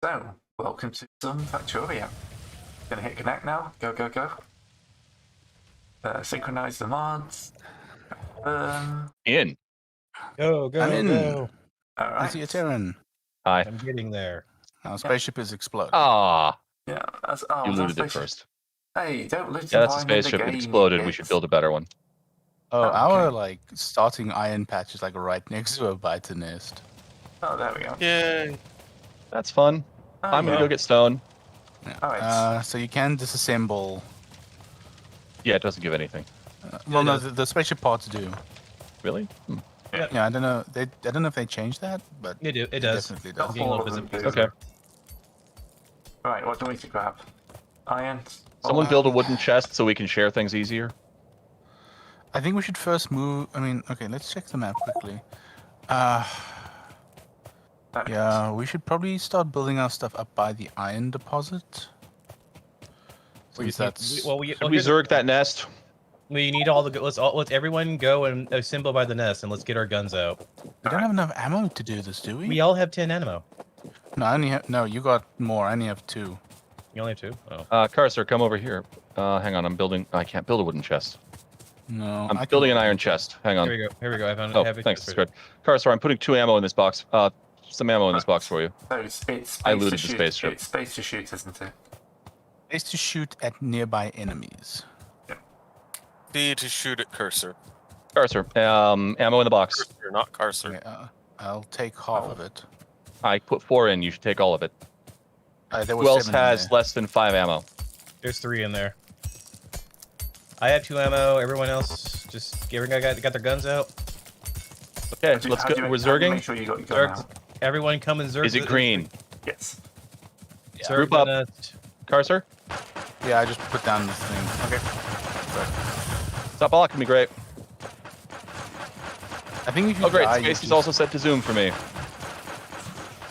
So, welcome to some Factorio. Gonna hit connect now. Go, go, go. Synchronize the mods. In. Go, I'm in. go. All I see a right. Terran. Hi. I'm getting there. Our spaceship is exploding. Ah, Yeah, that's, you was that looted it spaceship? first. Hey, don't loot Yeah, that's a while I'm in the spaceship. It game, exploded. you We should kids. build a better one. Oh, Oh, our okay. starting iron patch is right next to a biter nest. Oh, there we go. Yay. That's fun. Oh, I'm gonna yeah. go get stone. Yeah. Alright. So you can disassemble. Yeah, it doesn't give anything. Well, no, does. the spaceship parts do. Really? Yeah, I don't know. I don't know if they changed that, but It it does. definitely Not does. getting all all of them bits do. and Okay. Right, what do we need to grab? Iron. Someone build a wooden chest so we can share things easier. I think we should first move. I mean, okay, let's check the map quickly. Yeah, we should probably start building our stuff up by the iron deposit. Since that's Well, Should we zerg that nest? we need all the. Let's everyone go and assemble by the nest, and let's get our guns out. we don't have enough ammo to do this, do we? We all have 10 ammo. No, I only have. No, you got more. I only have 2. You only have 2. Oh. Cursor, come over here. Hang on, I'm building. I can't build a wooden chest. No, I'm building an iron chest. Hang on. Here we go. Here we go. I found. Oh, have it. thanks. That's good. Cursor, I'm putting 2 ammo in this box. Some ammo in this box for you. So it's space I looted to the shoot. spaceship. It's space to shoot, isn't it? Is to shoot at nearby enemies. D to shoot at cursor. Cursor, ammo in the box. Cursor, not cursor. Okay, I'll take half of it. I put 4 in. You should take all of it. There Who was else 7 in has there. less than 5 ammo? There's 3 in there. I have 2 ammo. Everyone else, just everyone got their guns out. Okay, How do let's how go. do you- We're how do you zerging. Make sure you got your gun Zerg. out? Everyone come and zerg. Is it green? Yes. Zerg Group the up. nest. Cursor, Yeah, I just put down the thing. Okay. stop blocking me, great. I think if you Oh, great. die, you Space is just, also set to zoom for me.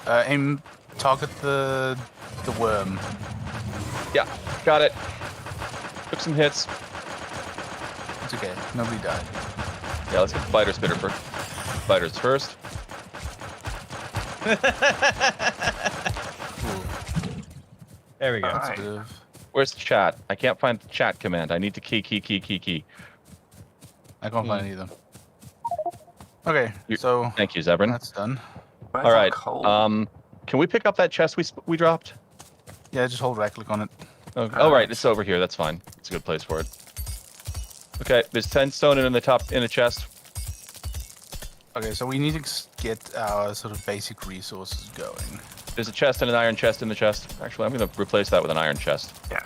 aim, target the worm. Yeah, got it. Took some hits. It's okay. Nobody died. Yeah, let's get the fighter spitter first. Fighters first. Cool. There we go. Alright. That's a bit of- Where's the chat? I can't find the chat command. I need to key. I can't find either. Okay, You- so Thank you, Zebrin. that's done. Where's All our right. coal? Can we pick up that chest we dropped? Yeah, just hold right click on it. Oh, right. It's over here. That's fine. It's a good place for it. Okay, there's 10 stone in the top in the chest. Okay, so we need to get our sort of basic resources going. There's a chest and an iron chest in the chest. Actually, I'm going to replace that with an iron chest. Yeah.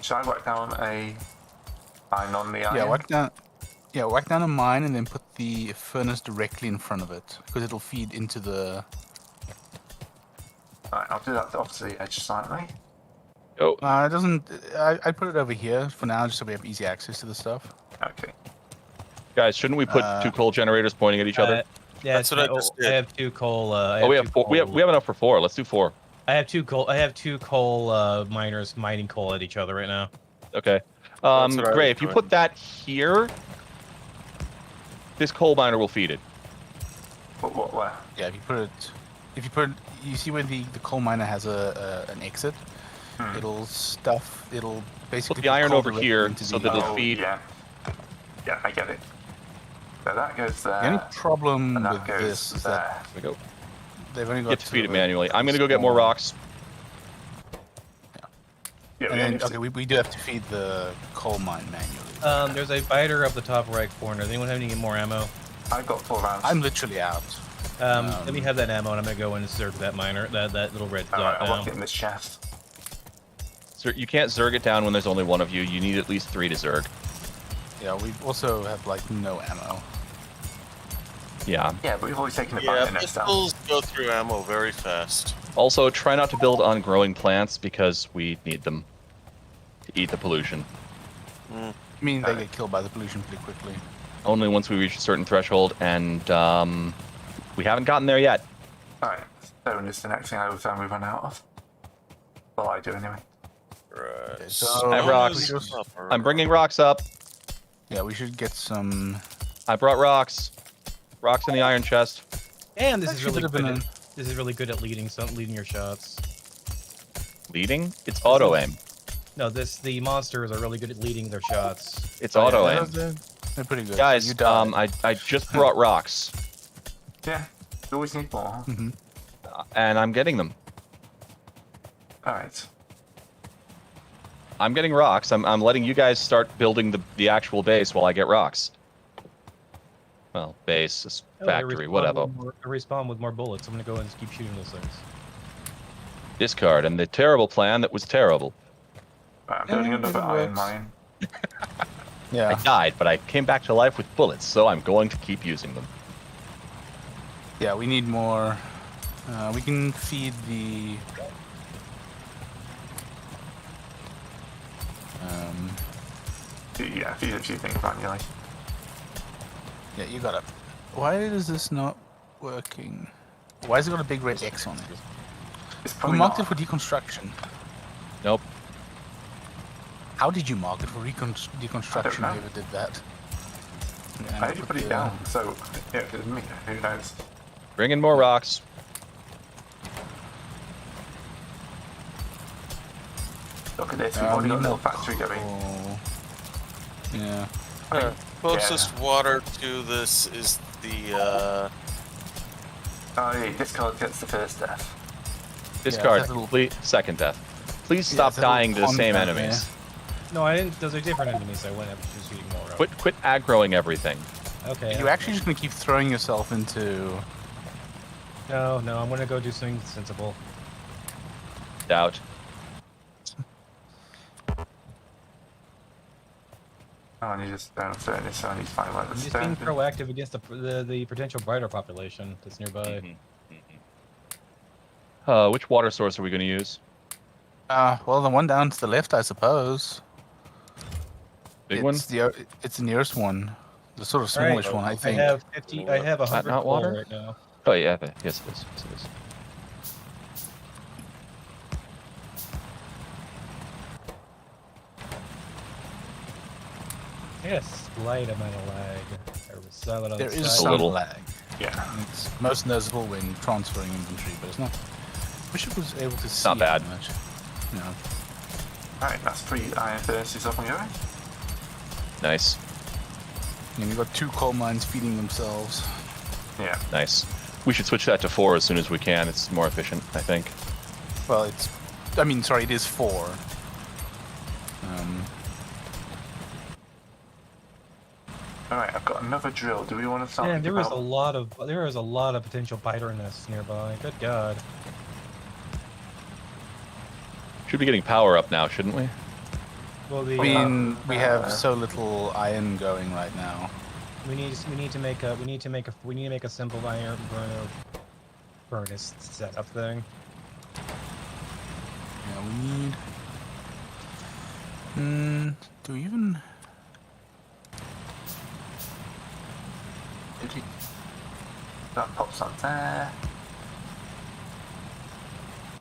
Should I whack down a iron on the iron? Yeah, whack down a mine and then put the furnace directly in front of it because it'll feed into the. Alright, I'll do that off to the edge slightly. Oh, It doesn't. I put it over here for now, just so we have easy access to the stuff. Okay. guys, shouldn't we put 2 coal generators pointing at each other? Yeah, That's what I just I did. have 2 coal. We have 4. We have enough for 4. Let's do 4. I have 2 coal. I have 2 coal miners mining coal at each other right now. Okay. That's what I Gray, was if you doing. put that here, this coal miner will feed it. What, where? Yeah, if you put, you see where the coal miner has an exit. It'll basically Put the iron coal over directly here into so the- that it'll Oh, feed. yeah. Yeah, I get it. So that goes there. The only problem and with that goes this is that there. There we go. they've only You got have to feed sort it of a manually. I'm gonna go get more small- rocks. Yeah, And we then, only have okay, we do have to feed the coal mine manually. There's a biter up the top right corner. Does anyone have any more ammo? I've got 4 rounds. I'm literally out. Let me have that ammo, and I'm gonna go in and search that miner, that little red Alright, dot I want down. it in this chest. Sir, you can't zerg it down when there's only one of you. You need at least 3 to zerg. Yeah, we also have no ammo. Yeah. Yeah, but we've always taken it Yeah, back in next time. pistols go through ammo very fast. Also, try not to build on growing plants because we need them to eat the pollution. I mean, they get killed by the pollution pretty quickly. Only once we reach a certain threshold, and we haven't gotten there yet. Alright, stone is the next thing I would we run out of. Well, I do anyway. Right. Okay, so I have rocks. I'm bringing rocks up. Yeah, we should get some. I brought rocks. Rocks in the iron chest. And this is Actually really would've been good. This is really good at leading your shots. leading? It's auto aim. No, the monsters are really good at leading their shots. It's auto aim. They're pretty good. Guys, you died. I just brought rocks, Yeah. You always need more. and I'm getting them. Alright. I'm getting rocks. I'm letting you guys start building the actual base while I get rocks. Well, base, factory, whatever. I respawn with more bullets. I'm gonna go and just keep shooting those things. Discard, and the terrible plan that was terrible. Right, I'm building Yeah, another it iron works. mine. I Yeah. died, but I came back to life with bullets, so I'm going to keep using them. Yeah, we need more. We can feed the. Yeah, feed a few things manually. Yeah, you got it. Why is this not working? Why has it got a big red X on it? It's We probably marked it not. for deconstruction. Nope. How did you mark it for deconstruction? know. Whoever did that. Yeah, I didn't put it down, so yeah, if it's me, who knows? Bring in more rocks. Look at this, we've already got a little factory going. Oh. Yeah. Closest water to this is the Oh yeah, discard gets the first death. Discard, it's a little- complete second death. Please Yeah, stop it's a little dying to the same combat, enemies. No, I didn't. Those are different enemies. I went up just shooting more. Quit aggroing everything. Okay. Are you actually just gonna keep throwing yourself into? No, I'm gonna go do something sensible. Doubt. Oh, and you just don't turn this, so I need to find where the I'm just being stone. proactive against the potential brighter population that's nearby. Which water source are we going to use? Well, the one down to the left, I suppose. Big one? It's the nearest one. The sort of All right, smallish one, I think. I have 50. I have 100 not coal water? right now. Oh yeah, yes it is. Yes, it is. I got a slight amount of lag. I was silent on There the is side. a some little. lag. Yeah. It's most noticeable when transferring inventory, but it's not. Wish I was able to see not it bad. much. No. Alright, that's 3 iron furnaces up and going. Nice, And you've got 2 coal mines feeding themselves. Yeah. nice. We should switch that to 4 as soon as we can. It's more efficient, I think. Well, it's. I mean, sorry, it is 4. Alright, I've got another drill. Do we want to start? Man, there thinking is a about- lot of potential biter nests nearby. Good God. Should be getting power up now, shouldn't we? Well, I mean, we have so little iron going right now. we need to make a simple iron burner furnace setup thing. Yeah, we need. Do we even? That pops up there.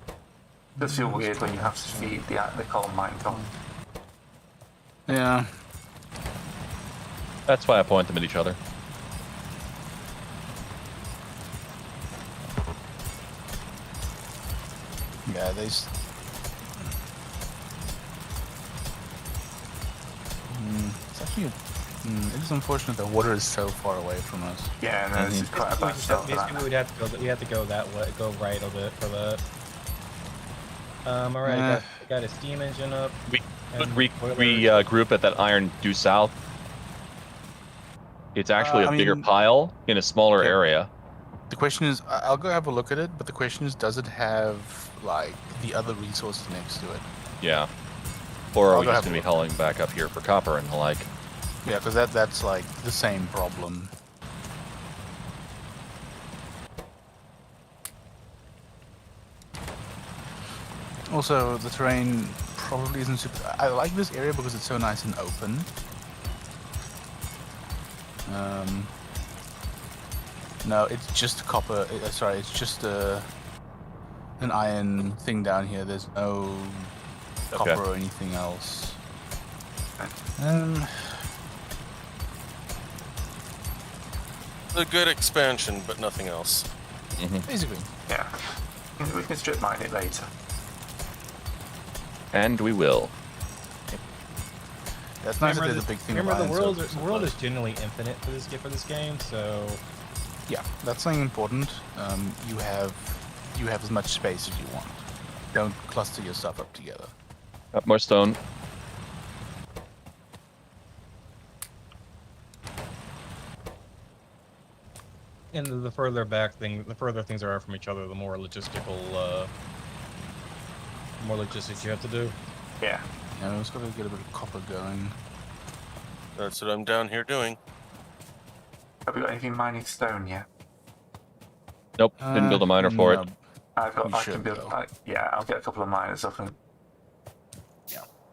It does feel weird when you have to feed the coal mine on. Yeah. That's why I point them at each other. Yeah, they. It's actually. It is unfortunate that water is so far away from us. Yeah, no, this is quite a bad start for Basically, that. we'd have to go. We have to go that way, go right a bit for that. All right, got a steam engine up. We and could boiler. regroup at that iron due south. It's actually a I bigger mean- pile in a smaller Yeah. area. The question is, I'll go have a look at it, but the question is, does it have like the other resources next to it? Yeah. Or are I'll we go just have a going to be look. hauling back up here for copper and the like? Yeah, because that's like the same problem. Also, the terrain probably isn't super. I like this area because it's so nice and open. No, it's just copper. Sorry, it's just an iron thing down here. There's no Okay. copper or anything else. a good expansion, but nothing else. Basically. Yeah. We can strip mine it later. And we will. That's nice that there's a big thing. Remember, of the iron world surface, the world is generally infinite for this game, so Yeah, that's something important. You have as much space as you want. Don't cluster your stuff up together. Up more stone. and the further the further things are from each other, the more logistics you have to do. Yeah. Yeah, I was gonna get a bit of copper going. That's what I'm down here doing. Have we got anything mining stone yet? Nope, didn't build a miner for it. No. I We can should, build. though. Yeah, I'll get a couple of miners up and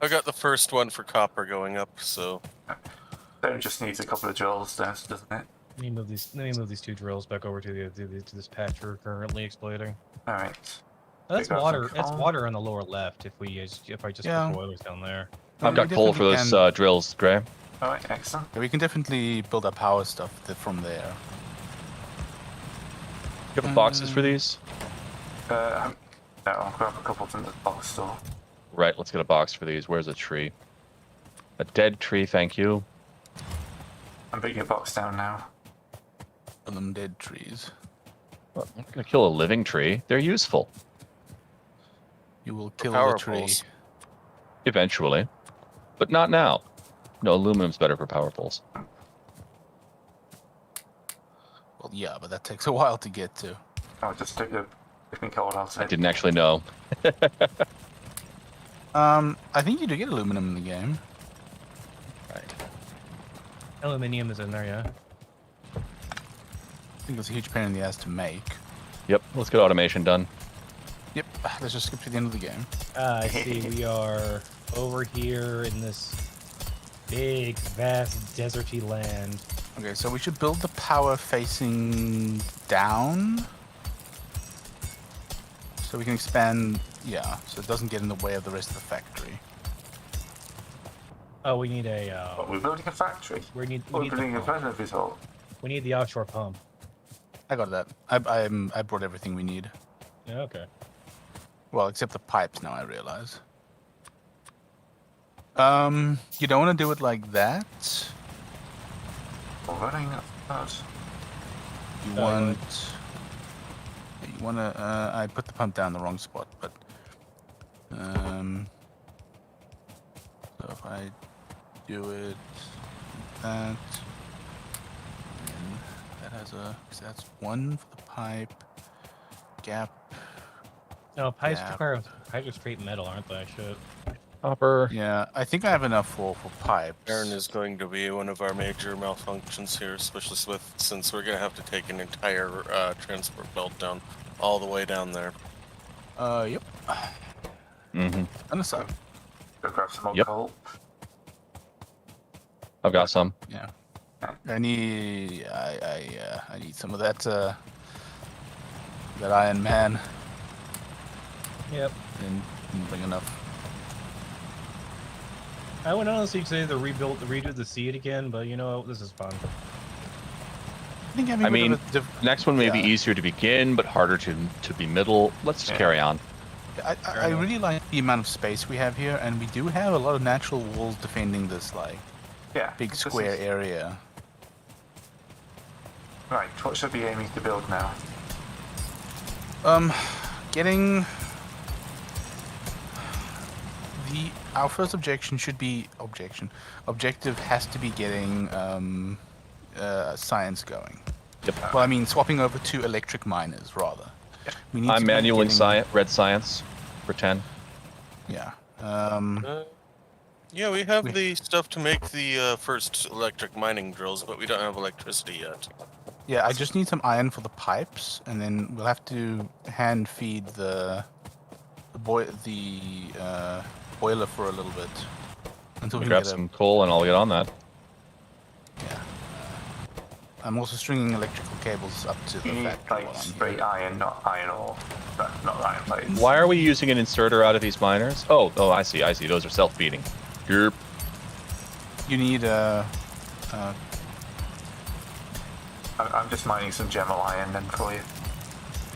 I got the first one for copper going up, so stone just needs a couple of drills, doesn't it? Let me move these two drills back over to this patch we're currently exploiting. All right. Oh, that's We got water. some That's coal. water on the lower left. If I just Yeah. put boilers down there. I've got We coal for definitely those can- drills, Gray. All right, excellent. Yeah, we can definitely build up power stuff from there. You have boxes for these? No, I'll grab a couple from the box store. Right, let's get a box for these. Where's a tree? A dead tree, thank you. I'm bringing a box down now. Of them dead trees. Well, I'm not gonna kill a living tree. They're useful. You will kill power the tree. poles. Eventually. But not now. No, aluminum's better for power poles. Well, yeah, but that takes a while to get to. I'll just take the picking coal I outside. didn't actually know. I think you do get aluminum in the game. Right. Aluminium is in there, yeah. I think it's a huge pain in the ass to make. Yep, let's get automation done. Yep, let's just skip to the end of the game. I see. We are over here in this big, vast, deserty land. Okay, so we should build the power facing down. So we can expand, yeah, so it doesn't get in the way of the rest of the factory. Oh, we need a. But we're building a factory. We need We're the building a pump. president resort. We need the offshore pump. I got that. I brought everything we need. Yeah, okay. Well, except the pipes now, I realize. You don't want to do it like that. We're running that. You want... You want to... I put the pump down in the wrong spot, but... So if I do it like that... And that has a... So that's one for the pipe. Gap. No, pipes Yeah. are straight metal, aren't they? Shit. Copper. Yeah, I think I have enough for pipes. iron is going to be one of our major malfunctions here, especially since we're going to have to take an entire transport belt down all the way down there. Yep. Mm-hmm. On the side. Go grab some more Yep. coal. I've got some. Yeah. I need some of that that Iron Man. Yep. Didn't bring enough. I would honestly say redo the seed again, but you know, this is fun. I think having I a bit mean, of a diff- Next one may be Yeah. easier to begin, but harder to be middle. Let's just Yeah. carry on. I really like the amount of space we have here, and we do have a lot of natural walls defending this like Yeah. big this square is- area. Right. What should I be aiming to build now? Getting our first objective has to be getting science going. Yep. Well, I mean, swapping over to electric miners rather. We need I'm to be manualing getting- red science for 10. Yeah. Yeah, we have We- the stuff to make the first electric mining drills, but we don't have electricity yet. Yeah, I just need some iron for the pipes, and then we'll have to hand feed the boiler for a little bit until we can Grab get some coal and I'll get on that. Yeah. I'm also stringing electrical cables up to the You need factory. like while I'm straight here. iron, not iron ore. Not iron plates. Why are we using an inserter out of these miners? Oh, I see. Those are self-feeding. Yerp. You need I'm just mining some gemmel iron then for you.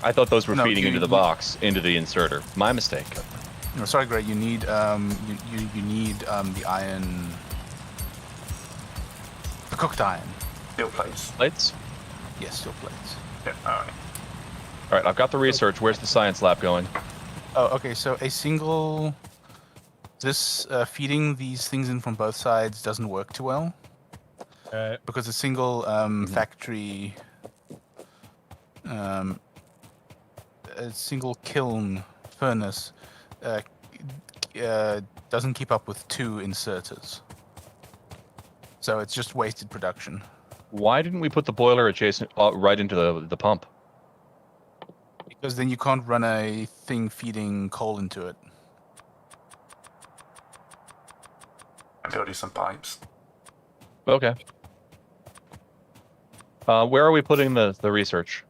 I thought those were No, feeding you- into the box, into the inserter. My mistake. No, sorry, Greg. You need you need the iron, the cooked iron. Steel plates. Plates? Yes, steel plates. Yeah, alright. All right, I've got the research. Where's the science lab going? Oh, okay. So a single, feeding these things in from both sides doesn't work too well Alright. because a single factory, a single kiln furnace, doesn't keep up with 2 inserters. So it's just wasted production. Why didn't we put the boiler adjacent right into the pump? Because then you can't run a thing feeding coal into it. I'm building some pipes. Okay. Where are we putting the research?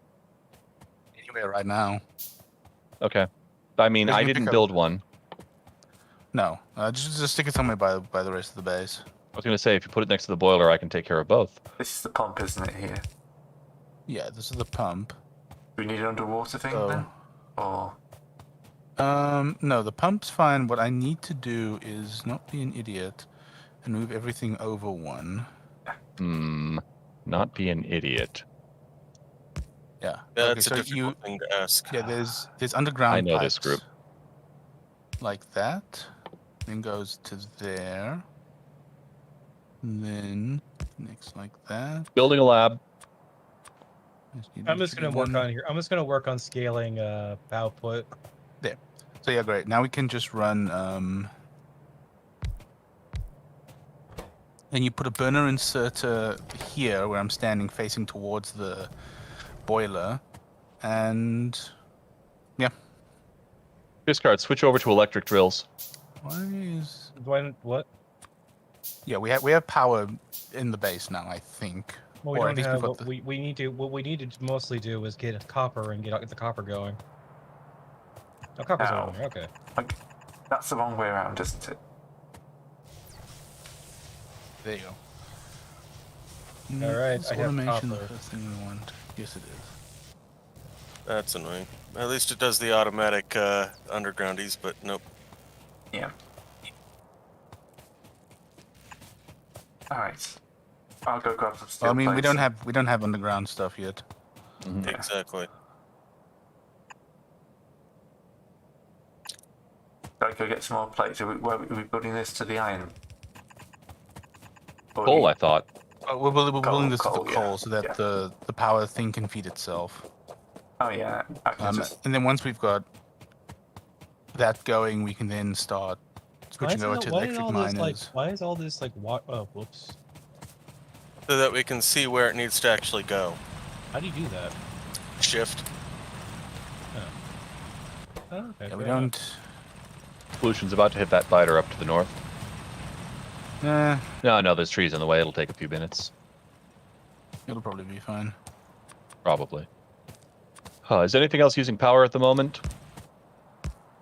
Anywhere right now. Okay. I mean, There's I no didn't pickup. build one. No, just stick it somewhere by the rest of the base. I was going to say, if you put it next to the boiler, I can take care of both. This is the pump, isn't it, here? Yeah, this is the pump. Do we need an underwater thing So- then? Or No, the pump's fine. What I need to do is not be an idiot and move everything over 1. Not be an idiot. Yeah. That's okay, a so difficult thing to ask. yeah, there's underground I know pipes. this group. Like that. Then goes to there. And then next like that. Building a lab. I'm just gonna work on here. I'm just gonna work on scaling output. So yeah, great. Now we can just run and you put a burner inserter here where I'm standing facing towards the boiler, and Discard, switch over to electric drills. why is What? yeah, we have power in the base now, I think. Well, we Or at don't least have. we've got What we need to. What we need to mostly do is get copper and get the copper going. Oh, copper's Ow. over there. Okay. that's the wrong way around, isn't it? There you go. All right, Is I have automation copper. the first thing we want? Yes, it is. That's annoying. At least it does the automatic undergroundies, but nope. Yeah. Alright. I'll go grab some steel Well, I mean, we plates. don't have underground stuff yet. Yeah. Exactly. Gotta go get some more plates. Are we building this to the iron? Or Coal, I thought. We're building this coal, for yeah. coal so that Yeah. the power thing can feed itself. Oh yeah, I can just... And then once we've got that going, we can then start switching over to electric miners. Why is all this like what? Oh, whoops. So that we can see where it needs to actually go. How do you do that? Shift. Oh, okay. Yeah, we fair enough. don't. Pollution's about to hit that biter up to the north. No, there's trees in the way. It'll take a few minutes. It'll probably be fine. Probably. Is anything else using power at the moment?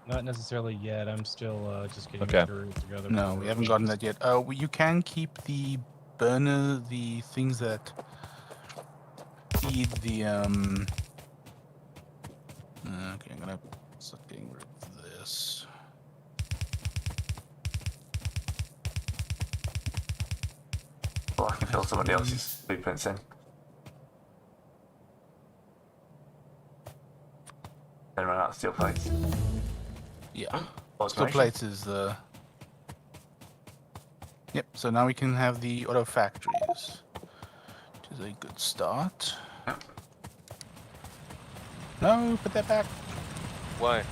Not necessarily yet. I'm still just getting Okay. materials together. No, we haven't gotten that yet. You can keep the burner, the things that feed the Okay, I'm gonna start getting rid of this. Well, I can fill somebody else's blueprints in. Then run out of steel plates. Yeah. Steel Automation. plates is the. Yep. So now we can have the auto factories, which is a good start. Yep. No, put that back. Why?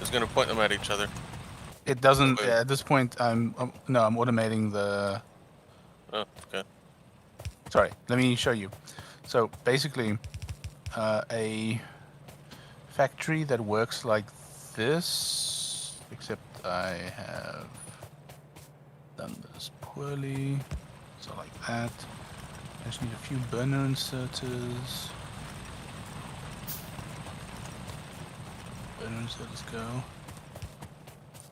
It's going to point them at each other. It doesn't. Wait. At this point, I'm automating the. Oh, okay. Sorry, let me show you. So basically, a factory that works like this, except I have done this poorly. So like that. I just need a few burner inserters. Burner inserters go.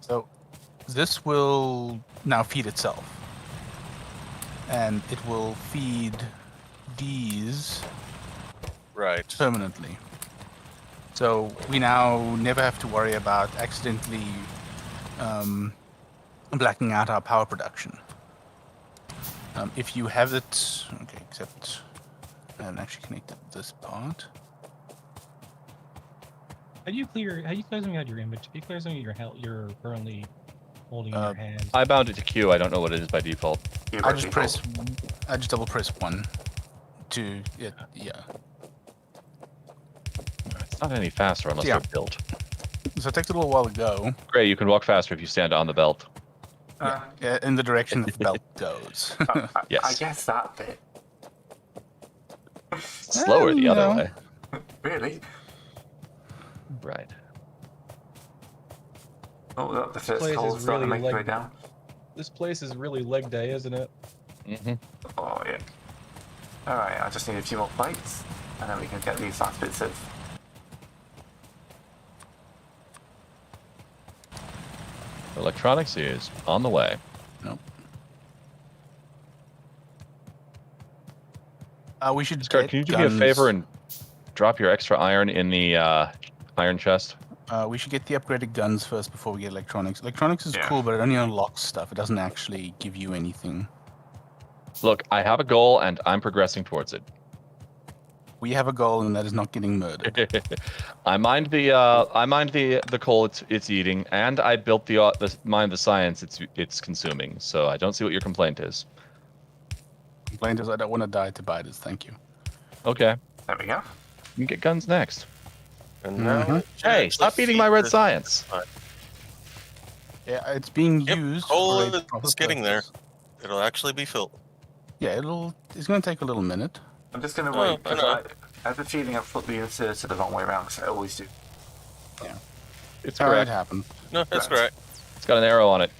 So this will now feed itself. And it will feed these Right. permanently. So we now never have to worry about accidentally blacking out our power production. If you have it, okay, except I haven't actually connected this part. How do you clear something out your image? How do you clear something you're currently holding in your hand? I bound it to Q. I don't know what it is by default. I just double press 1 to it. Yeah. It's not any faster unless Yeah. they're built. So it takes a little while to go. Great, you can walk faster if you stand on the belt. Yeah, in the direction that the belt goes. Yes. I guess that bit. Slower the other no. way. Really? Right. Oh, look, the first place is coal's starting to really make its way like- down. This place is really leg day, isn't it? Mm-hmm. Oh, yeah. Alright, I just need a few more plates, and then we can get these last bits of... Electronics is on the way. Nope. We should. Scott, get can you do me guns. a favor and drop your extra iron in the iron chest? We should get the upgraded guns first before we get electronics. Electronics is Yeah. cool, but it only unlocks stuff. It doesn't actually give you anything. Look, I have a goal and I'm progressing towards it. We have a goal, and that is not getting murdered. I mind the coal it's eating, and I built the science it's consuming. So I don't see what your complaint is. Complaint is I don't want to die to biters. Thank you. Okay, There we go. you can get guns next. And now, Mhm. Hey, stop eating my red science. Yeah, it's being Yep, used. coal for a is proper getting there. purpose. It'll actually be filled. Yeah, it's going to take a little minute. I'm just going to Oh, wait, I because know. I have a feeling I've put the inserter the wrong way around, because I always do. It's It correct. happened. No, that's Right. correct. It's got an arrow on it.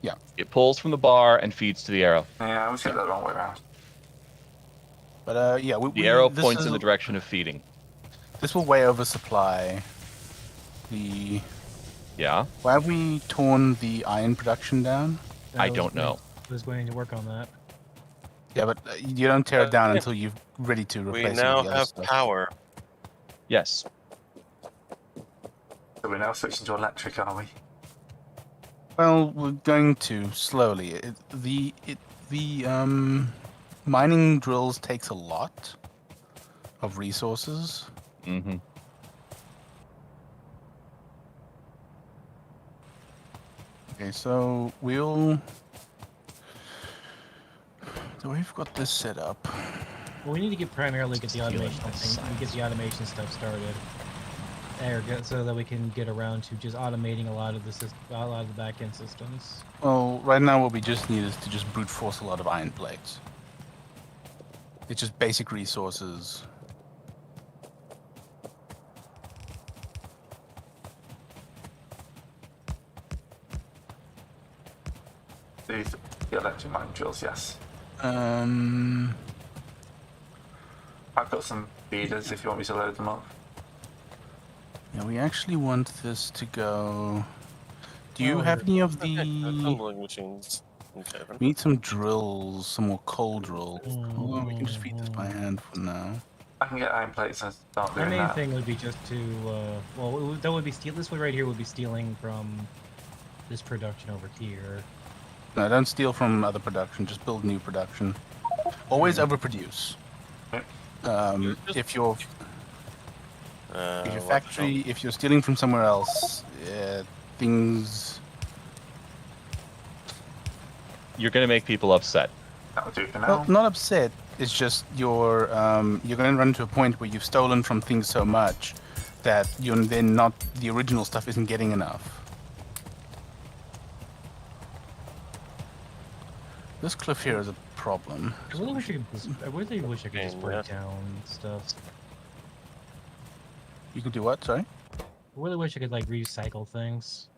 Yeah. It pulls from the bar and feeds to the arrow. Yeah, I always get that the wrong way around. But yeah, The arrow points in the direction of feeding. This will way oversupply the. Yeah? Why have we torn the iron production down? I don't know. I was going to work on that. Yeah, but you don't tear it down Yeah. until you're ready to We replace it now with the other have stuff. power. Yes. So we're now switching to electric, are we? Well, we're going to slowly. The mining drills takes a lot of resources. Mm-hmm. Okay, so we'll. So we've got this set up. Well, we need to get primarily get the Stealing automation my thing, get the automation stuff started, so that we can get around to just automating a lot of the back end systems. Well, right now what we just need is to just brute force a lot of iron plates. It's just basic resources. The electric mine drills, yes. Um, I've got some feeders if you want me to load them up. yeah, we actually want this to go. Do you Oh, have any of Okay, the? assembling machines. Okay. We need some drills, some more coal drills. Hold on, we can just feed this by hand for now. I can get iron plates and start Our doing main that. thing would be just to, that would be steal. This one right here would be stealing from this production over here. No, don't steal from other production. Just build new production. Always overproduce. Yep. If your What factory, if you're stealing from somewhere else, things. You're going to make people upset. That'll do for now. Well, not upset. It's just you're going to run to a point where you've stolen from things so much that you're then not the original stuff isn't getting enough. This cliff here is a problem. I really wish I could just Yeah. break down stuff. You can do what? Sorry. I really wish I could like recycle things.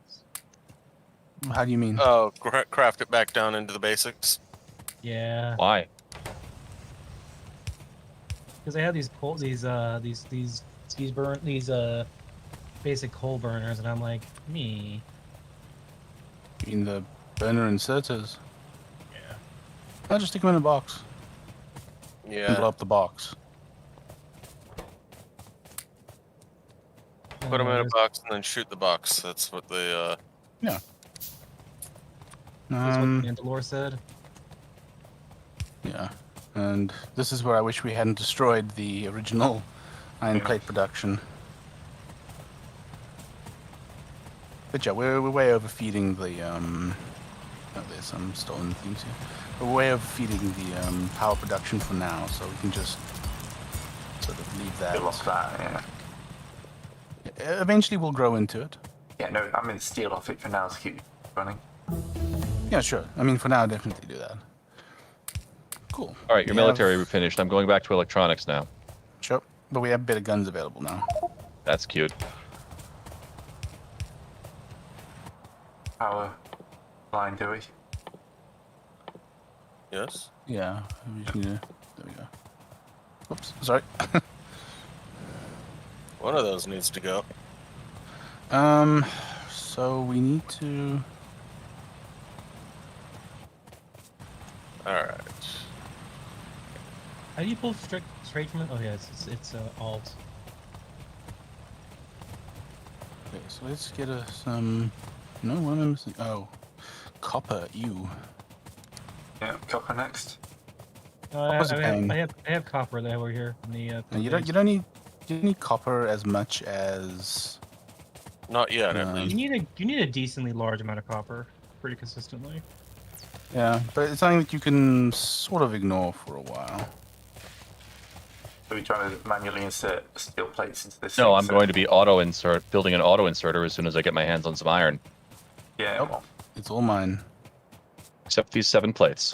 How do you mean? Oh, craft it back down into the basics. Yeah, Why? because I have these basic coal burners, and I'm like, me. You mean the burner inserters? Yeah. I'll just stick them in a box and blow Yeah. up the box. Put them in a box and then shoot the box. That's what the Yeah. That's what Mandalore said. Yeah. And this is where I wish we hadn't destroyed the original iron plate production. But yeah, we're way overfeeding the oh, there's some stolen things here. We're way overfeeding the power production for now, so we can just sort of leave that. Get lost that, yeah. Eventually we'll grow into it. Yeah, no, I'm gonna steal off it for now to keep it running. Yeah, sure. I mean, for now, definitely do that. Cool. All right, your We military have- finished. I'm going back to electronics now. Sure. But we have better guns available now. That's cute. Power line, do we? Yes. Yeah. We just need to... There we go. Oops. Sorry. One of those needs to go. So we need to... Alright. How do you pull straight from it? Oh yeah, it's alt. Okay, so let's get some... No, what am I missing? Oh. Copper, ew. Yeah, copper next. Copper's a pain. I have copper over here in the. No, you don't need copper as much as... Not yet, at least. You need a decently large amount of copper, pretty consistently. Yeah, but it's something that you can sort of ignore for a while. Are we trying to manually insert steel plates into this? No, thing, I'm so- going to be building an auto inserter as soon as I get my hands on some iron. Yeah, Nope. well, It's all mine. Except these 7 plates.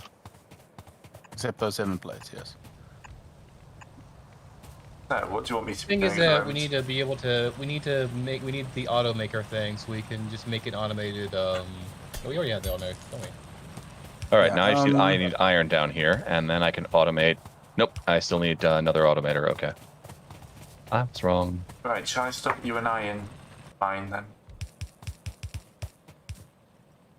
Except those 7 plates, yes. so what do you want me to The thing be is doing at the that we moment? need to be able to, we need the automaker thing so we can just make it automated, oh, we already have the automaker, don't we? All right, Yeah, now I need iron down here, and then I can automate. Nope, I still need another automator. Okay. I was wrong. Right, shall I stop you and I in mine then?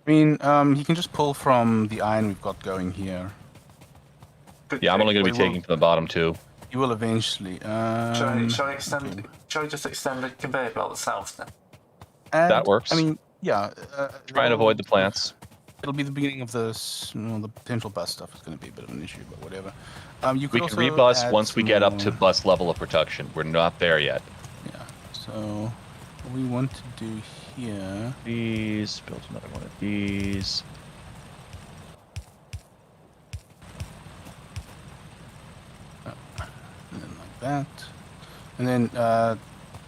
I mean, you can just pull from the iron we've got going here. Good Yeah, I'm only going to be We will- taking from the bottom 2. You will eventually. Shall I extend? okay. Shall I just extend the conveyor belt south then? And, That works. I mean, yeah. Try and avoid the plants. It'll be the beginning of this. Well, the potential bus stuff is going to be a bit of an issue, but whatever. You We could can also rebus add once we some get up to more- bus level of production. We're not there yet. Yeah. So, what we want to do here. These, build another one of these. And then like that. And then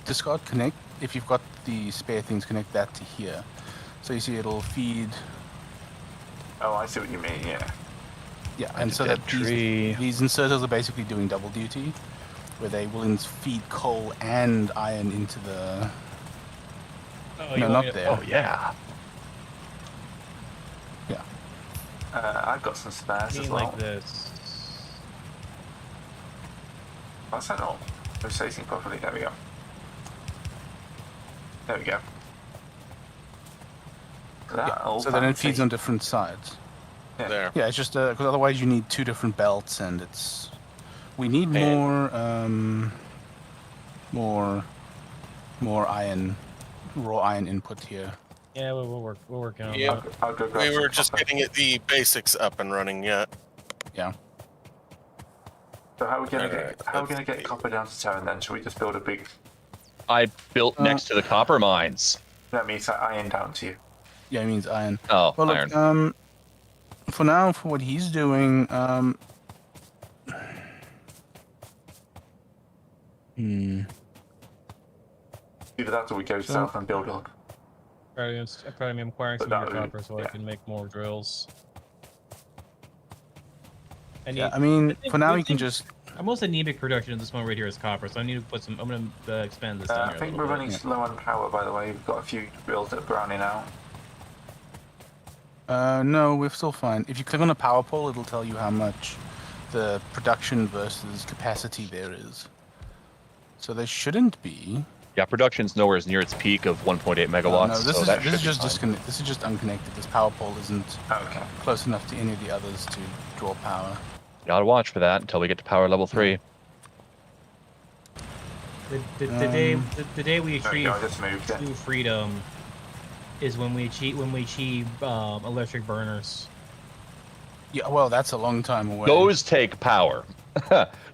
discard connect. If you've got the spare things, connect that to here. So you see it'll feed. Oh, I see what you mean. Yeah. Yeah, Find and a so dead that tree. these inserters are basically doing double duty, where they will feed coal and iron into the. Oh, No, not there. Oh yeah. Yeah. I've got some spares I as mean well. like this. What's that not rotating properly? There we go. There we go. Yeah. So then it feeds on different sides. Yeah. There. Yeah, it's just because otherwise you need 2 different belts, and it's. We need more iron, raw iron input here. Yeah, we're working on Yeah. that. I'll go grab We some were just copper. getting the basics up and running yet. Yeah. So how are we gonna Alright, get how are we gonna that's get copper down to Terran then? Should we just build a big? I built next to the copper mines. That means that iron down to you. Yeah, it means iron. Oh, Well, iron. look, for now, for what he's doing, Either that or we go south and build up. Probably I'm acquiring But some more that would- copper so I yeah. can make more drills. I need, yeah, I mean, think- for now I you can think- just. our most anemic production at this point right here is copper, so I need to put some. I'm gonna expand this down I here. think a we're little running bit. low on power, by the way. We've got a few drills that are browning out. No, we're still fine. If you click on a power pole, it'll tell you how much the production versus capacity there is. So there shouldn't be. Yeah, production's nowhere near its peak of 1.8 megawatts. No, this so is that this is should be just fine. disconnect. This is just unconnected. This power pole isn't Okay. close enough to any of the others to draw power. Gotta watch for that until we get to power level 3. The day we There we achieve go. I just moved it. true freedom, is when we achieve electric burners. Yeah, well, that's a long time away. Those take power.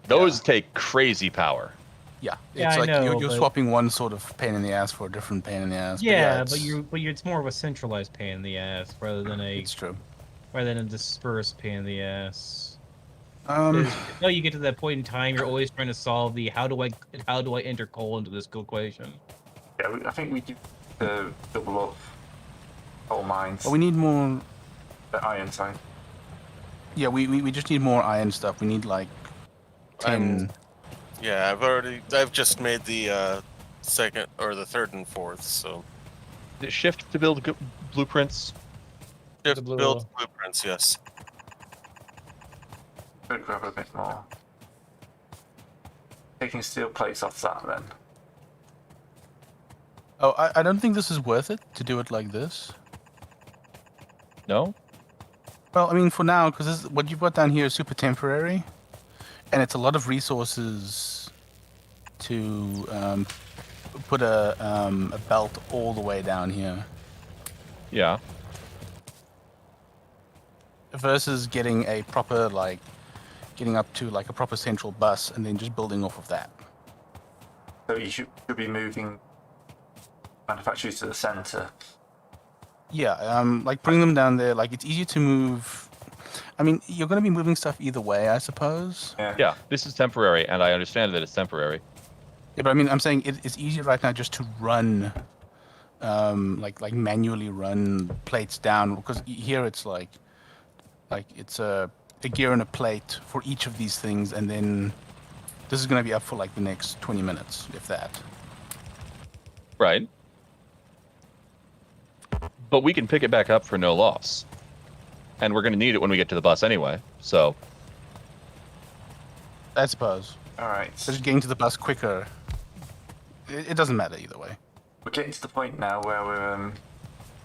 Those take crazy power. Yeah, Yeah, it's I like know, you're but- swapping one sort of pain in the ass for a different pain in the ass. Yeah, but but it's, it's more of a centralized pain in the ass rather than it's true. a dispersed pain in the ass. Um, Until you get to that point in time, you're always trying to solve the how do I enter coal into this equation. Yeah, I think we do the double up coal mines. well, we need more. The iron side. Yeah, we just need more iron stuff. We need like 10. Yeah, I've just made the second or the third and fourth. So Shift to build blueprints. shift blue- build blueprints. Yes. Could grab a bit more. Taking steel plates off that then. Oh, I don't think this is worth it to do it like this. No? Well, I mean, for now, because what you've got down here is super temporary, and it's a lot of resources to put a belt all the way down here Yeah. versus getting a proper getting up to like a proper central bus and then just building off of that. So you should be moving manufacturers to the center. Yeah, like bring them down there. Like it's easier to move. I mean, you're going to be moving stuff either way, I suppose. Yeah, this is temporary, and I understand that it's temporary. Yeah, but I mean, I'm saying it's easier right now just to run, like manually run plates down because here it's like it's a gear and a plate for each of these things, and then this is going to be up for like the next 20 minutes, if that. Right. But we can pick it back up for no loss. And we're going to need it when we get to the bus anyway, so... I suppose. Alright. So just getting to the bus quicker, it doesn't matter either way. We're getting to the point now where we're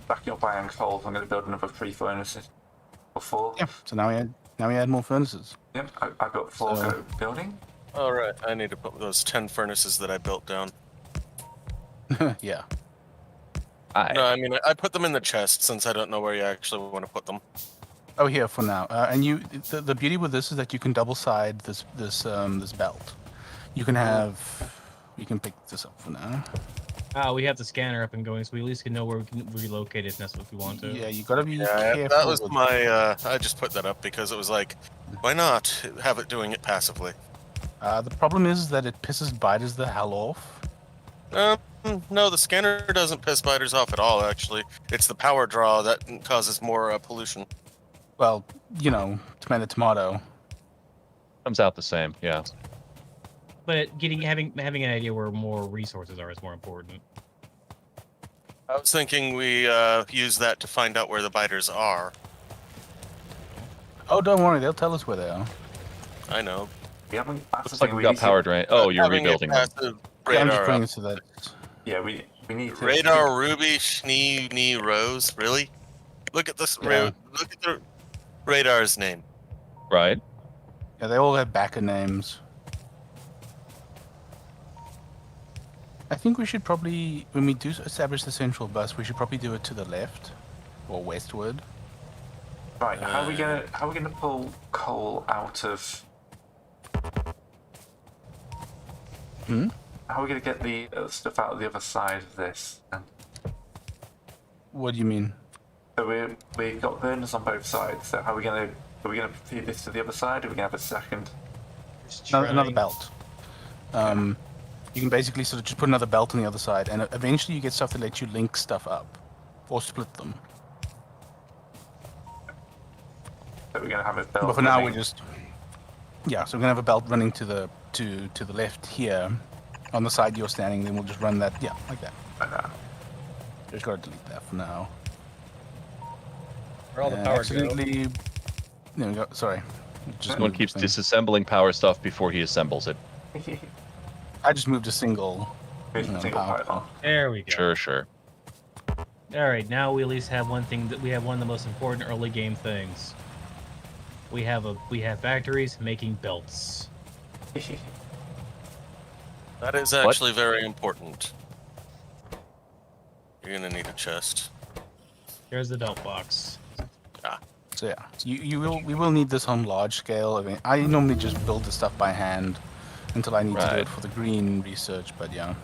backing up iron coal. I'm going to build another 3 furnaces. Or 4. Yeah. So now we add more furnaces. Yep, I've got 4 So- building. All right. I need to put those 10 furnaces that I built down. Yeah. No, I mean I put them in the chest since I don't know where you actually want to put them. Oh, here for now. And the beauty with this is that you can double side this belt. You can pick this up for now. We have the scanner up and going, so we at least can know where we can relocate it if we want to. Yeah, you gotta be Yeah, careful. that was with- my. I just put that up because it was like, why not have it doing it passively? The problem is that it pisses biters the hell off. No, the scanner doesn't piss biters off at all. Actually, it's the power draw that causes more pollution. Well, tomato. Comes out the same, yeah. But having an idea where more resources are is more important. I was thinking we use that to find out where the biters are. Oh, don't worry, they'll tell us where they are. I know. We haven't. That's the Looks like thing, we got need power to- drain. Oh, you're Having a rebuilding them. passive Yeah, I'm just radar putting up. it so that. Yeah, we need to. Radar Ruby Schnee Knee Rose. Really? Look at this. Yeah. Look at the radar's name. Right? Yeah, they all have backer names. I think we should probably, when we do establish the central bus, we should probably do it to the left or westward. Right, how are we gonna pull coal out of? How are we gonna get the stuff out of the other side of this? And What do you mean? so we got burners on both sides. So how are we gonna feed this to the other side? Or are we gonna have a second? Another belt. You can basically sort of just put another belt on the other side, and eventually you get stuff that lets you link stuff up or split them. So we're gonna have a belt. But for now, we're running. just so we're gonna have a belt running to the left here, on the side you're standing. Then we'll just run that, like that. Like that. Just gotta delete that for now. Where all the And power go. accidentally. There we go. Sorry. Just Someone moved keeps the thing. disassembling power stuff before he assembles it. I just moved a single. Here's the single power pylon. There we go. Sure, sure. All right, now we at least have one thing that we have one of the most important early game things. We have factories making belts. That is actually very important. You're gonna need a chest. There's the belt box. So yeah, we will need this on large scale. I mean, I normally just build the stuff by hand until I need to do Right. it for the green research. But yeah,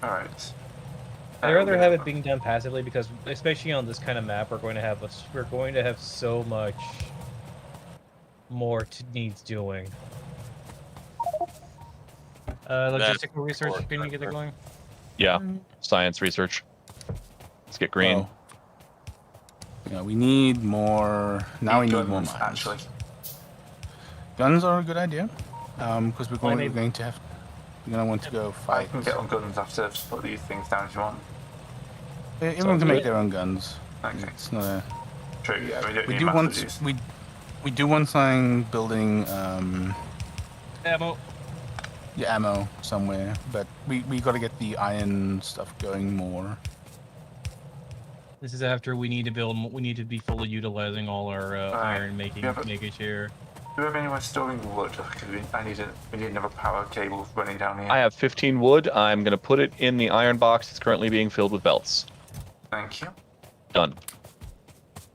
Alright. I'd rather have it being done passively because, especially on this kind of map, we're going to have so much more needs doing. Logistical research, can you get it going? Yeah, science research. Let's get green. Oh. Yeah, we need more. Now we need more guns, mines. actually. Guns are a good idea, because we're Well, going to have. We're gonna want to go I fight. can get on guns after to put these things down if you want. Everyone can do make it. their own guns. Okay. It's not a. True, yeah, we don't We need do mass want produce. we do want something building Ammo. the ammo somewhere, but we got to get the iron stuff going more. This is after we need to build. We need to be fully utilizing all our iron making Yeah, but- here. Do we have anywhere storing wood? Because we need another power cable running down here. I have 15 wood. I'm going to put it in the iron box. It's currently being filled with belts. Thank you. Done.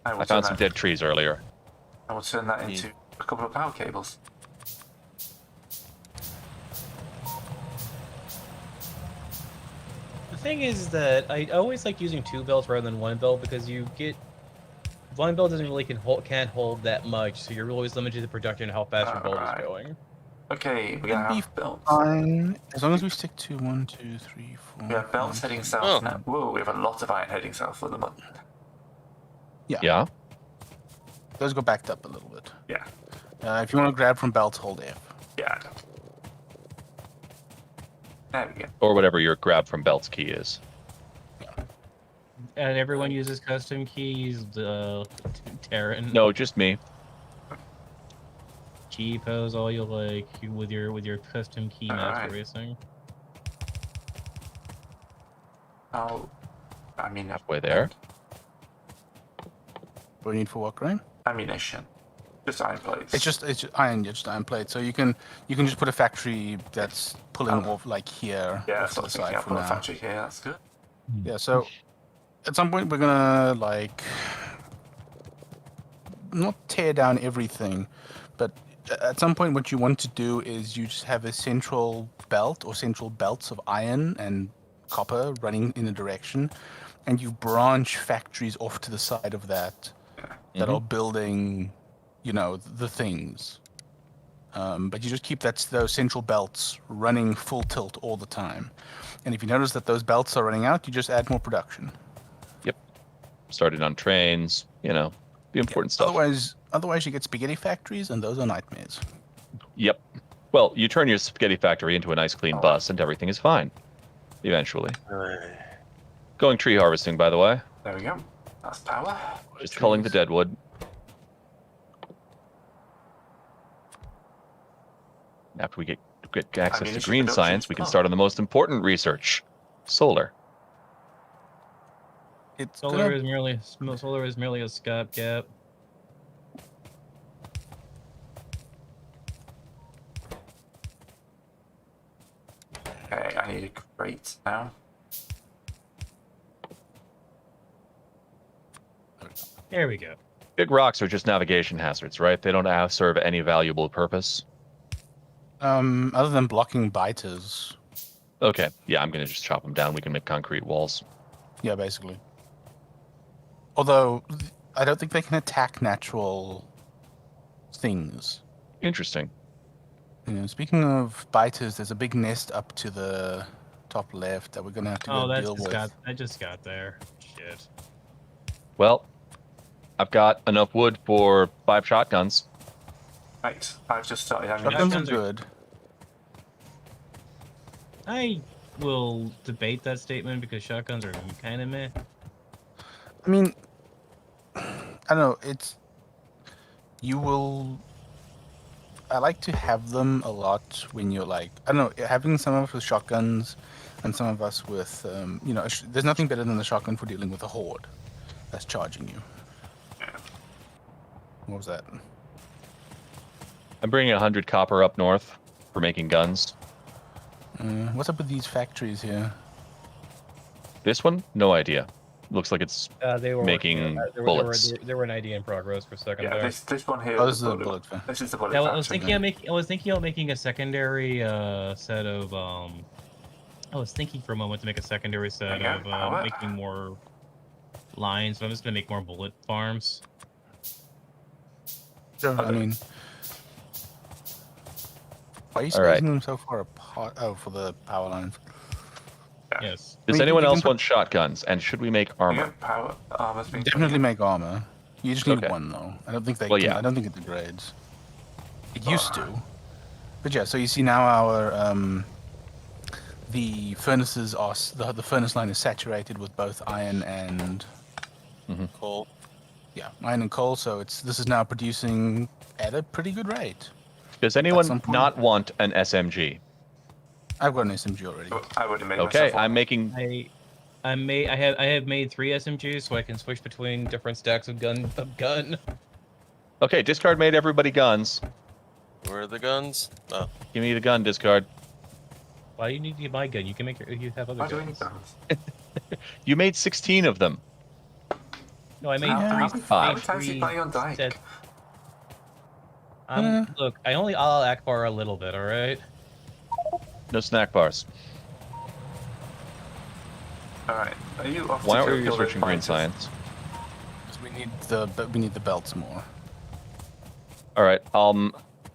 I will I turn found some that- dead trees earlier. I will turn that into a couple of power cables. The thing is that I always like using 2 belts rather than 1 belt because you get one belt doesn't really can't hold that much, so you're always limited to production and how fast your belt Alright. is going. Okay, we're gonna Be have belts. Fine, as long as we stick to 1, 2, 3, 4. We have belts 5, heading 6. south Oh. now. Whoa, we have a lot of iron heading south for the month. Yeah? Those go backed up a little bit. Yeah, If you want to grab from belts, hold F. yeah. I know. There we go. Or whatever your grab from belts key is. And everyone uses custom keys. Terran. No, just me. Key pose all you like with your custom key master Alright. racing. Oh, I mean, Halfway there. What do you need for what, Graham? ammunition. Just iron plates. It's just iron plate. So you can just put a factory that's pulling off like here yeah, off to the that's what side I'm thinking. I'll for put a now. factory here. That's good. Yeah. So at some point we're gonna like not tear down everything, but at some point what you want to do is you just have a central belt or central belts of iron and copper running in a direction, and you branch factories off to the side of that that are building, the things. But you just keep those central belts running full tilt all the time. And if you notice that those belts are running out, you just add more production. Started on trains, the important stuff. Otherwise you get spaghetti factories, and those are nightmares. Yep. Well, you turn your spaghetti factory into a nice clean bus, and everything is fine. Eventually. Going tree harvesting, by the way. There we go. That's power. Just culling the deadwood. After we get access to Ammunition green production. science, we can start on the most important research. Solar. It's Solar gonna, is merely a stopgap. Okay, I need a crate now. There we go. Big rocks are just navigation hazards, right? They don't serve any valuable purpose. other than blocking biters. Okay, yeah, I'm gonna just chop them down. We can make concrete walls. Yeah, basically. Although I don't think they can attack natural things. Interesting. Speaking of biters, there's a big nest up to the top left that we're gonna have to Oh, go deal with. that just got there. Shit. Well, I've got enough wood for 5 shotguns. Right, I've just started Shotguns ammunition. are good. I will debate that statement because shotguns are kind of meh. I mean, I don't know. You will. I like to have them a lot when you're like, I don't know, having some of us with shotguns and some of us with, there's nothing better than the shotgun for dealing with a horde that's charging you. What was that? I'm bringing 100 copper up north for making guns. What's up with these factories here? This one, no idea. looks like it's They were making working, bullets. There were an idea in progress for a second Yeah, there. this one here. Oh, this is the bullet. This is the bullet. Yeah, I was factory. thinking of making. I was thinking of making a secondary set of. I was thinking for a moment to make a secondary set Okay, of power. making more lines. So I'm just gonna make more bullet farms. Sure, I mean, why are you All right. spacing them so far apart? Oh, for the power lines. Yes. Does I mean, anyone you can else put- want shotguns? And should we make Yeah, armor? power armor's been Definitely make armor. You just need Okay. one though. I don't think they. Well, can, yeah. I don't think it degrades. It used to, but yeah. So you see now our the furnaces are the furnace line is saturated with both iron and Coal. iron and coal. So this is now producing at a pretty good rate. Does some anyone point. not want an SMG? I've got an SMG already. I would have made Okay, myself I'm one. making. I have made 3 SMGs so I can switch between different stacks of gun. Okay, discard made everybody guns. Where are the guns? Oh, Give me the gun, discard. Why do you need to buy gun? You can make you have other Why do we need guns. guns? You made 16 of them. No, I made How three. many made times you three play on Dyke? sets. Look, I only Akbar a little bit, all right? No snack bars. Alright, are you off Why to aren't we kill the researching green fighters? science? 'Cause we need the belts more. All right.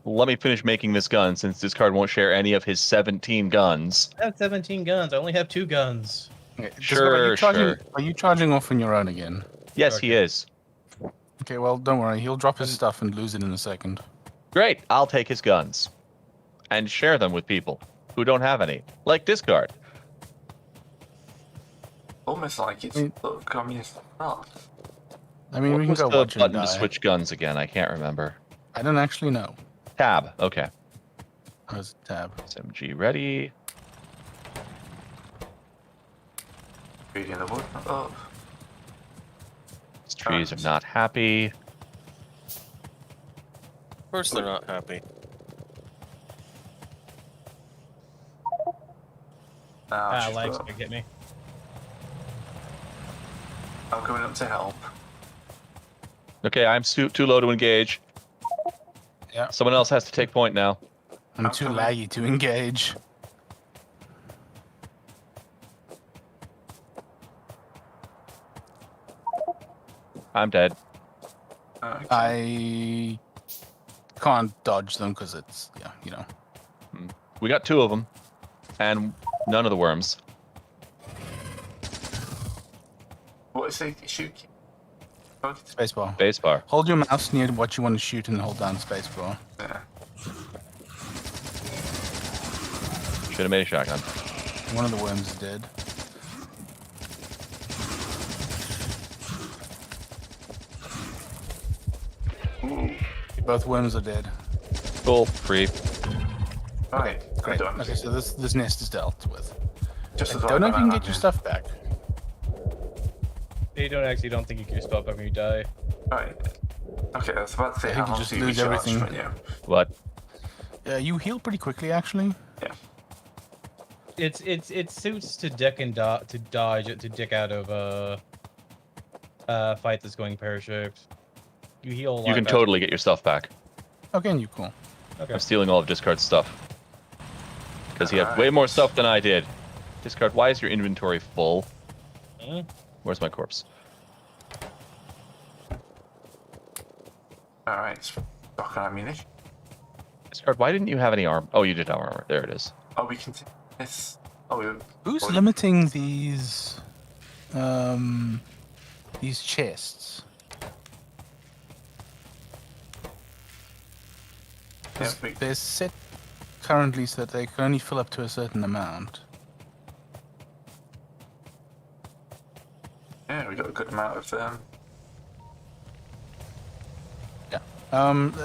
Let me finish making this gun since discard won't share any of his 17 guns. I have 17 guns. I only have 2 guns. Okay, Sure, sure. Are you charging off on your own again? Yes, he is. Okay, well, don't worry. He'll drop his stuff and lose it in a second. Great. I'll take his guns and share them with people who don't have any, like discard. Almost like it's Mm. communist. Oh, I mean, What we can was go the watch him button die. to switch guns again? I can't remember. I don't actually know. Tab. Okay. How's the tab? SMG ready. reading the wood. Oh, These trees are not happy. of course they're not happy. she's Legs got- can get me. I'm coming up to help. Okay, I'm too low to engage. Yeah. Someone else has to take point now. I'm I'm too coming. laggy to engage. I'm dead. Okay. I can't dodge them because it's, yeah, you know. We got 2 of them, and none of the worms. What is it? Shoot. Focus. Spacebar. Spacebar. Hold your mouse near what you want to shoot and hold down spacebar. Yeah. Should have made a shotgun. One of the worms is dead. Both worms are dead. Cool. Free. Right. Great. Done. Okay, so this nest is dealt with. Just as I well don't know if you can I'm get your in. stuff back. You don't think you can spell back when you die. Right. Okay, I was about to say I how think you long just do you lose recharge everything. when you? What? You heal pretty quickly, actually. Yeah. It suits to dick and to dodge to dick out of fight that's going pear-shaped. You heal a lot. You can faster. totally get your stuff back. Okay, and you cool. Okay. I'm stealing all of Discard's stuff. Because he had way Alright. more stuff than I did. Discard, why is your inventory full? Hmm? Where's my corpse? Alright, stock on ammunition. Discard, why didn't you have any armor? Oh, you did have armor. There it is. Oh, we can. This. Oh, we. Who's Well, limiting these chests? Yeah, we, They're set currently so that they can only fill up to a certain amount. yeah, we got a good amount of them.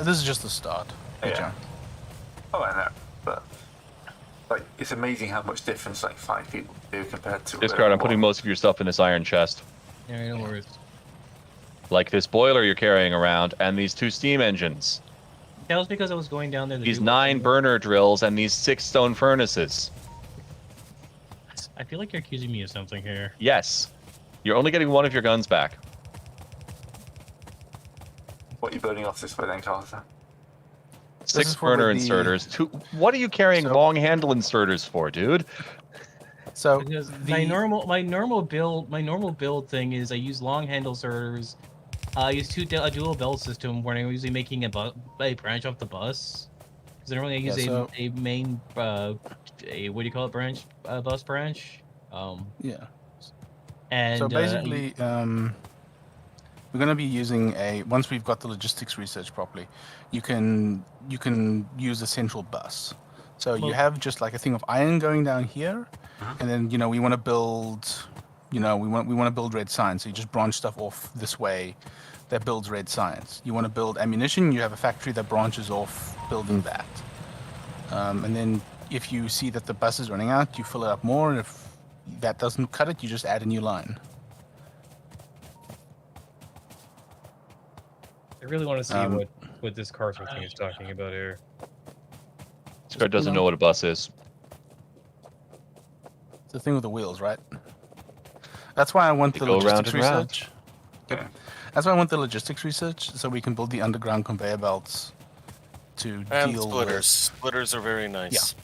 This is just the start. Good Yeah. job. Oh, I know, but like it's amazing how much difference like 5 people do compared to. Discard, I'm putting one. most of your stuff in this iron chest. Yeah, no worries. Like this boiler you're carrying around, and these 2 steam engines. That was because I was going down there. To These do 9 burner drills, and these 6 stone furnaces. I feel like you're accusing me of something here. Yes. You're only getting one of your guns back. What are you building off this way then, Carter? 6 is for burner the- inserters. What are you carrying So- long handle inserters for, dude? So Because the my normal build thing is I use long handle servers. I use a dual belt system where I'm usually making a branch off the bus. Because normally I use a main a what do you call it bus branch. yeah. And So basically, we're going to be using once we've got the logistics research properly, you can use a central bus. So you Well- have just like a thing of iron going down here, and then we want to build, we want to build red science. So you just branch stuff off this way, that builds red science. You want to build ammunition, you have a factory that branches off building that. And then if you see that the bus is running out, you fill it up more, and if that doesn't cut it, you just add a new line. I really want to see Um, what this Carter thing is talking about here. This guy doesn't know what a bus is. It's the thing with the wheels, right? That's why I want They the go round logistics and round. research. Okay. That's why I want the logistics research, so we can build the underground conveyor belts to And deal splitters. with Splitters are very nice.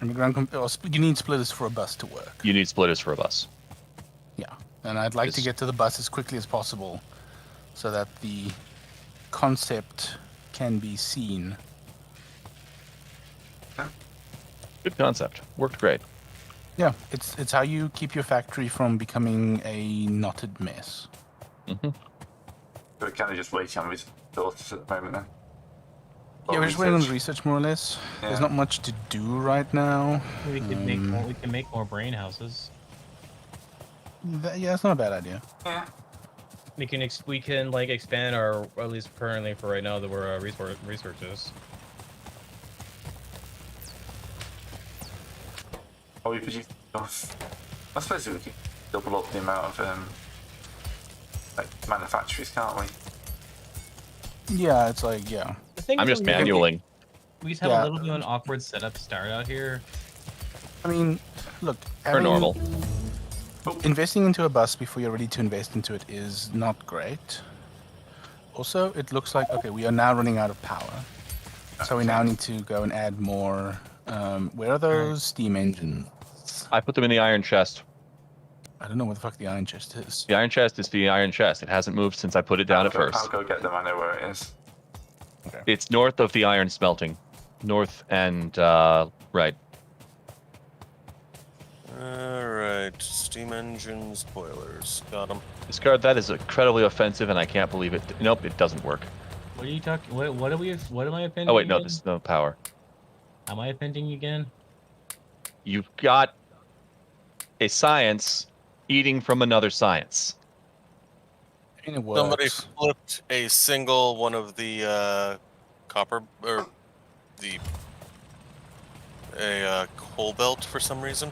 underground. You need splitters for a bus to work. You need splitters for a bus. Yeah, and I'd like to Yes. get to the bus as quickly as possible, so that the concept can be seen. Good concept. Worked great. Yeah, it's how you keep your factory from becoming a knotted mess. Hmm. So we're kind of just waiting on these thoughts at the moment then. Yeah, we're just waiting on the research more or less. Yeah. There's not much to do right now. we can make more. We can make more brain houses. Yeah, that's not a bad idea. Yeah. We can like expand our, at least currently for right now, that we're researchers. Or we produce enough. I suppose we could double up the amount of like manufacturers, can't we? Yeah, it's like yeah. The thing I'm is, just we- manualing. We just have Yeah. a little bit of an awkward setup start out here. I mean, look, Or normal. Investing into a bus before you're ready to invest into it is not great. Also, it looks like okay, we are now running out of power, so we now need to go and add more. Where are those steam engines? I put them in the iron chest. I don't know what the fuck the iron chest is. The iron chest is the iron chest. It hasn't moved since I put it down at I'll first. go get them. I know where it is. It's north of the iron smelting. North and right. Alright, steam engines, boilers. Got them. Discard that is incredibly offensive, and I can't believe it. Nope, it doesn't work. What are you talking? What are we? What am I offending? Oh wait, no, again? this is no power. Am I offending again? You've got a science eating from another science. I mean, it works. Somebody flipped a single one of the copper or a coal belt for some reason.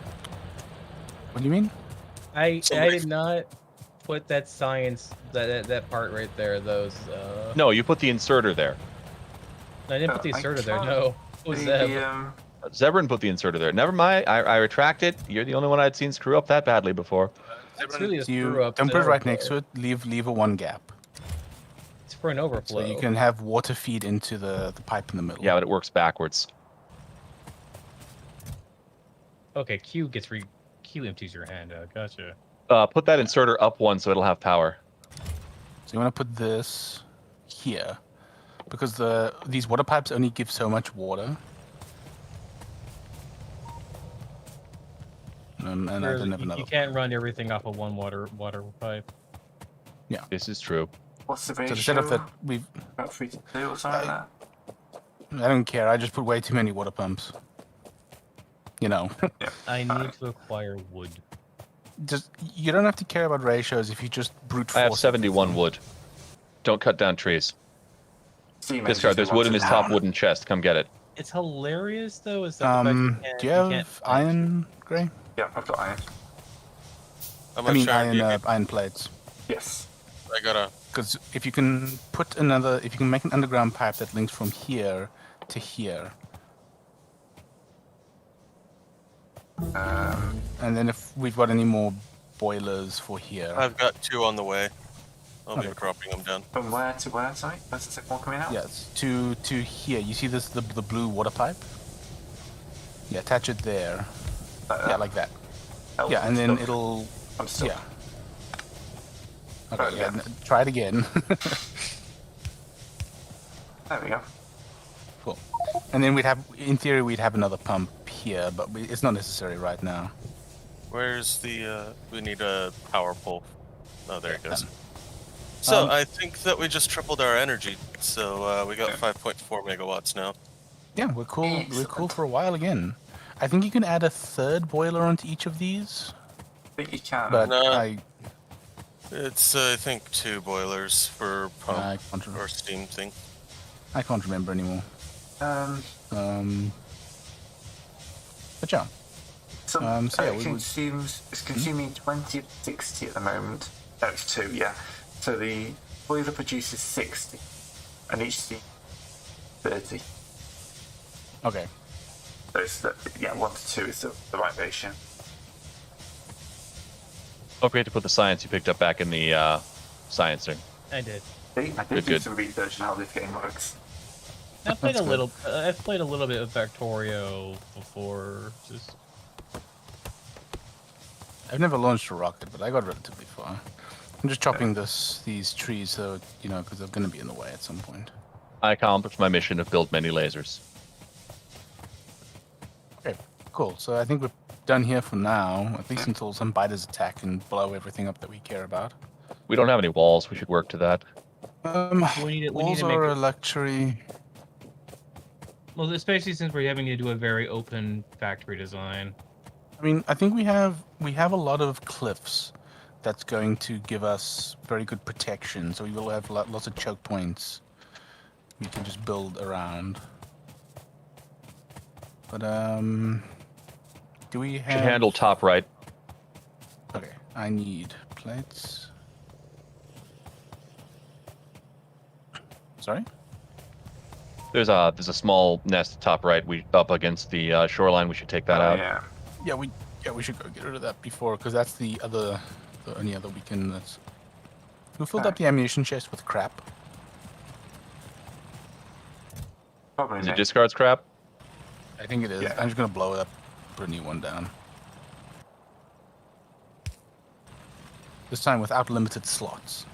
What do you mean? I Somebody- did not put that science that part right there. Those No, you put the inserter there. I didn't put the I inserter there. can't No, it was Zeb. Zebrin put the inserter there. Never mind. I retract it. You're the only one I'd seen screw up that badly before. It's really a You screw up. don't put it Zeb, right next to it. Leave a one gap, It's for an overflow. so you can have water feed into the pipe in the middle. Yeah, but it works backwards. Okay, Q empties your hand out. Gotcha. Put that inserter up one so it'll have power. So you want to put this here, because these water pipes only give so much water. And I Whereas don't have you another. can't run everything off of one water pipe. This is true. What's the So ratio? the setup that we've, About 3 to 2 or something like that. I don't care. I just put way too many water pumps. You know, I need to acquire wood. just you don't have to care about ratios if you just brute force. I have it. 71 wood. Don't cut down trees. Steam Discard. There's engines wood in his top down. wooden chest. Come get it. It's hilarious though. Is that the fact Do you can't have iron, Gray? Yeah, I've got iron. I'm I gonna mean try and iron, iron plates. Yes. I gotta. Because if you can if you can make an underground pipe that links from here to here, and then if we've got any more boilers for here. I've got 2 on the way. I'll be Okay. dropping them down. From where to where, sorry? Where's the second one coming out? Yes, to here. You see this the blue water pipe? Yeah, attach it there. Yeah, like that. Oh, Yeah, and then still- it'll. I'm still. Yeah. Okay. Right, Yeah. yeah. Try it again. There we go. Cool. And then in theory, we'd have another pump here, but it's not necessary right now. Where's the, we need a power pole. Oh, there it goes. Done. So, I think that we just tripled our energy. So, we got 5.4 megawatts now. Yeah, we're cool. We're Excellent. cool for a while again. I think you can add a third boiler onto each of these, I think you can. but No. It's, I think, 2 boilers for pump I can't, or steam thing. I can't remember anymore. Um, But yeah, so, so yeah, it we would- consumes, it's consuming 20 of 60 at the moment. No, it's 2, yeah. So the boiler produces 60, and each steam 30. okay. So it's, 1 to 2 is the right ratio. Don't forget to put the science you picked up back in the science thing. I did. See, I did Good, do good. some research on how this game works. I've played That's a good. little. I've played a little bit of Factorio before. Just I've never launched a rocket, but I got relatively far. I'm just chopping these trees, so because they're going to be in the way at some point. I accomplished my mission of build many lasers. Okay, cool. So I think we're done here for now, at least until some biters attack and blow everything up that we care about. We don't have any walls. We should work to that. we need Walls to make. are a luxury. Well, especially since we're having to do a very open factory design. I mean, I think we have a lot of cliffs that's going to give us very good protection. So we will have lots of choke points we can just build around. But do we have? Should handle top right. Okay, I need plates. Sorry. There's a small nest top right. We up against the shoreline. We should take that Oh, out. yeah. Yeah, we should go get rid of that before, because that's the only other weekend that's. We filled up the ammunition chest with crap. Probably Is it not. discards crap? I think it is. Yeah. I'm just gonna blow it up, put a new one down. This time without limited slots.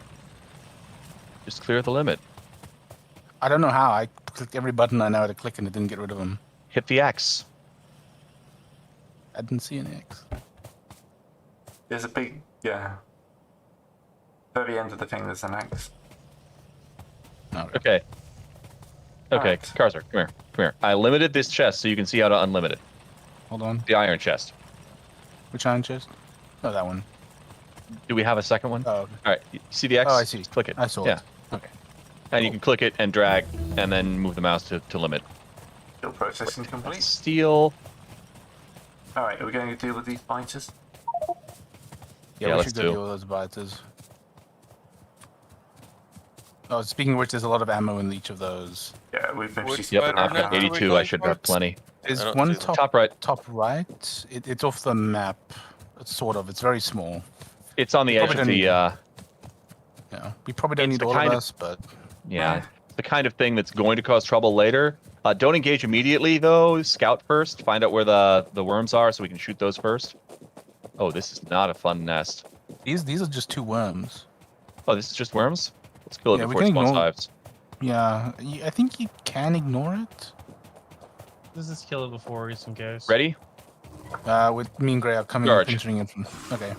Just clear the limit. I don't know how. I clicked every button I know how to click and it didn't get rid of them. Hit the X. I didn't see an X. There's a big, very end of the thing, there's an X. No. Okay. Okay, Alright. Karzar, come here. Come here. I limited this chest so you can see how to unlimit it. Hold on. The iron chest. Which iron chest? Oh, that one. Do we have a second one? Oh, okay. All right. You see the X? Oh, I see. Just click it. I saw Yeah. it. Okay. And you can click it and drag and then move the mouse to limit. Still processing complete. Steel. Alright, are we going to deal with these biters? Yeah, Yeah, we let's should go do. deal with those biters. Oh, speaking of which, there's a lot of ammo in each of those. Yeah, we've been Which Yep, Spider I've got net are we 82. I going should for? have plenty. There's don't one see them. top Top right. right. It's off the map. It's sort of. It's very small. It's on the You edge probably of don't the. need Yeah. We probably don't It's need the all kind of of- us, but Yeah. The kind of thing that's going to cause trouble later. Don't engage immediately though. Scout first. Find out where the worms are so we can shoot those first. Oh, this is not a fun nest. these are just 2 worms. Oh, this is just worms? Let's kill it Yeah, we before it can spawns ignore- hives. Yeah, I think you can ignore it. Let's just kill it before, just in case. Ready? With me and Gray are coming Charge. and pinching it. Okay.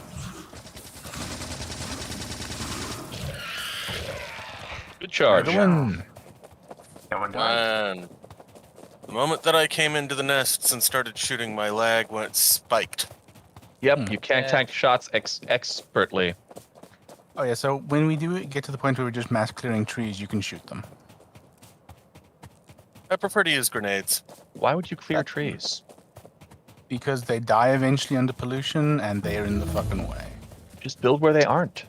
Good charge. Another one. No one died. Man. The moment that I came into the nests and started shooting, my lag went spiked. Yep, you can't Yeah. tank shots expertly. Oh yeah, so when we do get to the point where we're just mass clearing trees, you can shoot them. I prefer to use grenades. Why would you clear trees? Because they die eventually under pollution and they are in the fucking way. Just build where they aren't.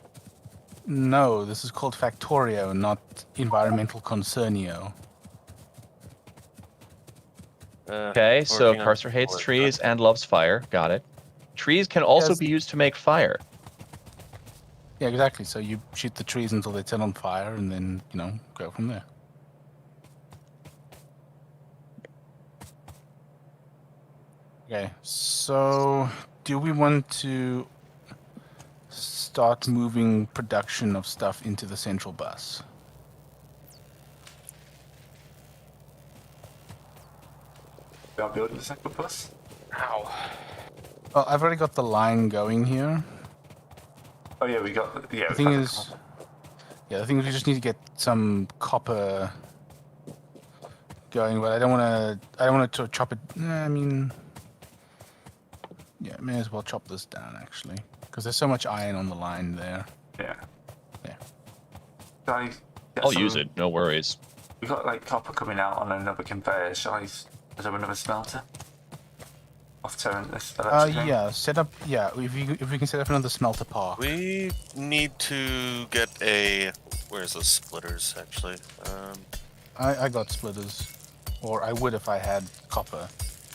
No, this is called Factorio, not environmental concernio. Okay, so working on Carcer hates forest trees and loves fire. Got it. Trees can also Yes. be used to make fire. Yeah, exactly. So you shoot the trees until they turn on fire, and then go from there. Okay. So, do we want to start moving production of stuff into the central bus? We are building the second bus. Ow. Well, I've already got the line going here. Oh yeah, we got the yeah. The thing is, we just need to get some copper going, but I don't want to chop it. I mean, yeah, may as well chop this down actually, because there's so much iron on the line there. Yeah. Yeah. Shall I get I'll use it. No worries. We got like copper coming out on another conveyor. Shall I set up another smelter? Off turn this electric thing? Yeah. Set up. Yeah, if we can set up another smelter park. We need to get a. Where's those splitters actually? I got splitters, or I would if I had copper.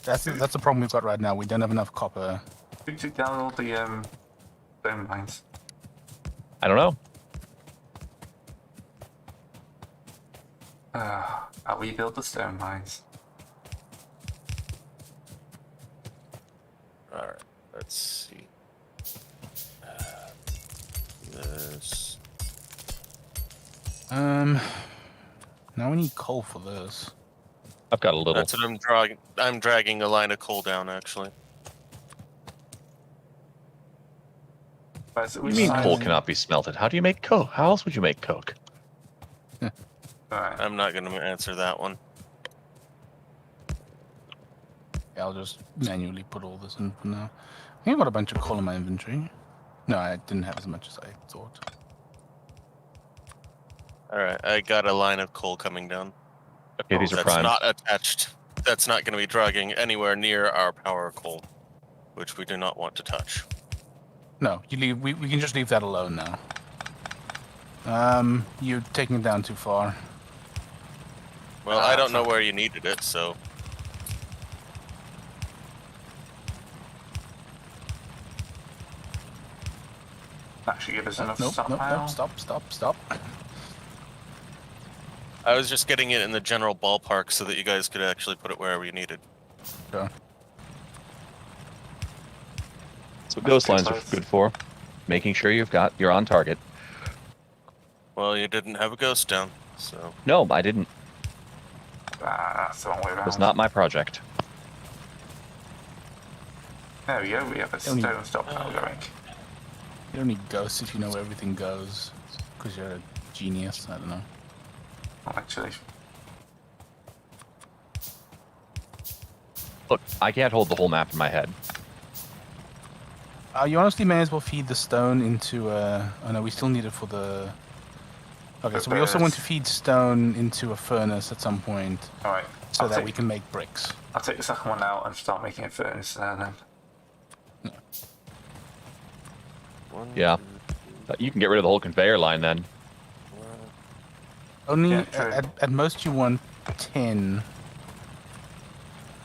That's the problem we've got right now. We don't have enough copper. Who took down all the stone mines? I don't know. I'll rebuild the stone mines. Alright, let's see. This. Now we need coal for this. I've got a little. That's what I'm dragging. I'm dragging a line of coal down actually. What do you mean coal cannot be smelted? How do you make coke? How else would you make coke? Alright. I'm not going to answer that one. Yeah, I'll just manually put all this in for now. I think I've got a bunch of coal in my inventory. No, I didn't have as much as I thought. Alright, I got a line of coal coming down. Okay, these are That's primed. not attached. That's not going to be dragging anywhere near our power coal, which we do not want to touch. No, you leave. We can just leave that alone now. You're taking it down too far. Well, I don't know where you needed it, so That should give us enough Nope, stockpile. stop. I was just getting it in the general ballpark so that you guys could actually put it wherever you needed. Sure. That's what ghost lines are good for. Making sure you're on target. Well, you didn't have a ghost down, so... No, I didn't. That's the wrong way It around. was not my project. There we go, we have a stone stockpile going. You don't need ghosts if you know where everything goes. Because you're a genius. I don't know. Well, actually, Look, I can't hold the whole map in my head. You honestly may as well feed the stone into. Oh no, we still need it for the. Okay, so we also want to feed stone into a furnace at some point, alright. so that we can make bricks. I'll take the second one out and start making a furnace there then. Yeah. You can get rid of the whole conveyor line then. Only Yeah, true. at most you want 10.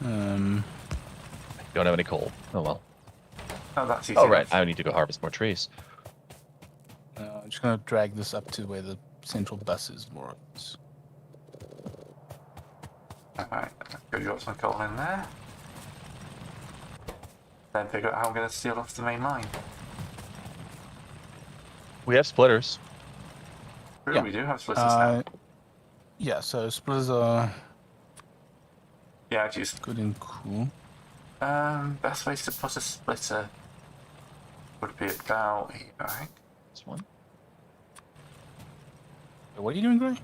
Don't have any coal. Oh well. Oh, that's easy. Oh right, I need to go harvest more trees. I'm just gonna drag this up to where the central bus is, more or less. Alright, go drop some coal in there. Then figure out how I'm going to steal off the main line. We have splitters. True, Yeah. we do have splitters now. Yeah, so splitters are Yeah, just good and cool. best ways to put a splitter would be about here, I think. This one. What are you doing, Gray?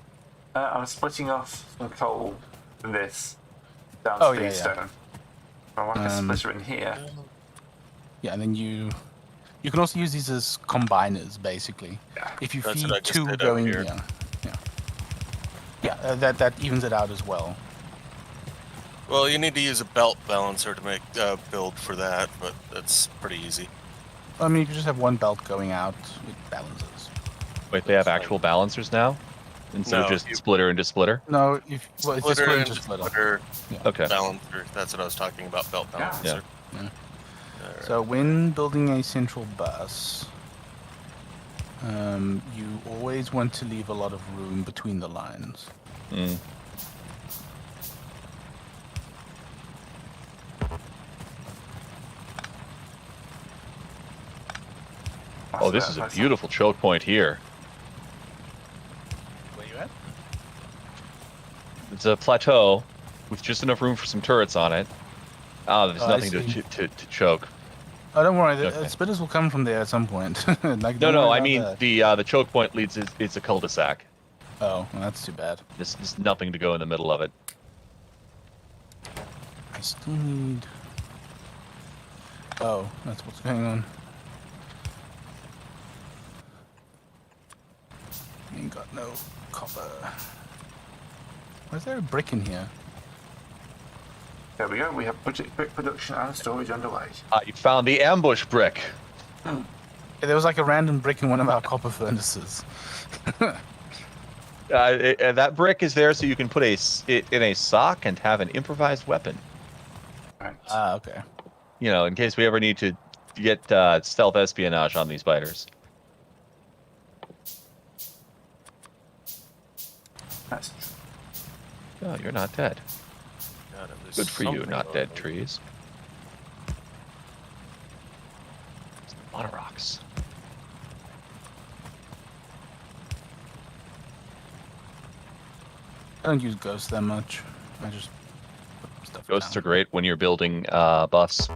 I'm splitting off some coal from this down Oh, to yeah, the yeah. stone. I want a splitter in here. Yeah, and then you can also use these as combiners, basically. Yeah. If you That's feed what I just two did over going, here. that evens it out as well. Well, you need to use a belt balancer to make build for that, but that's pretty easy. I mean, if you just have one belt going out, it balances. Wait, they have actual balancers now? Instead of No, just you- splitter into splitter? No, it's just Splitter split and into splitter. splitter Okay. balancer. That's what I was talking about, belt Yeah. balancer. Yeah. Alright. So when building a central bus, you always want to leave a lot of room between the lines. Mm. Oh, this is a beautiful choke point here. Where you at? It's a plateau with just enough room for some turrets on it. Ah, there's Oh, I nothing see. to choke. Oh, don't worry. The Okay. spitters will come from there at some point. Like, No, don't no, worry I about mean that. the choke point leads it's a cul-de-sac. Oh, well, that's too bad. There's nothing to go in the middle of it. I still need... Oh, that's what's going on. Ain't got no copper. Why is there a brick in here? There we go. We have brick production and storage underway. You found the ambush brick. Yeah, there was like a random brick in one of our copper furnaces. That brick is there so you can put it in a sock and have an improvised weapon. Right. Ah, okay. You know, in case we ever need to get stealth espionage on these biters. That's Oh, you're not dead. God, it was Good for you, something not about dead them. trees. A lot of rocks. I don't use ghosts that much. I just put stuff Ghosts down. are great when you're building buffs.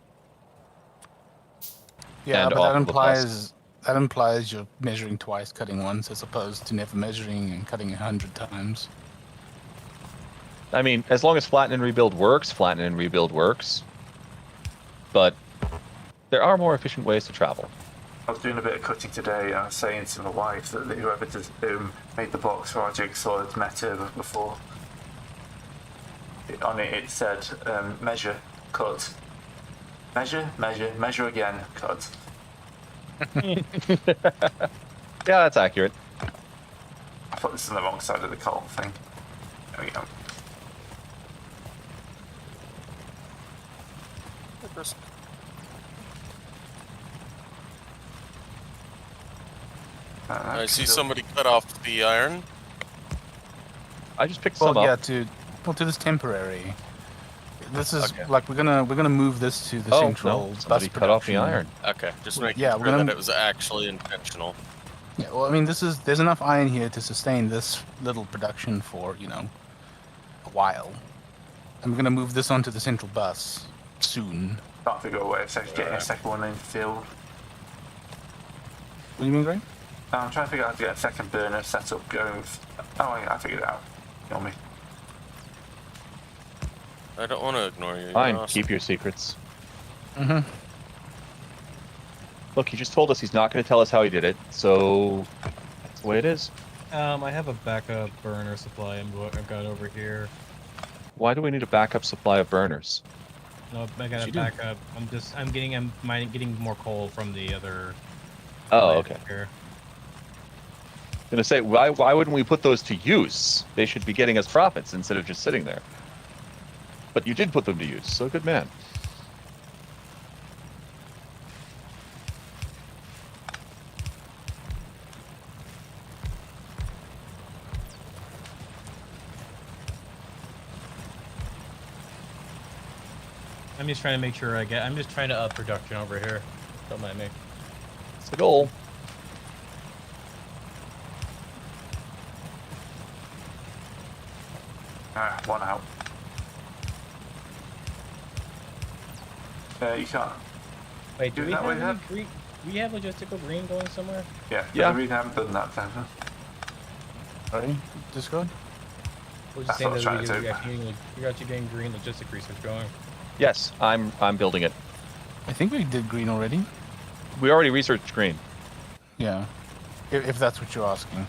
Yeah, and but off of a bus. that implies you're measuring twice, cutting once, as opposed to never measuring and cutting 100 times. I mean, as long as flatten and rebuild works, flatten and rebuild works. But there are more efficient ways to travel. I was doing a bit of cutting today, and I was saying to my wife that whoever made the box for our jigsaw had met her before. On it said, measure, cut. Measure again, cut. Yeah, that's accurate. I thought this was on the wrong side of the coal thing. There we go. I see somebody cut off the iron. I just picked Well, some yeah, up. we'll do this temporary. This is Okay. like we're gonna move this to the Oh, central no, bus somebody cut off the production. iron. Okay, just making Yeah, sure we're gonna- that it was actually intentional. Yeah, well, I mean, there's enough iron here to sustain this little production for a while, and we're gonna move this onto the central bus soon. Can't figure out a way of getting a second one in the field. What do you mean, Greg? I'm trying to figure out how to get a second burner set up going. Oh, yeah, I figured it out. Ignore me. I don't want to ignore you. You're Fine, awesome. keep your secrets. Mm-hmm. Look, he just told us he's not going to tell us how he did it, so that's the way it is. I have a backup burner supply I've got over here. Why do we need a backup supply of burners? No, I got a you do? backup. I'm getting more coal from the other. Oh, plant okay. Here. I'm going to say, why wouldn't we put those to use? They should be getting us profits instead of just sitting there. But you did put them to use, so good man. I'm just trying to make sure I'm just trying to up production over here. Don't mind me. It's the goal. One out. You can't. Wait, do Do we that have way, any Hab? green? We have logistical green going somewhere? Yeah. Yeah. We haven't done that then. Sorry, Discord. We're That's just saying what I was that trying to you're actually getting green logistic research going. Yes, I'm building it. I think we did green already. We already researched green. Yeah, if that's what you're asking.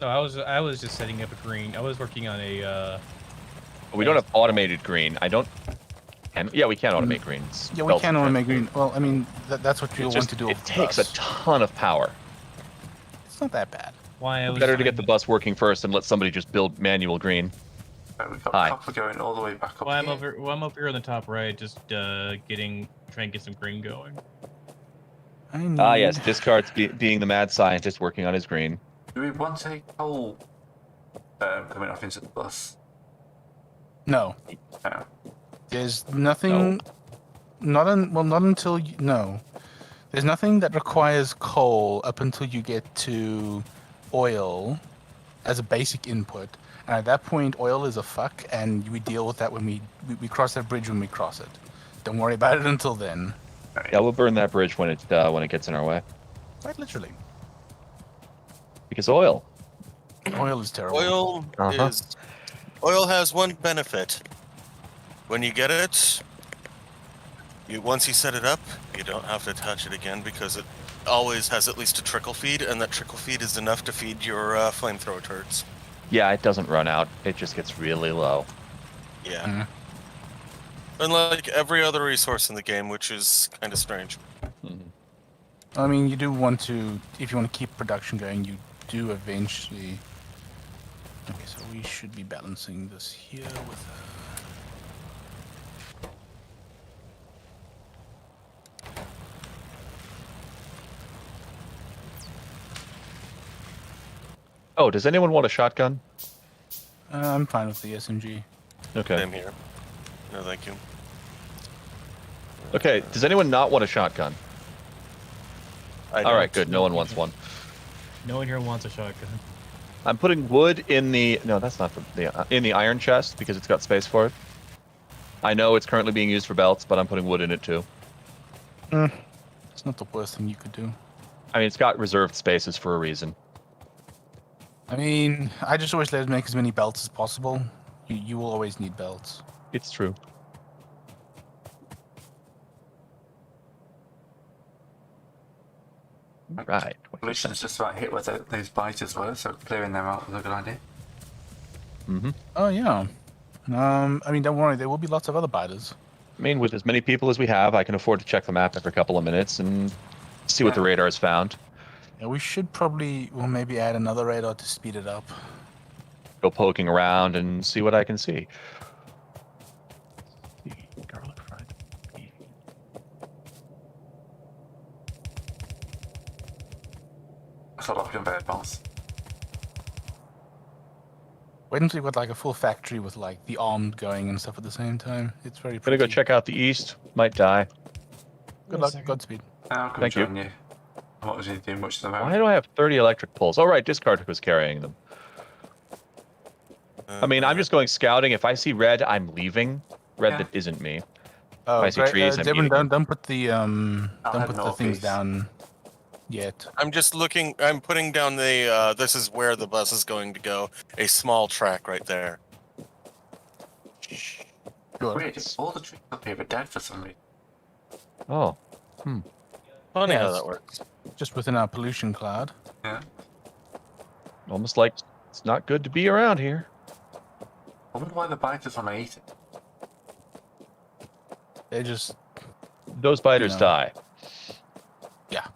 No, I was just setting up a green. I was working on a. We don't have automated green. I don't. And yeah, we can automate green. It's Yeah, we belts can and automate transport. green. Well, I mean, that's what you'll It's want just, to do. it with the takes a bus. ton of power. It's not that bad. Why I was Better to trying get the bus working first and let somebody just build manual green. We've got Hi. copper going all the way back up Well, I'm here. over here on the top right, just trying to get some green going. I need... Ah, yes, Discard's being the mad scientist working on his green. Do we want a coal coming off into the bus? No. No. There's nothing... Not until... No. There's nothing that requires coal up until you get to oil as a basic input. And at that point, oil is a fuck, and we deal with that when we cross that bridge when we cross it. Don't worry about it until then. Yeah, we'll burn that bridge when it gets in our way. Quite literally. Because oil. Oil is terrible. Oil has one benefit. When you get it, once you set it up, you don't have to touch it again because it always has at least a trickle feed, and that trickle feed is enough to feed your flamethrower turrets. Yeah, it doesn't run out. It just gets really low. Yeah. Mhm. Unlike every other resource in the game, which is kind of strange. I mean, you do want to, if you want to keep production going, you do eventually... Okay, so we should be balancing this here with... Oh, does anyone want a shotgun? I'm fine with the SMG. Okay. Same here. No, thank you. Okay, does anyone not want a shotgun? All right, good. No one wants one. No one here wants a shotgun. I'm putting wood in the... No, that's not in the iron chest because it's got space for it. I know it's currently being used for belts, but I'm putting wood in it too. It's not the worst thing you could do. I mean, it's got reserved spaces for a reason. I mean, I just always let it make as many belts as possible. You will always need belts. It's true. Right. Pollution's just about hit where those biters were, so clearing them out was a good idea. Oh, yeah. I mean, don't worry, there will be lots of other biters. I mean, with as many people as we have, I can afford to check the map every couple of minutes and see what the radar has found. Yeah, we should probably, well, maybe add another radar to speed it up. Go poking around and see what I can see. Garlic fried beef. That's a lot of conveyor belts. Wait until you've got like a full factory with like the armed going and stuff at the same time. It's very Gonna pretty. go check out the east. Might die. Good luck, Godspeed. I'll come Thank you. join you. I'm not really doing much at the Why moment. do I have 30 electric poles? Oh, right, Discard was carrying them. I mean, I'm just going scouting. If I see red, I'm leaving. Red Yeah. that isn't me. Oh, I see great. trees, I'm Devin, eating don't put the head things northeast. down yet. I'm just looking. I'm putting down the. This is where the bus is going to go. A small track right there. Good. Weird, all the trees up here are dead for some reason. Oh. Funny how Yes. that works. Just within our pollution cloud. Yeah. Almost like it's not good to be around here. I wonder why the biters want to eat it. They just Those biters know. die. Yeah.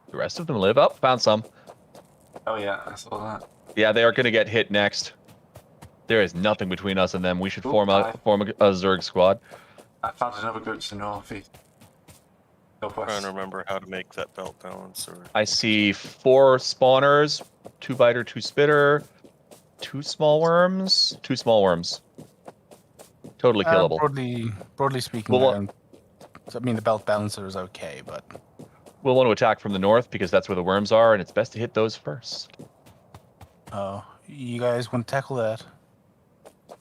The rest of them live. Up, found some. Oh yeah, I saw that. Yeah, they are going to get hit next. There is nothing between us and them. We should Oop, form bye. a Zerg squad. I found another group to the northeast. Trying Northwest. to remember how to make that belt balance. Or I see 4 spawners, 2 biter, 2 spitter, 2 small worms, 2 small worms. Totally killable. Broadly speaking, Well, I mean the belt balancer is okay, but We'll want to attack from the north because that's where the worms are, and it's best to hit those first. you guys want to tackle that?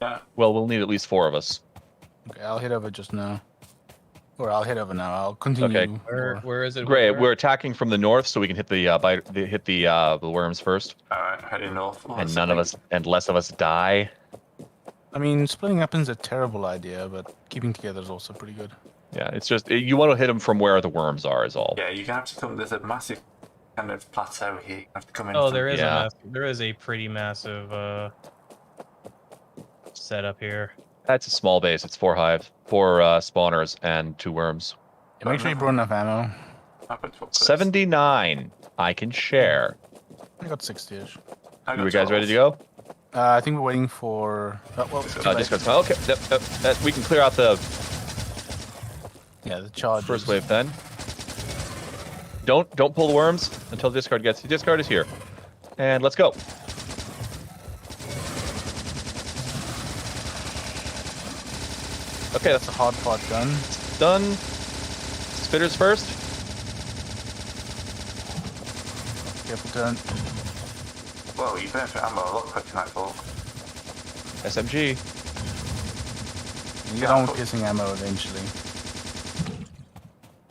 Yeah. Well, we'll need at least 4 of us. Okay, I'll head over just now. Or I'll head over now. I'll continue. Okay. Where is it? Great. Where? We're attacking from the north, so we can hit the worms first, Alright, heading north. Oh, and that's less of us die. I mean, splitting up is a terrible idea, but keeping together is also pretty good. Yeah, it's just you want to hit them from where the worms are, is all. Yeah, you're gonna have to come. There's a massive kind of plateau here. You have to come in. Oh, from- there is Yeah. there is a pretty massive setup here. That's a small base. It's 4 spawners and 2 worms. Yeah, make sure you brought enough ammo. I put 12 clips. 79. I can share. I got 60-ish. I got You guys 12. ready to go? I think we're waiting for. Well, it's too late. Discard's okay. We can clear out the Yeah, the charge. first wave then. Don't pull the worms until the discard gets. The discard is here, and let's go. Okay, That's the hard part done. done. Spitters first. Careful turn. Well, you burn for ammo a lot quicker than I thought. SMG. You get on with piercing ammo eventually.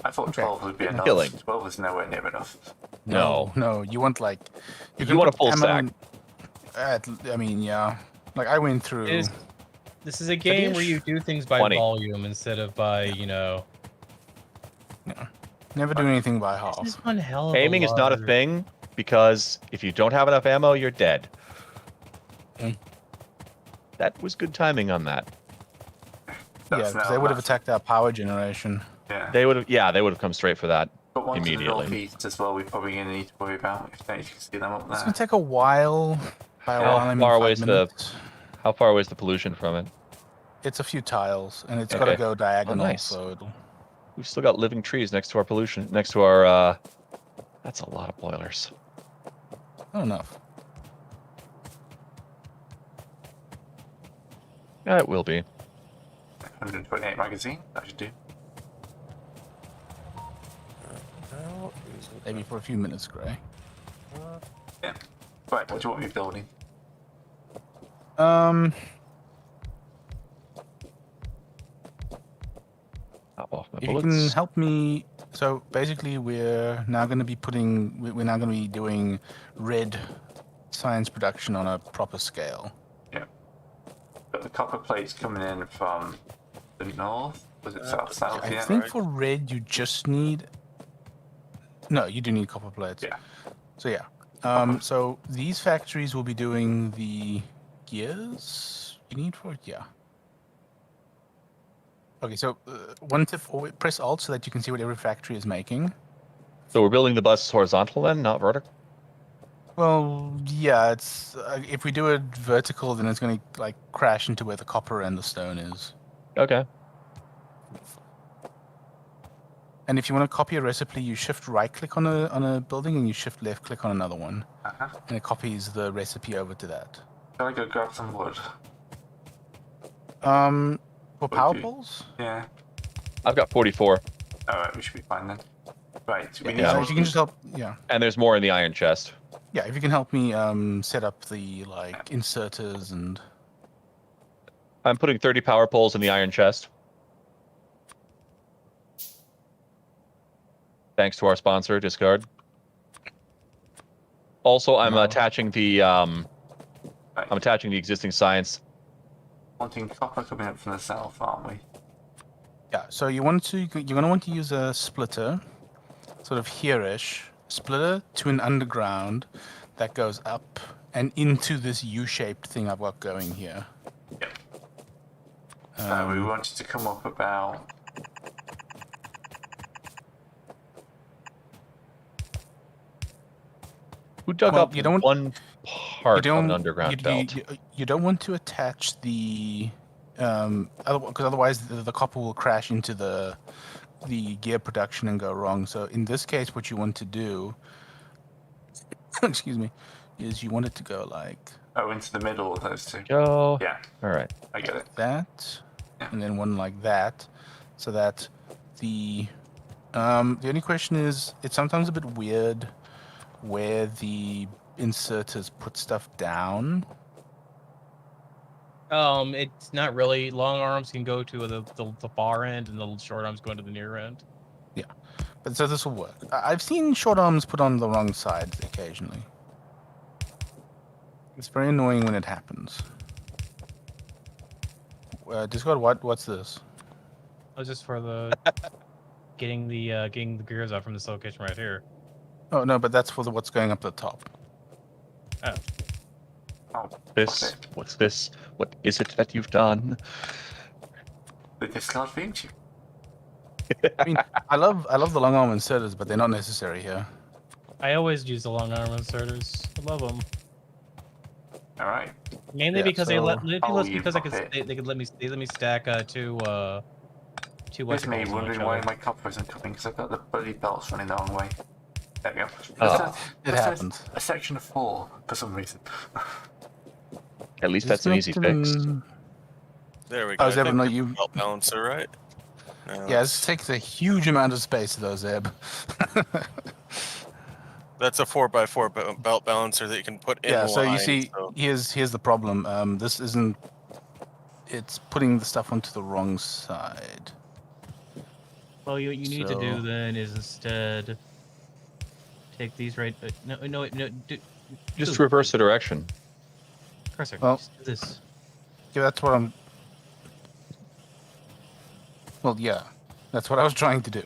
I thought Okay. 12 would be enough. Killing. 12 is nowhere near enough. No. No, you want like... You can want a put full ammo stack. I mean, yeah. Like, I went through... This is a game where you do things by 20. volume instead of by, you know. Never do anything by This half. is one hell of a Aiming is not a large- thing because if you don't have enough ammo, you're dead. Mm. That was good timing on that. Yeah, That's because now they would have enough. attacked our power generation. Yeah. They would have, yeah, they would have come straight for that. Got one to the immediately. northeast as well. We're probably going to need to worry about if you can see them up It's there. going to take a while. By a How while, I mean far 5 away is the- minutes. How far away is the pollution from it? It's a few tiles, and it's got to Okay. go diagonal, nice. so it'll... We've still got living trees next to our pollution, next to our. That's a lot of boilers. Not enough. Yeah, it will be. 128 magazine. That should do. Maybe for a few minutes, Gray. Yeah. Right. What do you want me building? Pop off my If you bullets. can help me... So, basically, we're now going to be we're now going to be doing red science production on a proper scale. Got the copper plates coming in from the north. Was it south? I Yeah. think right. for red, you just need... No, you do need copper plates. Yeah. So, yeah. So, these factories will be doing the gears you need for it? Yeah. Okay, so one tip, press Alt so that you can see what every factory is making. So we're building the bus horizontal then, not vertical. Well, yeah, it's if we do it vertical, then it's going to like crash into where the copper and the stone is. Okay. And if you want to copy a recipe, you shift right click on a building and you shift left click on another one, Uh-huh. and it copies the recipe over to that. Shall I go grab some wood? For power you- poles? Yeah. I've got 44, Alright, we should be fine then. Right. We need Yeah. So some- if you can just help, yeah, and there's more in the iron chest. yeah, if you can help me set up the like inserters and I'm putting 30 power poles in the iron chest. Thanks to our sponsor, Discard. Also, I'm No. attaching the Right. I'm attaching the existing science. wanting copper coming up from the south, aren't we? yeah. So you're going to want to use a splitter, sort of here-ish splitter to an underground that goes up and into this U-shaped thing I've got going here. Yep. So we Um, wanted to come up about. Who dug Well, up you don't- one part of an underground belt? You don't want to attach the because otherwise the copper will crash into the gear production and go wrong. So in this case, what you want to do, excuse me, is you want it to go like Oh, into the middle of those two. Go. Yeah, All right. I get it. that, Yeah. and then one like that, so that the only question is it's sometimes a bit weird where the inserters put stuff down. It's not really. Long arms can go to the far end, and the short arms go into the near end. But so this will work. I've seen short arms put on the wrong side occasionally. It's very annoying when it happens. Discord, what's this? That was just for the getting the gears out from this location right here. Oh no, but that's for what's going up the top. Oh, This. okay. What's this? What is it that you've done? The discard beam tube. I mean, I love the long arm inserters, but they're not necessary here. I always use the long arm inserters. I love them. All right. Mainly Yeah, because they so- let mainly Oh, you because I could puppet. they could let me stack two Here's me wondering why my copper isn't coming because I've got the bloody belts running the wrong way. There we go. Oh, it happened. A section of 4 for some reason. at least that's an easy fix. There we go. Oh, I Zeb, think no, it's you. belt balancer, right? No, Yeah, it's- it takes a huge amount of space, though, Zeb. That's a 4x4 belt balancer that you can put in Yeah, line. so you see, so- here's the problem. This isn't. It's putting the stuff onto the wrong side. Well, what you need to do So- then is instead take these right. No, do, Just Ooh. reverse the direction. cursor. Well- Just do this. Yeah, that's what I'm. Well, yeah, that's what I was trying to do.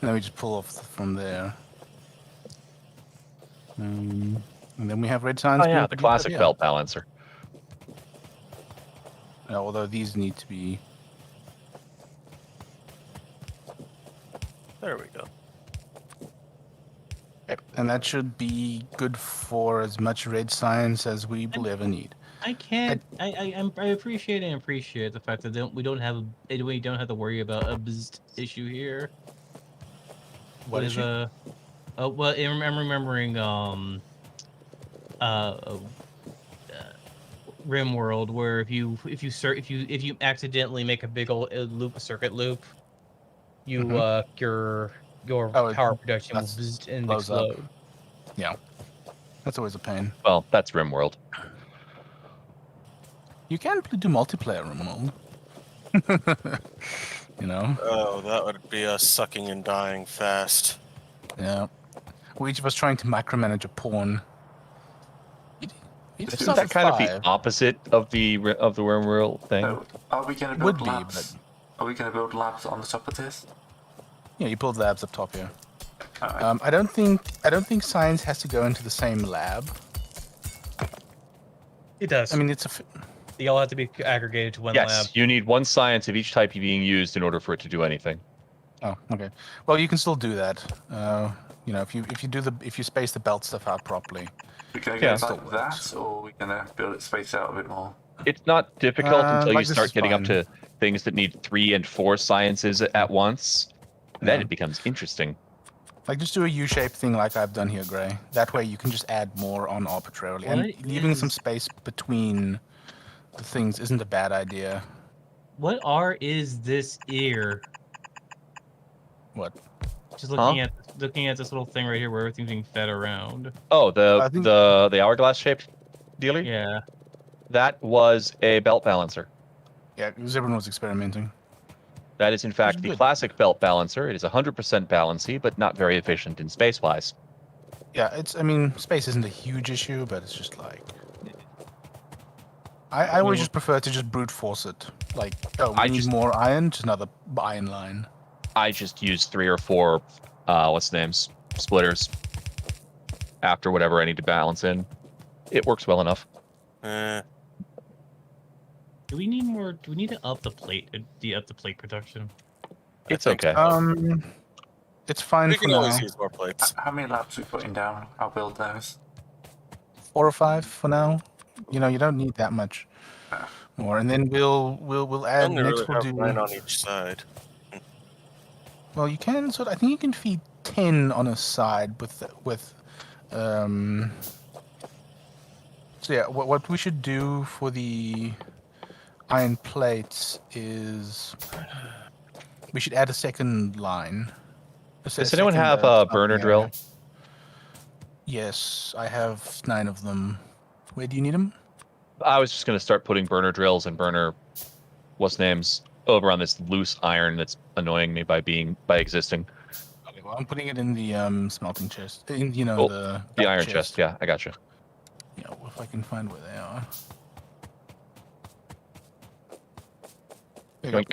And then we just pull off from there. And then we have red signs. Oh yeah, being the produced classic up here. belt balancer. Although these need to be. There we go. And that should be good for as much red science as we will ever need. I can't. I appreciate the fact that we don't have to worry about a bzzzt issue here. What With, issue? well, I'm remembering RimWorld, where if you accidentally make a big old circuit loop, you your Oh, power production will that's- bzzzt and blows up. explode. Yeah, that's always a pain. Well, that's RimWorld. You can do multiplayer remote. You know? Oh, that would be us sucking and dying fast. Yeah. Well, each of us trying to micromanage a pawn. You just Isn't start that with kind of 5. the opposite of the RimWorld thing? So, are we going to Would build be, labs? Are we going to build labs on the top of this? Yeah, you build labs up top here. Alright. I don't think science has to go into the same lab. It does. I mean, it's they all have to be aggregated to one Yes, lab. you need one science of each type being used in order for it to do anything. Oh, okay. Well, you can still do that. You know, if you space the belt stuff out properly. We're going to Yeah. go like that, or are we going to build it spaced out a bit more? It's not difficult until like you this start is getting up fine. to things that need 3 and 4 sciences at once. Then Yeah. it becomes interesting. Like, just do a U-shaped thing like I've done here, Gray. That way you can just add more on arbitrarily. And What leaving some is- space between the things isn't a bad idea. What is this ear? What? Just looking at this little thing right here where everything's being fed around. Oh, I think- the hourglass shaped dealer? Yeah. That was a belt balancer. Yeah, because everyone was experimenting. That is in fact the good. classic belt balancer. It is 100% balancy, but not very efficient in space-wise. Yeah, I mean, space isn't a huge issue, but it's just like... I always just prefer to just brute force it. Like, oh, we need more iron, just another iron line. I just use 3 or 4, what's the names? Splitters. After whatever I need to balance in. It works well enough. Do we need more? Do we need to up the plate? Up the plate production? It's think okay. It's fine We for can now. always use more plates. How many labs are we putting down? I'll build those. 4 or 5 for now. You know, you don't need that much more. And then we'll add. I'm gonna Next really we'll have do. 9 on each side. Well, you can sort. I think you can feed 10 on a side with. So yeah, what we should do for the iron plates is we should add a second line. Does anyone have a burner drill? Yes, I have 9 of them. Where do you need them? I was just going to start putting burner drills and burner, what's names, over on this loose iron that's annoying me by existing. Okay, well, I'm putting it in the smelting chest. In Oh, the The iron chest. Yeah, I got you. Yeah, well, if I can find where they are. There you go. Yoink.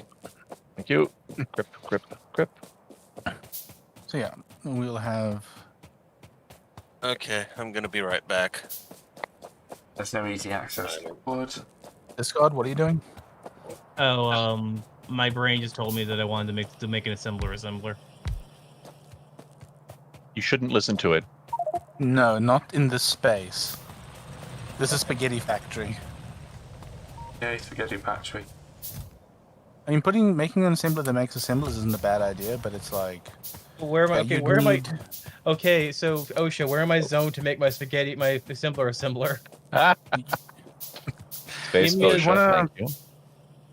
Thank you. Grip. So yeah, we'll have. Okay, I'm gonna be right back. There's no easy access to wood. Discard, what are you doing? Oh, my brain just told me that I wanted to make an assembler. You shouldn't listen to it. No, not in this space. This is Spaghetti Factory. Yeah, spaghetti factory. I mean, making an assembler that makes assemblers isn't a bad idea, but it's like, Where am I? yeah, Okay, you'd where am I? need- Okay, so OSHA, where am I zoned to make my spaghetti, my assembler? Space Give me a- OSHA, wanna- thank you.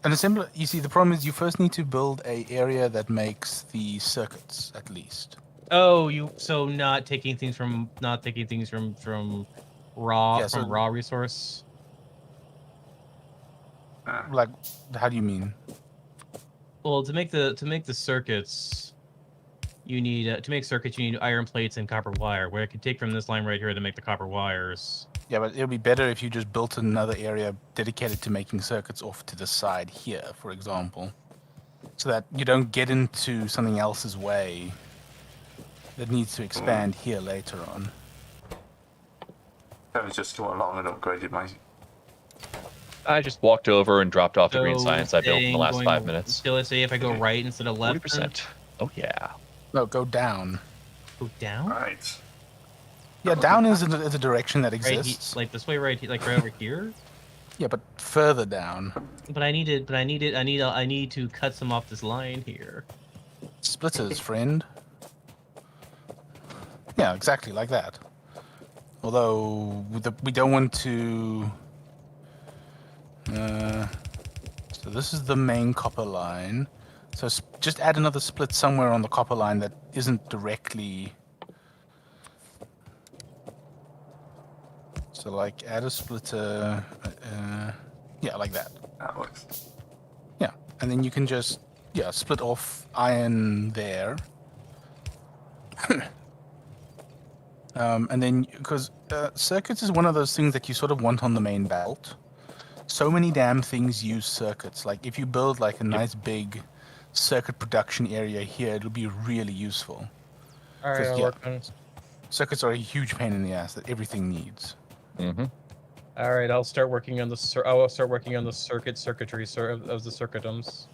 An assembler. You see, the problem is you first need to build a area that makes the circuits at least. Oh, so not taking things from raw Yeah, so- raw resource. Like, how do you mean? Well, to make the circuits, you need to make circuits. You need iron plates and copper wire. Where I could take from this line right here to make the copper wires. Yeah, but it'll be better if you just built another area dedicated to making circuits off to the side here, for example, so that you don't get into something else's way that needs to expand here later on. I was just going along and upgraded my. I just walked over and dropped off the green So science I built in the saying last going- 5 minutes. So let's say if I go right instead of left, 40%. Oh yeah. No, go down. go down. Right. Yeah, down is a direction that Right, exists. like this way, like right over here. Yeah, but further down. But I need to cut some off this line here. Splitters, friend. Yeah, exactly like that. Although we don't want to. So this is the main copper line. So just add another split somewhere on the copper line that isn't directly. So like add a splitter. Yeah, like that. That works. Yeah, and then you can just split off iron there. And then because circuits is one of those things that you sort of want on the main belt. So many damn things use circuits. Like if you build like a nice big circuit production area here, it'll be really useful. All right, 'Cause, I'll yeah. work on. Circuits are a huge pain in the ass that everything needs. Mm-hmm. All right, I'll start working on the. I'll start working on the circuitry of the circuitums.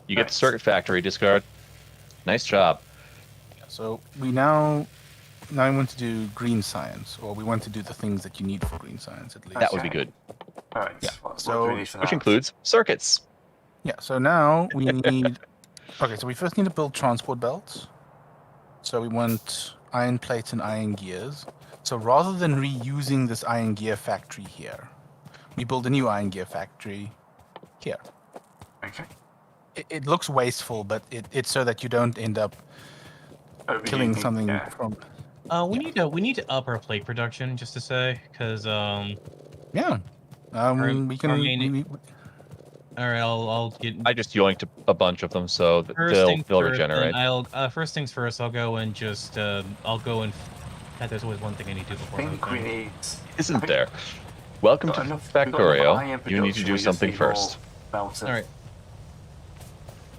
You get the circuit factory discard. Nice job. So we now want to do green science, or we want to do the things that you need for green science at least. That would be good. All right. Yeah, What so- do we need for Which that? includes circuits. Yeah, so now we need... Okay, so we first need to build transport belts. So we want iron plates and iron gears. So rather than reusing this iron gear factory here, we build a new iron gear factory here. Okay. It looks wasteful, but it's so that you don't end up killing Overusing, something yeah. from... We need to up our plate production, just to say, because Yeah. We can... our main- all right, I'll get. I just yoinked a bunch of them, so that First they'll things they'll first, then regenerate. I'll first things first. I'll go and just I'll go and. There's always one thing I need to do I before. think we that. need. Isn't there? Welcome to Got enough- we've got enough Factorio. iron You need to production, do we just something need more first. melters. All right.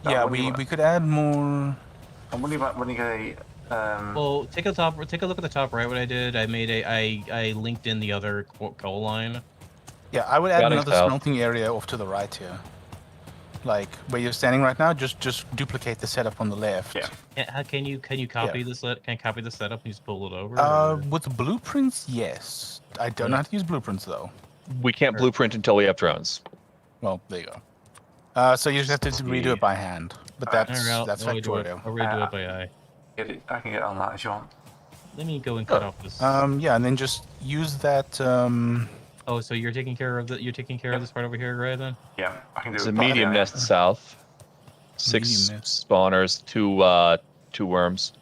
Yeah, What do you want? we could add more... I'm wondering about running a. Well, take a look at the top right. What I did, I linked in the other coal line. Yeah, I would add Got it, another pal. smelting area off to the right here. Like where you're standing right now, just duplicate the setup on the left. Yeah. Can you copy this? Can I copy the setup and just pull it over? With blueprints, yes. I don't know how to use blueprints though. We can't blueprint until we have drones. Well, there you go. So you just have to redo it by hand. But that's I'll redo it. Factorio. I'll redo it by eye. Get it. I can get on that if you want. Let me go and cut off this. Yeah, and then just use that. Oh, so you're taking care of this part over here, right? Then. Yeah, I can do It's it. a by medium the- nest south. 6 Medium nest. spawners, two worms.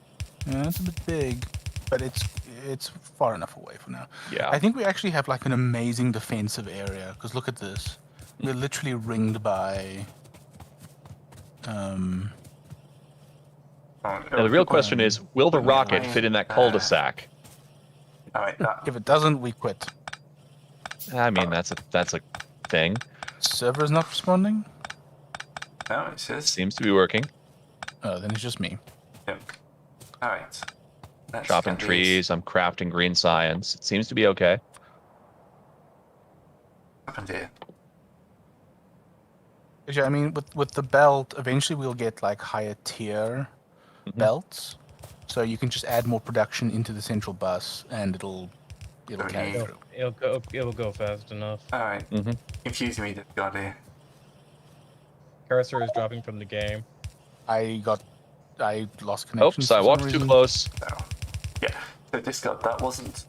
Yeah, it's a bit big, but it's far enough away for now. Yeah. I think we actually have like an amazing defensive area because look at this. We're literally ringed by. Oh, Now the real question is, will the rocket fit in that cul-de-sac? All right. That, If it doesn't, we quit. I mean, that's a thing. Server is not responding. no, it says. Seems to be working. Oh, then it's just me. Yep. All right. Let's Chopping get these trees. I'm crafting green science. It seems to be okay. happened here. Yeah, I mean, with the belt, eventually we'll get like higher tier Mhm. belts, so you can just add more production into the central bus, and it'll carry Okay. through. It'll go fast enough. All right. Mhm. Confusing me, this god here. cursor is dropping from the game. I lost connection. Oops, I for some walked too reason. close. So, yeah. So Discard, that wasn't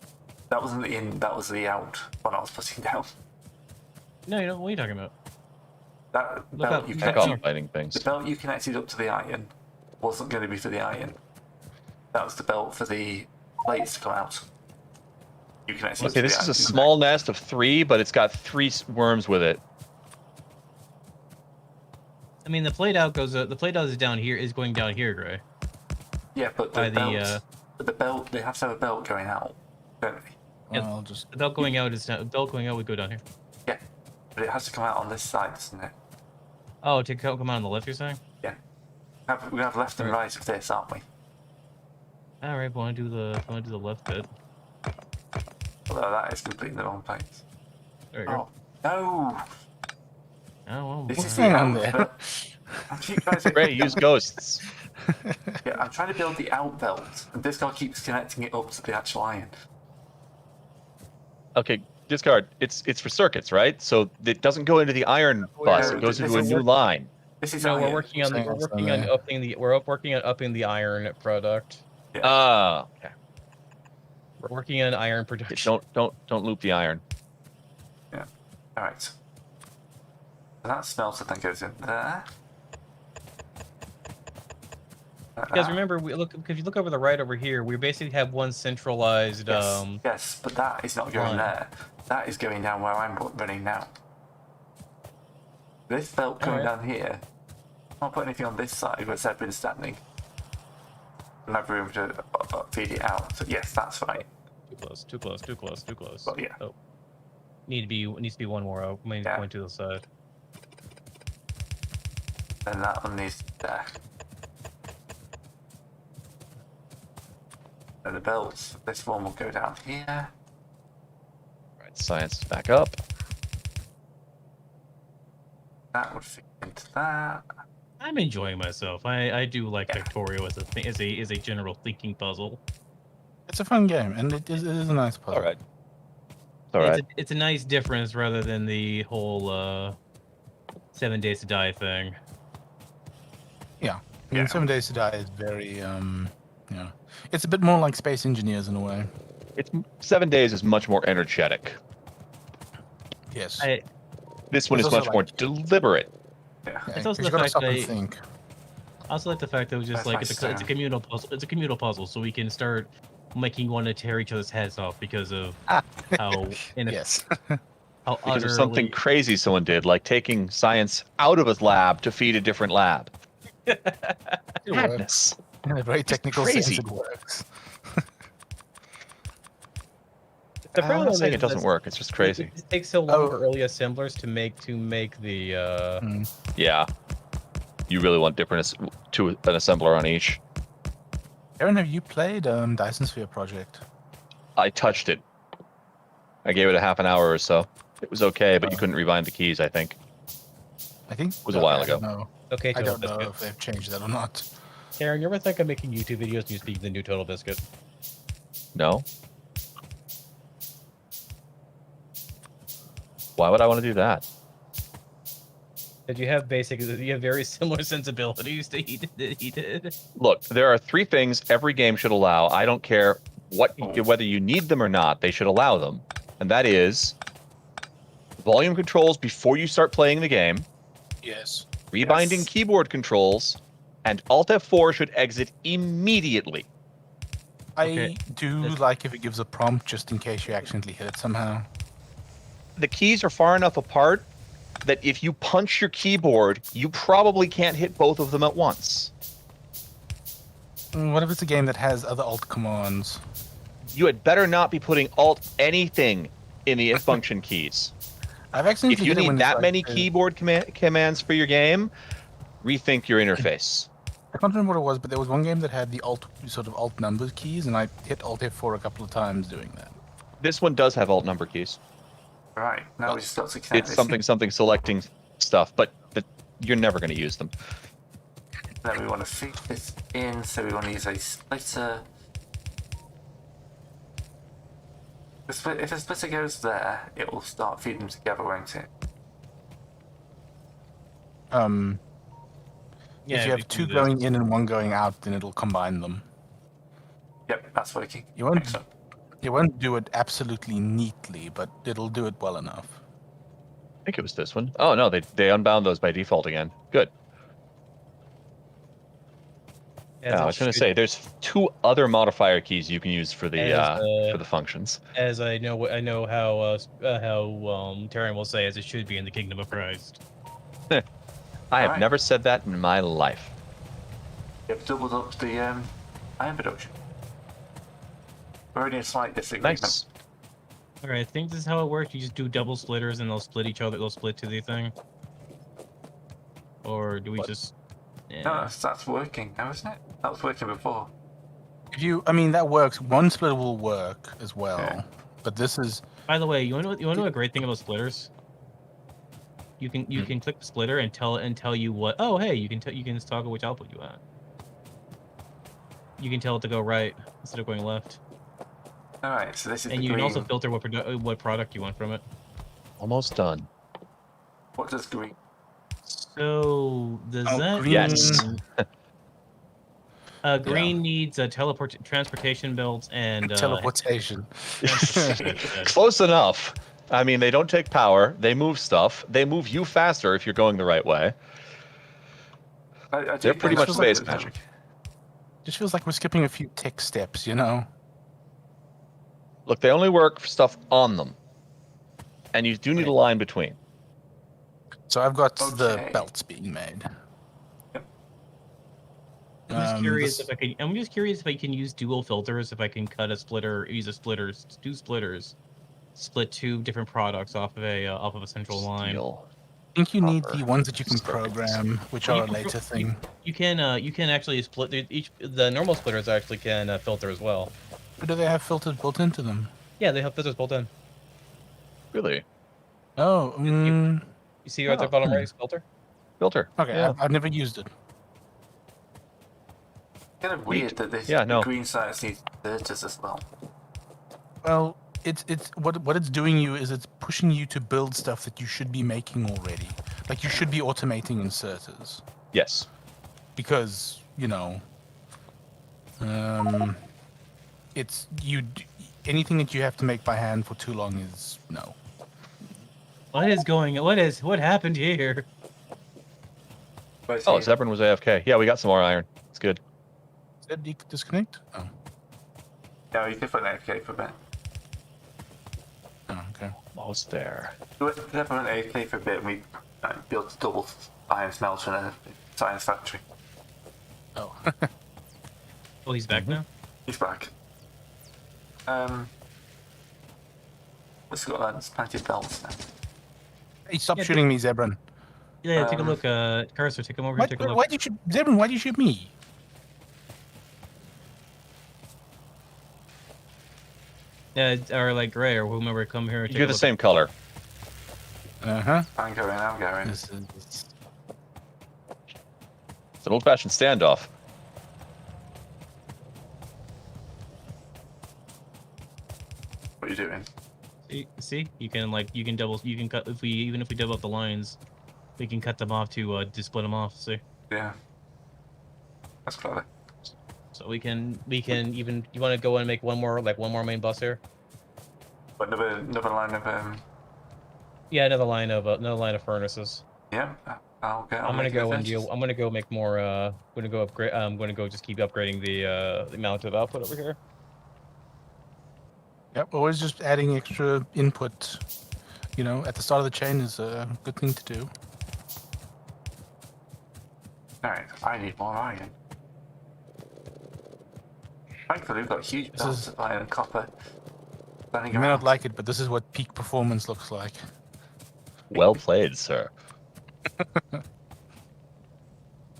the in, that was the out when I was putting down. No, you know what are you talking about? That Look belt up, you look Check up. connected, off fighting things. the belt you connected up to the iron wasn't going to be for the iron. That was the belt for the plates to come out. You connected up Okay, to this the is iron. a small nest of 3, but it's got 3 worms with it. I mean, the plate out goes. The plate out is down here. Is going down here, Gray. Yeah, but By the the, belt, but the belt, they have to have a belt going out, don't they? Well, I'll just The belt going out is down. The belt going out would go down here. Yeah, but it has to come out on this side, doesn't it? Oh, to come out on the left, you're saying? We have left and right of this, aren't we? All right, want to do the left bit. Although that is completely in the wrong place. There you go. Oh no! Oh, well, This what's is the going on out there? belt. I keep trying to Ray, use ghosts. Yeah, I'm trying to build the out belt, and this guy keeps connecting it up to the actual iron. Okay, discard. It's for circuits, right? So it doesn't go into the iron bus. No, It goes this into a is- new line. This is No, iron. we're working on Saying also there. upping the iron product. Ah, okay. We're working on iron Okay, production. don't loop the iron. All right. So that smelter then goes in there. Because remember, if you look over the right over here, we basically have one centralized. Yes, but that is not going line. there. That is going down where I'm running now. This belt coming Alright. down here. I can't put anything on this side where Zed been standing. And have room to feed it out. So yes, that's right. Too close. Well, yeah. Oh, needs to be one more out. Yeah. One to the side. Then that one needs there. And the belts. This one will go down here. Right, science is back up. That would fit into that. I'm enjoying myself. I do like Factorio as a general thinking puzzle. it's a fun game, and it is a nice puzzle. All right. All right. It's a nice difference rather than the whole 7 Days to Die thing. I mean, 7 Days to Die is very it's a bit more like Space Engineers in a way. It's 7 days is much more energetic. Yes. This one It's is also much more deliberate. Yeah. It's also you the gotta fact stop and that- think. I also like the fact that it was just That's like nice, it's a communal puzzle. It's a communal puzzle, so we can start making one to tear each other's heads off because of how Yes. how Because of utterly something crazy someone did, like taking science out of a lab to feed a different lab. It works. Madness. In a very technical sense, crazy. it works. The I'm problem not saying is it doesn't that work. It's just crazy. It takes so long Oh. for early assemblers to make the. Mm. Yeah. You really want different to an assembler on each. Aaron, have you played Dyson Sphere Project? I touched it. I gave it a half an hour or so. It was okay, but you couldn't rebind the keys, I think. I think was a while ago. No, Okay, I Total don't know Biscuit. if they've changed that or not. Karen, you ever think of making YouTube videos and you speak the new Total Biscuit? No? Why would I want to do that? That you have very similar sensibilities to he did. Look, there are 3 things every game should allow. I don't care whether you need them or not. They should allow them. And that is volume controls before you start playing the game, Yes. rebinding Yes. keyboard controls, and Alt F4 should exit immediately. I Okay, do that's- like if it gives a prompt just in case you accidentally hit it somehow. The keys are far enough apart that if you punch your keyboard, you probably can't hit both of them at once. What if it's a game that has other alt commands? You had better not be putting Alt anything in the function keys. I've accidentally If you hit it when need it's that like many the- keyboard commands for your game, rethink your interface. I can't remember what it was, but there was one game that had the alt numbers keys, and I hit Alt F4 a couple of times doing that. This one does have Alt number keys. Right. Now we just got to connect It's this. something selecting stuff, but you're never going to use them. Then we want to feed this in, so we want to use a splitter. If a splitter goes there, it will start feeding them together, won't it? Yeah, if you we have can two do this. going in and one going out, then it'll combine them. Yep, that's working. You won't. Excellent. It won't do it absolutely neatly, but it'll do it well enough. I think it was this one. Oh no, they unbound those by default again. Good. As I it was going to should- say there's 2 other modifier keys you can use for As, the functions. as I know how Terran will say, as it should be in the kingdom of Christ. I have Alright. never said that in my life. You've doubled up the iron production. We're already in slight disagreement. Nice. Alright, I think this is how it works. You just do double splitters and they'll split each other. They'll split to the thing. Or do we just? No, Yeah. that's working now, isn't it? That was working before. I mean, that works. One splitter will work as well, Yeah. but this is. By the way, you want to know a great thing about splitters? You can click the splitter and tell you what. Oh, hey, you can toggle which output you want. You can tell it to go right instead of going left, Alright, so this is and the you can green. also filter what product you want from it. Almost done. What does green? So does Oh, that green- Yes. mean- green needs a transportation belt and Teleportation. transportation. Close enough. I mean, they don't take power. They move stuff. They move you faster if you're going the right way. I do They're pretty think much that's space what it is. magic. Just feels like we're skipping a few tech steps, you know. Look, they only work for stuff on them. And you do need a line between. So I've got the Okay. belts being made. I'm just curious this- if I can. I'm just curious if I can use dual filters. If I can cut a splitter, use a splitters, 2 splitters, split 2 different products off of a central line. Steel. I think you need Copper. the ones that you can Circuits. program, which Well, are you a can later pro- thing. You can actually split the normal splitters actually can filter as well. But do they have filters built into them? Yeah, they have filters built in. Really? Oh, You see right at the Oh, bottom right filter? Filter. okay. Yeah. I've never used it. Kind of weird that this Yeah, no. the green sides need filters as well. Well, it's what it's doing you is it's pushing you to build stuff that you should be making already. Like you should be automating inserters Yes. because it's anything that you have to make by hand for too long is no. What happened here? Whereas Oh, here- Zebrin was AFK. Yeah, we got some more iron. It's good. Did you disconnect? Oh, Yeah, you could put an AFK for a bit. okay. Almost there. We went to an AFK for a bit and we built a double iron smelter in a science factory. Oh, Oh, he's back now. He's back. Let's got plenty of belts now. hey, stop Yeah, shooting me, Zebran. Yeah, take a look. Cursor, take him over. Why, Take a look. why did you shoot Zebran? Why did you shoot me? Yeah, or like Gray or whomever come here. And take You're a the look. same color. Uh-huh. I'm going. This is It's an old-fashioned standoff. What are you doing? See, you can cut even if we double up the lines, we can cut them off to split them off. See, Yeah. That's clever. so we can even you want to go and make one more main bus here. But another line of Yeah, another line of furnaces. yeah. I'll go. I'm gonna go and deal. I'm gonna go make more. I'm gonna go upgrade. I'm gonna go just keep upgrading the amount of output over here. Yep, always just adding extra input, at the start of the chain is a good thing to do. Alright, I need more iron. Thankfully, we've got huge This belts is- of iron and copper. Standing You may around. not like it, but this is what peak performance looks like. Well played, sir.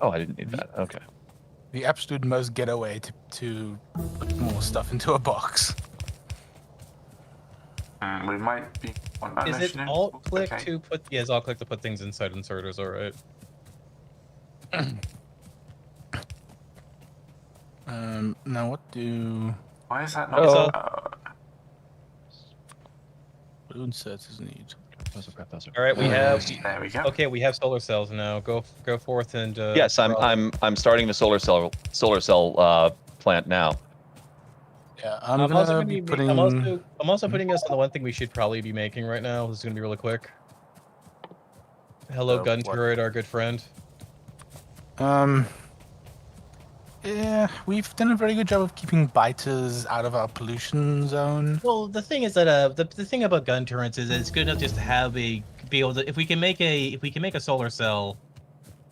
Oh, I didn't need that. Okay. The absolute most getaway to put more stuff into a box. We might be on that Is it mission in. alt click Okay. to put? Yeah, it's alt click to put things inside inserters. All right. Now what do Why is that not? Oh. Uh, blue inserters need? All right, we have. There we go. Okay, we have solar cells now. Go forth and. Yes, I'm starting the solar cell plant now. Yeah, I'm also gonna gonna be be putting. I'm also putting us on the one thing we should probably be making right now. This is gonna be really quick. Hello, gun what? turret, our good friend. Yeah, we've done a very good job of keeping biters out of our pollution zone. Well, the thing is that the thing about gun turrets is that it's good enough just to have be able to if we can make a solar cell,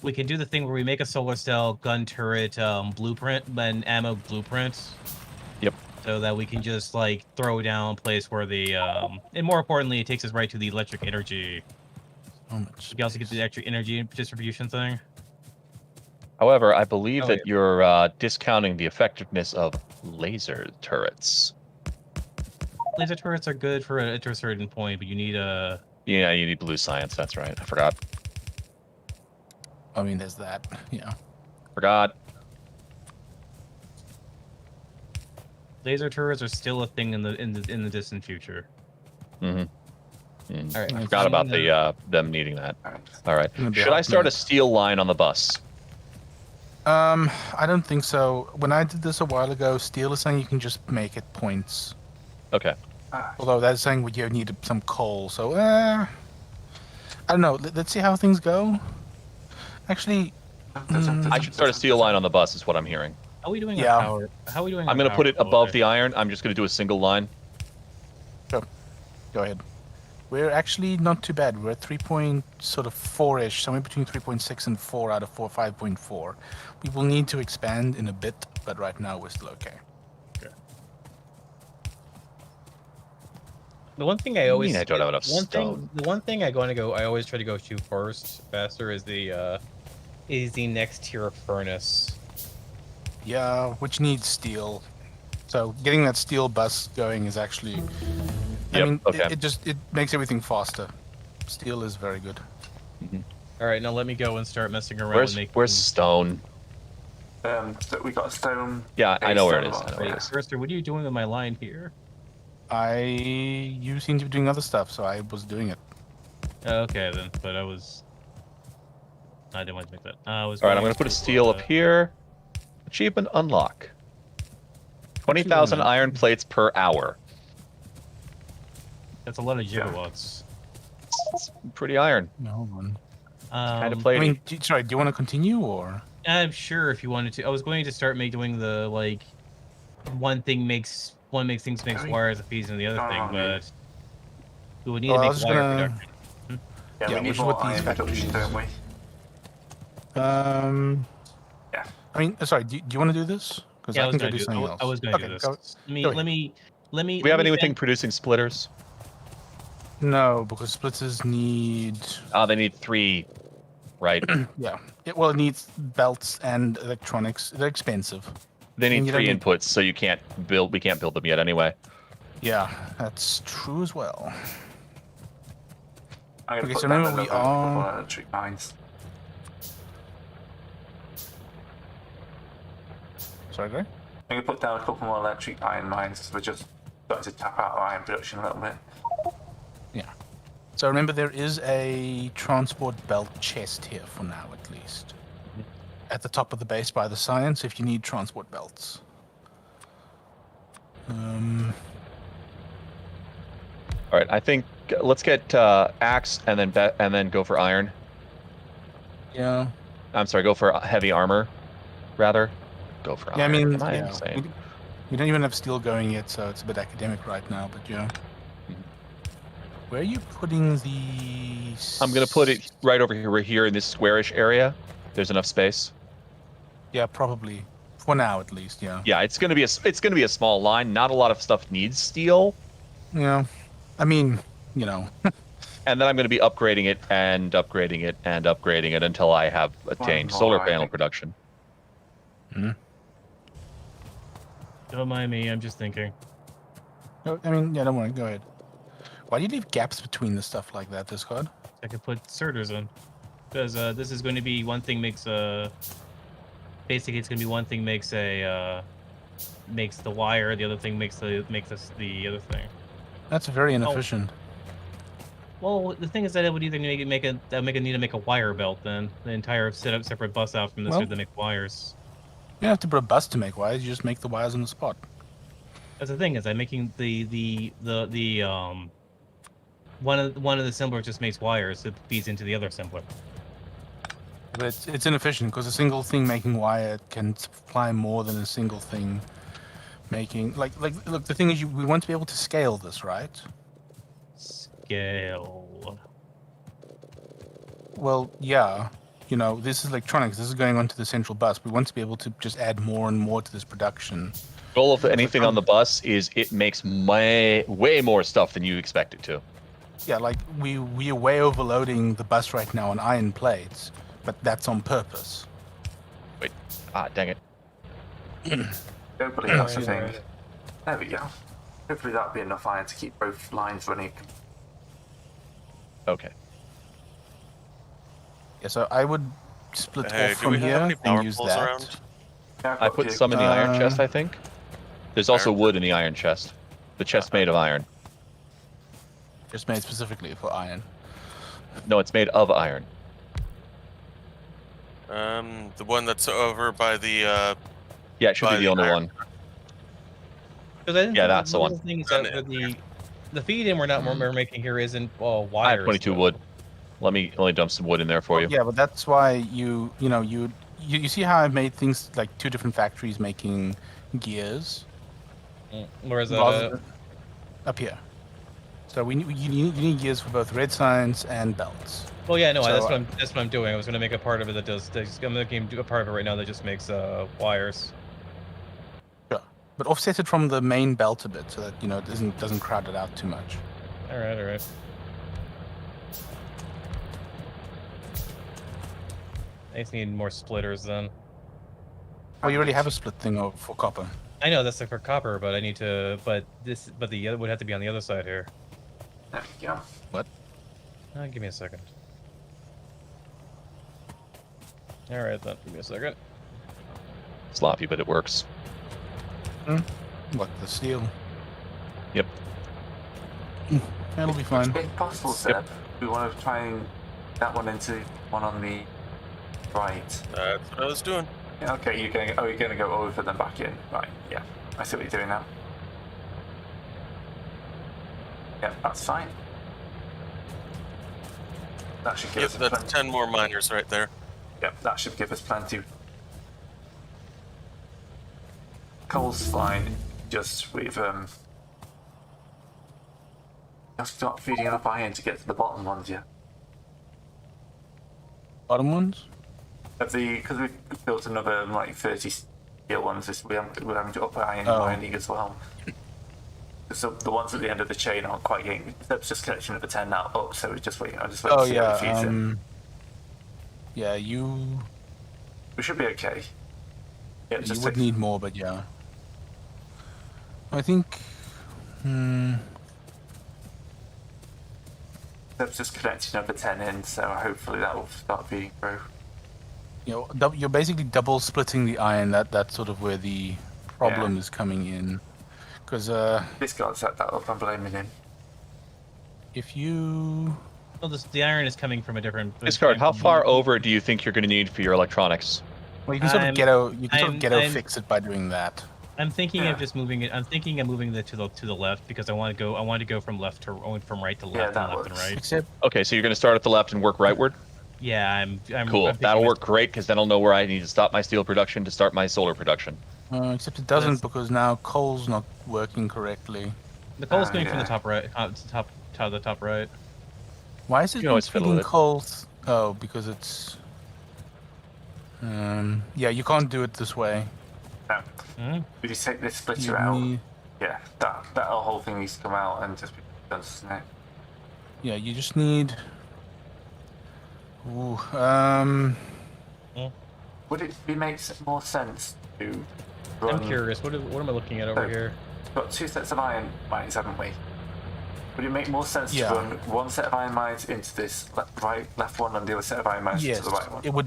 we can do the thing where we make a solar cell gun turret blueprint and ammo blueprint. Yep. So that we can just like throw down a place where the and more importantly, it takes us right to the electric energy. So much. We can also get the electric energy distribution thing. However, I believe Oh, that you're discounting the effectiveness of laser turrets. Laser turrets are good for to a certain point, but you need a. Yeah, you need blue science. That's right. I forgot. I mean, there's that. Yeah. Forgot. Laser turrets are still a thing in the distant future. Mm-hmm. All right. I forgot about them needing that. All right. All right. Gonna be Should I out start a minute. steel line on the bus? I don't think so. When I did this a while ago, steel is saying you can just make it points. Okay. Although that's saying you need some coal. So, I don't know. Let's see how things go. Actually, I should start a steel line on the bus, is what I'm hearing. How are we doing Yeah. on power? How are we doing? I'm going to put it above the iron. I'm just going to do a single line. go ahead. We're actually not too bad. We're at 3.4-ish, somewhere between 3.6 and 4 out of 5.4. We will need to expand in a bit, but right now we're still okay. The one thing I always I don't have enough stone. The one thing I always try to go to first, faster is the next tier of furnace. Yeah, which needs steel. So getting that steel bus going is actually. I Yep, mean, okay. it makes everything faster. Steel is very good. All right, now let me go and start messing around. with making... Where's stone? So we got a stone. Yeah, I know where it is. stone I know block. where it Wait, is. Firster, what are you doing with my line here? You seem to be doing other stuff, so I was doing it. Okay then, but I didn't want to make that. I was. All right, I'm going to put a steel up here. Achievement unlock. 20,000 iron plates per hour. That's a lot of gigawatts. It's pretty iron. No, hold on. Kind of I platey. mean, sorry, do you want to continue or? I'm sure if you wanted to. I was going to start doing the like, one things makes wires a piece and the other thing, but we would need to Well, I make was wire gonna- production. Yeah, Yeah, we need which is more what these iron production, factories- don't we? Yeah. I mean, sorry, do you want to do this? Because Yeah, I can go do something else. I was going to Okay, do this. go- Let me. Do we have anything producing splitters? No, because splitters need. They need 3, right? Yeah. Well, it needs belts and electronics. They're expensive. They And need you 3 don't need- inputs, so we can't build them yet anyway. Yeah, that's true as well. I'm gonna Okay, put so down now we another couple are- of electric lines. Sorry, Greg? I'm gonna put down a couple more electric iron mines because we're just starting to tap out our iron production a little bit. Yeah. So remember, there is a transport belt chest here for now, at least. At the top of the base by the science, if you need transport belts. All right, I think let's get axe and then go for iron. Yeah. I'm sorry, go for heavy armor, rather. Go for Yeah, I iron. mean, Am I yeah, insane? we don't even have steel going yet, so it's a bit academic right now, but yeah. Where are you putting the... I'm gonna put it right over here. We're here in this squarish area. There's enough space. Yeah, probably. For now, at least, yeah. Yeah, it's gonna be a small line. Not a lot of stuff needs steel, Yeah. I mean, you know. and then I'm gonna be upgrading it and upgrading it and upgrading it until I have attained more solar iron. panel production. Don't mind me. I'm just thinking. No, I mean, yeah, don't worry. Go ahead. Why do you leave gaps between the stuff like that, Discord? I could put serters in, because this is going to be one thing makes basically it's going to be one thing makes makes the wire, the other thing makes the other thing. That's very inefficient. Well, the thing is that it would either need to make a wire belt then. The entire separate bus out from this Well- to make wires. You don't have to put a bus to make wires. You just make the wires on the spot. That's the thing is I'm making the one of the assemblers just makes wires that feeds into the other assembler. But it's inefficient because a single thing making wire can supply more than a single thing making. Like look, the thing is, we want to be able to scale this, right? Scale. Well, yeah. You know, this is electronics. This is going onto the central bus. We want to be able to just add more and more to this production. Goal of anything on the bus is it makes way more stuff than you expect it to. Yeah, like we are way overloading the bus right now on iron plates, but that's on purpose. Ah, dang it. Hopefully that's the thing. There we go. Hopefully that'll be enough iron to keep both lines running. Okay. Yeah, so I would split Hey, off do from we have here any power and use poles that. around? Yeah, I put some in the iron chest, I think. There's also Iron? wood in the iron chest. The chest's made of iron. Just made specifically for iron. No, it's made of iron. The one that's over by the Yeah, it should By be the the only iron. one. Yeah, that's the one. The thing is that for the feed-in we're making here isn't I wires. have 22 though. wood. Let me dump some wood in there for you. Yeah, but that's why you see how I've made things like two different factories making gears. Whereas rather than- up here. So you need gears for both red signs and belts. well, yeah, no, So, that's what I'm doing. I was going to make a part of it that does. I'm making a part of it right now that just makes wires. Sure. But offset it from the main belt a bit so that it doesn't crowd it out too much. All right. I just need more splitters then. Oh, you already have a split thing for copper. I know that's like for copper, but I need to. But the other would have to be on the other side here. There we go. Give me a second. All right, then. Give me a second. Sloppy, but it works. What, the steel? Yep. That'll be fine. If possible, Seb, we want to try and that one into one on the right. That's what I was doing. Yeah, okay, you're gonna go over then back in. Right, yeah. I see what you're doing now. Yeah, that's fine. That should give Yep, us that's plenty. 10 more miners right there. Yep, that should give us plenty. Coal's fine. Just we've just not feeding enough iron to get to the bottom ones yet. Bottom ones? Because we've built another like 30 steel ones, we're having to up iron Oh. mining as well. So the ones at the end of the chain aren't quite getting. That's just collection of the 10 now up. So we're just waiting. I'm just waiting Oh to see how it feeds yeah. in. Yeah, you We should be okay. Yeah, you just would need more, but yeah. I think. That's just collecting another 10 in. So hopefully that will start feeding through. You're basically double splitting the iron. That's sort of where the problem is coming in, because This guy's set that up. I'm blaming him. if you Well, the iron is coming from a different. Discard, how far over do you think you're going to need for your electronics? well, you can sort of I'm- ghetto I'm- fix it by doing that. I'm thinking Yeah. of just moving it. I'm thinking of moving it to the left because I want to go from left to from right to Yeah, left that and left and works. right. Except Okay, so you're going to start at the left and work rightward? Yeah, I'm Cool. I'm thinking That'll of- work great, because then I'll know where I need to stop my steel production to start my solar production. except it doesn't That's- because now coal's not working correctly. The coal's coming from yeah. the top right. The top right. Why is it You can always fiddle feeding with it. coal? Oh, because it's. Yeah, you can't do it this way. No. Hmm? If you take this splitter You out, need- yeah, that whole thing needs to come out and just be done, doesn't it? Yeah, you just need. Ooh, Would it make more sense to run? I'm curious. What am I looking at over Oh. here? We've got two sets of iron mines, haven't we? Would it make more sense Yeah. to run one set of iron mines into this left one and the other set of iron mines yes, into the right one? it would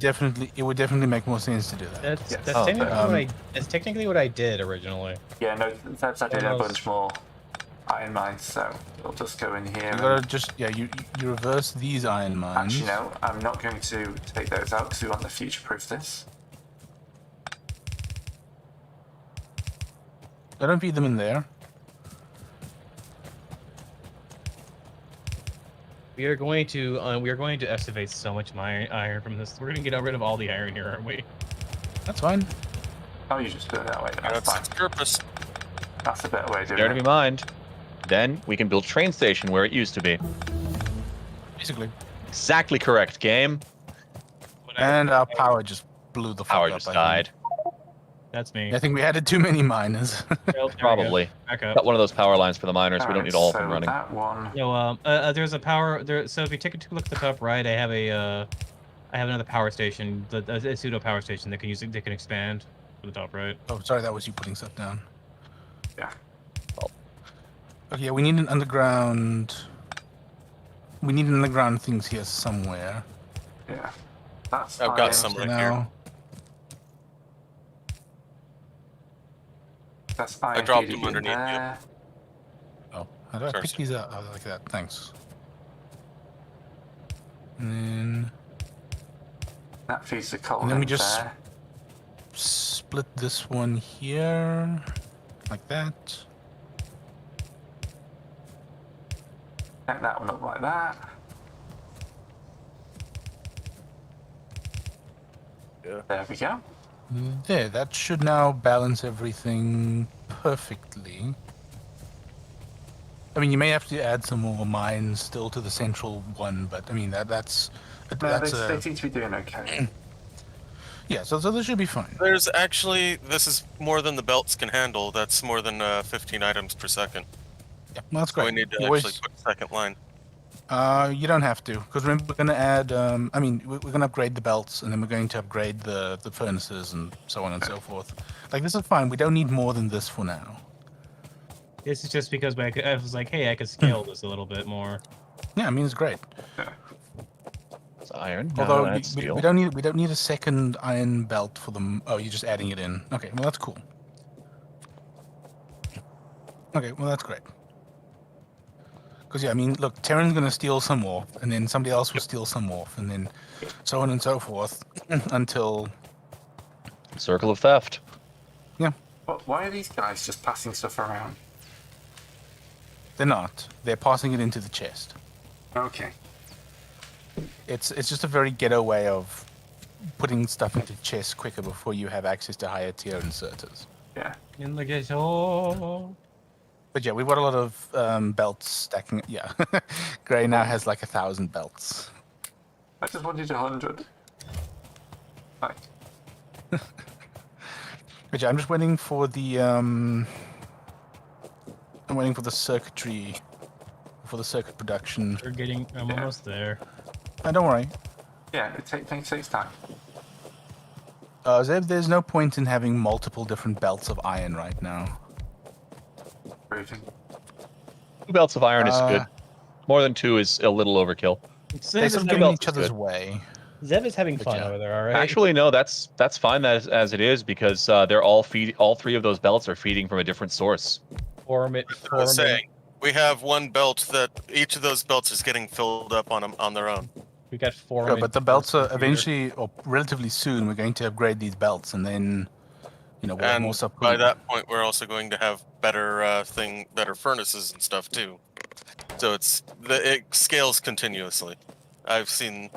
definitely make more sense to do that. That's Yes. that's Oh, technically okay. that's technically what I did originally. Yeah, no, that's I did a Almost. bunch more iron mines, so it'll just go in here. You gotta just you reverse these iron mines. Actually, no, I'm not going to take those out because we want to future-proof this. I don't feed them in there. We are going to excavate so much iron from this. We're going to get rid of all the iron here, aren't we? That's fine. Oh, you just do it that way. That's That's fine. its purpose. That's a better way of doing There to it. be mined. Then we can build train station where it used to be. Basically. Exactly correct, game. And our power just blew the fuck Power up. just I think. died. That's me. I think we added too many miners. Well, there we go. Probably. Back up. Got one of those power lines for the miners. We don't Alright, need all of so them running. that one. No, there's a power there. So if you take a look at the top right, I have another power station, a pseudo power station that can expand to the top right. Oh, sorry, that was you putting stuff down. Yeah. Okay, we need an underground. We need an underground things here somewhere. Yeah. That's I've got iron. some So right now, here. That's iron dropped feeding them in underneath you. there. oh, how do I Sorry, pick sir. these up? Oh, like that. Thanks. And then That feeds the coal And then we in just- there. split this one here, like that. Connect that one up like that. Yeah. There we go. There, that should now balance everything perfectly. I mean, you may have to add some more mines still to the central one, but I mean that's No, that's they seem to be doing okay. yeah. So this should be fine. There's actually, this is more than the belts can handle. That's more than 15 items per second. Yeah, well, that's So we great. need to You actually always- put a second line. You don't have to, because remember we're going to add. I mean, we're going to upgrade the belts, and then we're going to upgrade the furnaces and so on and so forth. Like this is fine. We don't need more than this for now. This is just because I was like, hey, I could scale this a little bit more. Yeah, I mean it's great. It's iron. Although that's we steel. don't need a second iron belt for them. Oh, you're just adding it in. Okay, well that's cool. Okay, well that's great. Because yeah, I mean, look, Terran's gonna steal some more, and then somebody else will steal some more, and then so on and so forth until Circle of theft. But why are these guys just passing stuff around? they're not. They're passing it into the chest. Okay. It's just a very ghetto way of putting stuff into chests quicker before you have access to higher tier inserters. Yeah. In the ghetto. But yeah, we've got a lot of belts stacking. Yeah, Gray now has like 1,000 belts. I just wanted 100. Right. But yeah, I'm just waiting for the I'm waiting for the circuitry, for the circuit production. I'm Yeah. almost there. Don't worry. Yeah, it takes time. There's no point in having multiple different belts of iron right now. Proving. 2 belts of iron is Uh, good. More than 2 is a little overkill. They Zev sort is, of having, get in belts each is other's good. way. Zev is having But fun yeah. over there, all right? Actually, no, that's fine as it is because they're all 3 of those belts are feeding from a different source. Form it. I was saying, we have one belt that each of those belts is getting filled up on their own. We got 4. Yeah, but the belts are eventually, or relatively soon, we're going to upgrade these belts, and then, we'll have And more stuff. by that point, we're also going to have better furnaces and stuff too. So it scales continuously. I've seen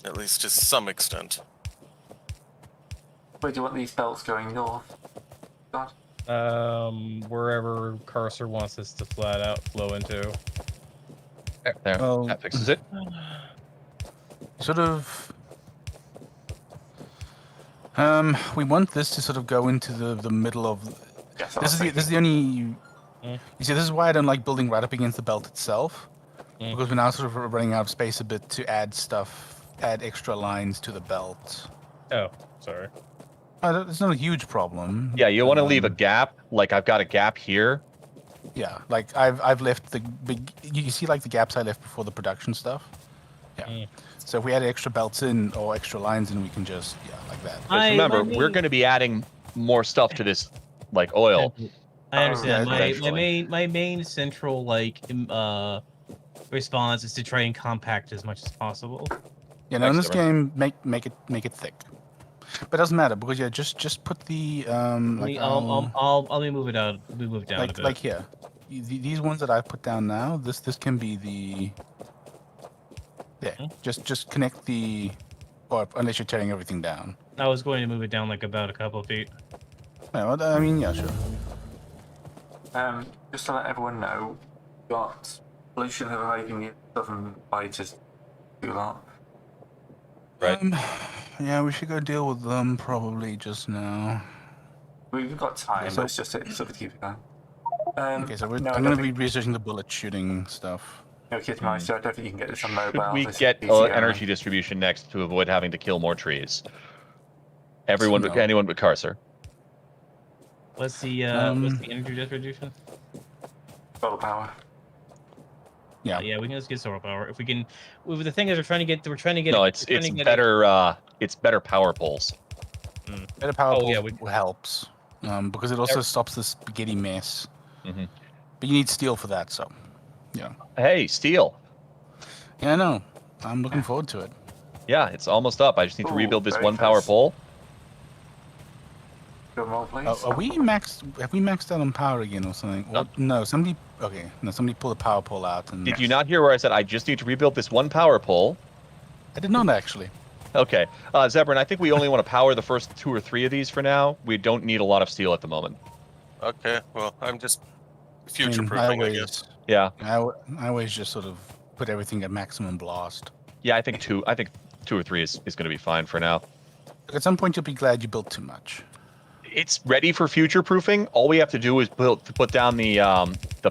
at least to some extent. Where do you want these belts going north? God. Wherever Cursor wants us to flat out flow into. There, Well- that fixes it. Sort of. We want this to sort of go into the middle of. Yes, I This was is the only. Mm. You see, this is why I don't like building right up against the belt itself, Mm. because we're now sort of running out of space a bit to add stuff, add extra lines to the belt. Oh, sorry. It's not a huge problem. Yeah, you want to leave a Um, gap. Like I've got a gap here. Yeah, like I've left the big. You see, like the gaps I left before the production stuff. Yeah. Mm. So if we add extra belts in or extra lines in, we can just like that. Because remember, we're going to be adding more stuff to this, like oil. I understand. yeah, My main central response is to try and compact as much as possible. You know, in Thanks, this game, make it thick. But it doesn't matter because yeah, just put the Let me move it out. We move it down a bit. like here. These ones that I've put down now, this can be the just connect the or unless you're tearing everything down. I was going to move it down like about a couple of feet. Yeah, well, I mean, yeah, sure. Just to let everyone know, we've got pollution of making southern biters do that. Right. Yeah, we should go deal with them probably just now. We've got time, So- but it's just sort of keep it going. Okay, so no, I I'm don't going to be think- researching the bullet shooting stuff. No, Kid Meister, I don't think you can get this on Should mobile. we This is get PC only. energy distribution next to avoid having to kill more trees? No. Anyone but Carcer. What's the energy distribution? Solar power. Yeah. Yeah, we can just get solar power if we can. The thing is, we're trying to get. No, we're trying to get better. It's better power poles. Better power Oh, yeah, pole helps because it also stops the spaghetti mess. Mhm. But you need steel for that, so yeah. Hey, steel. Yeah, I know. I'm looking forward to it. Yeah, it's almost up. I just need to Ooh, rebuild this very one power close. pole. Go more, please. Are we maxed? Have we maxed out on power again or something? No. Or, no, somebody. Okay, no, somebody pull the power pole out. And Did you not hear where I said I just need to rebuild this one power pole? I did not actually. Okay, Zebrin, I think we only want to power the first 2 or 3 of these for now. We don't need a lot of steel at the moment. Okay, well, I'm just I future-proofing, I guess. Yeah, I always just sort of put everything at maximum blast. yeah, I think 2 or 3 is going to be fine for now. Look, at some point, you'll be glad you built too much. It's ready for future proofing. All we have to do is put down the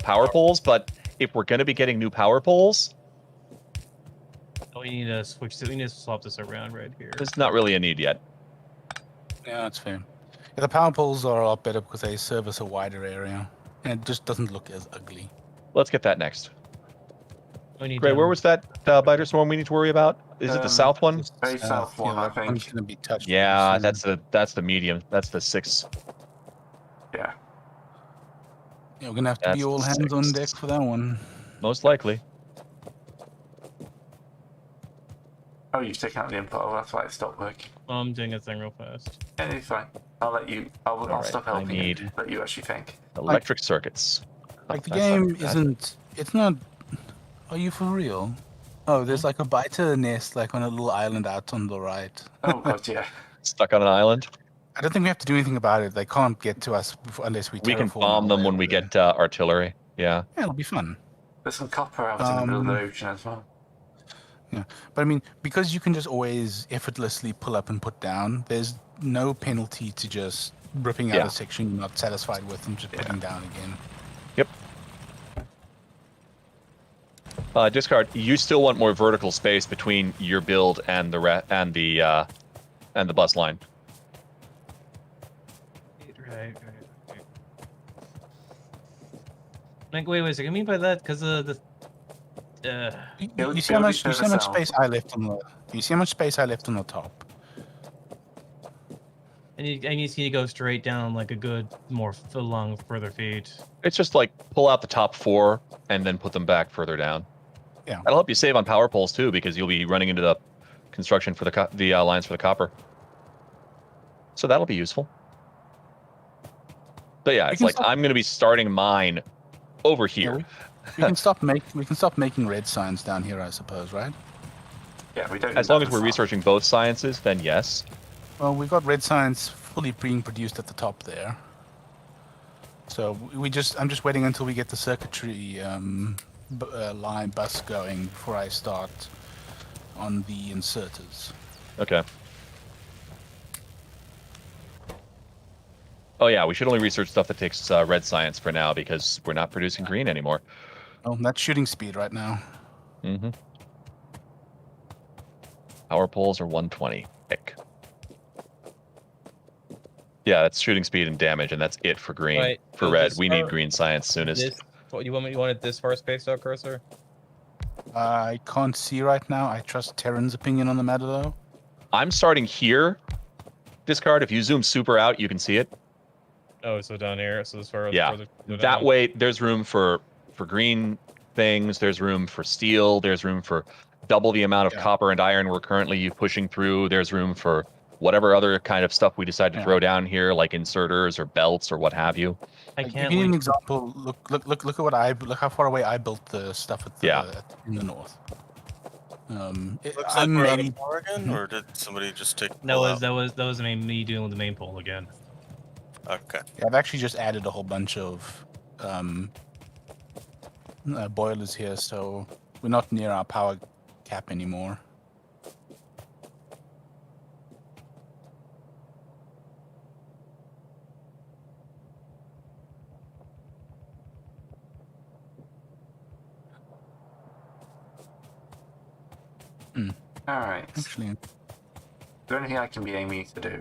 power poles. But if we're going to be getting new power poles, We need to switch. We need to swap this around right here. there's not really a need yet. Yeah, that's fair. Yeah, the power poles are a lot better because they service a wider area, and it just doesn't look as ugly. Let's get that next. We need Gray, to- where was that biter swarm we need to worry about? Is it the south one? Very south one, I that one's think. going to be touched. Yeah, pretty soon. that's the medium. That's the 6. Yeah. Yeah, we're going to have to be that's all the hands on 6. deck for that one. Most likely. Oh, you've taken out the input. Oh, that's why it stopped working. I'm doing a thing real fast. Yeah, it's fine. I'll let you. I'll Alright, stop I helping you. need- Let you actually think. Electric circuits. Like, the That's not game too bad. isn't... It's not... Are you for real? Oh, there's like a biter nest, like on a little island out on the right. Oh god, yeah. Stuck on an island. I don't think we have to do anything about it. They can't get to us unless we We can terraform bomb our them way when we over get artillery. Yeah. there. Yeah, it'll be fun. There's some copper out in the middle of the ocean as well. But I mean, because you can just always effortlessly pull up and put down, there's no penalty to just ripping out Yeah. a section you're not satisfied with and just Yeah. putting down again. Discard. You still want more vertical space between your build and the bus line. Right. Like, wait a second. I mean by that, because the. You see how much space I left on the. You see how much space I left on the top. I need to go straight down like a good further feet. It's just like pull out the top 4 and then put them back further down. Yeah. That'll help you save on power poles too, because you'll be running into the construction for the lines for the copper. So that'll be useful. But yeah, it's can like stop- I'm going to be starting mine over Yeah, here. we can stop making red signs down here, I suppose, right? Yeah, we don't. As long as we're researching both sciences, then yes. Well, we've got red signs fully being produced at the top there. So I'm just waiting until we get the circuitry line bus going before I start on the inserters. Okay. Oh yeah, we should only research stuff that takes red science for now because we're not producing green anymore. Oh, that's shooting speed right now. Mm-hmm. Power poles are 120. Pick. Yeah, that's shooting speed and damage, and that's it for green. Right, For so red, this we need far- green science soonest. This, what you want it this far spaced out, cursor? I can't see right now. I trust Terran's opinion on the matter, though. I'm starting here. Discard. If you zoom super out, you can see it. Oh, so down here. So as far as Yeah. further That down. way, there's room for green things. There's room for steel. There's room for double the amount of Yeah. copper and iron we're currently pushing through. There's room for whatever other kind of stuff we decide to Yeah. throw down here, like inserters or belts or what have you. I Like, can't give you an wait. example. Look at what look how far away I built the stuff at the Yeah. in the north. Looks like I'm we're out maybe of power again, Mhm. or did somebody just take That pull was out? that was me dealing with the main pole again. Okay. Yeah, I've actually just added a whole bunch of boilers here, so we're not near our power cap anymore. Alright. Actually, Is there anything I can be aiming to do?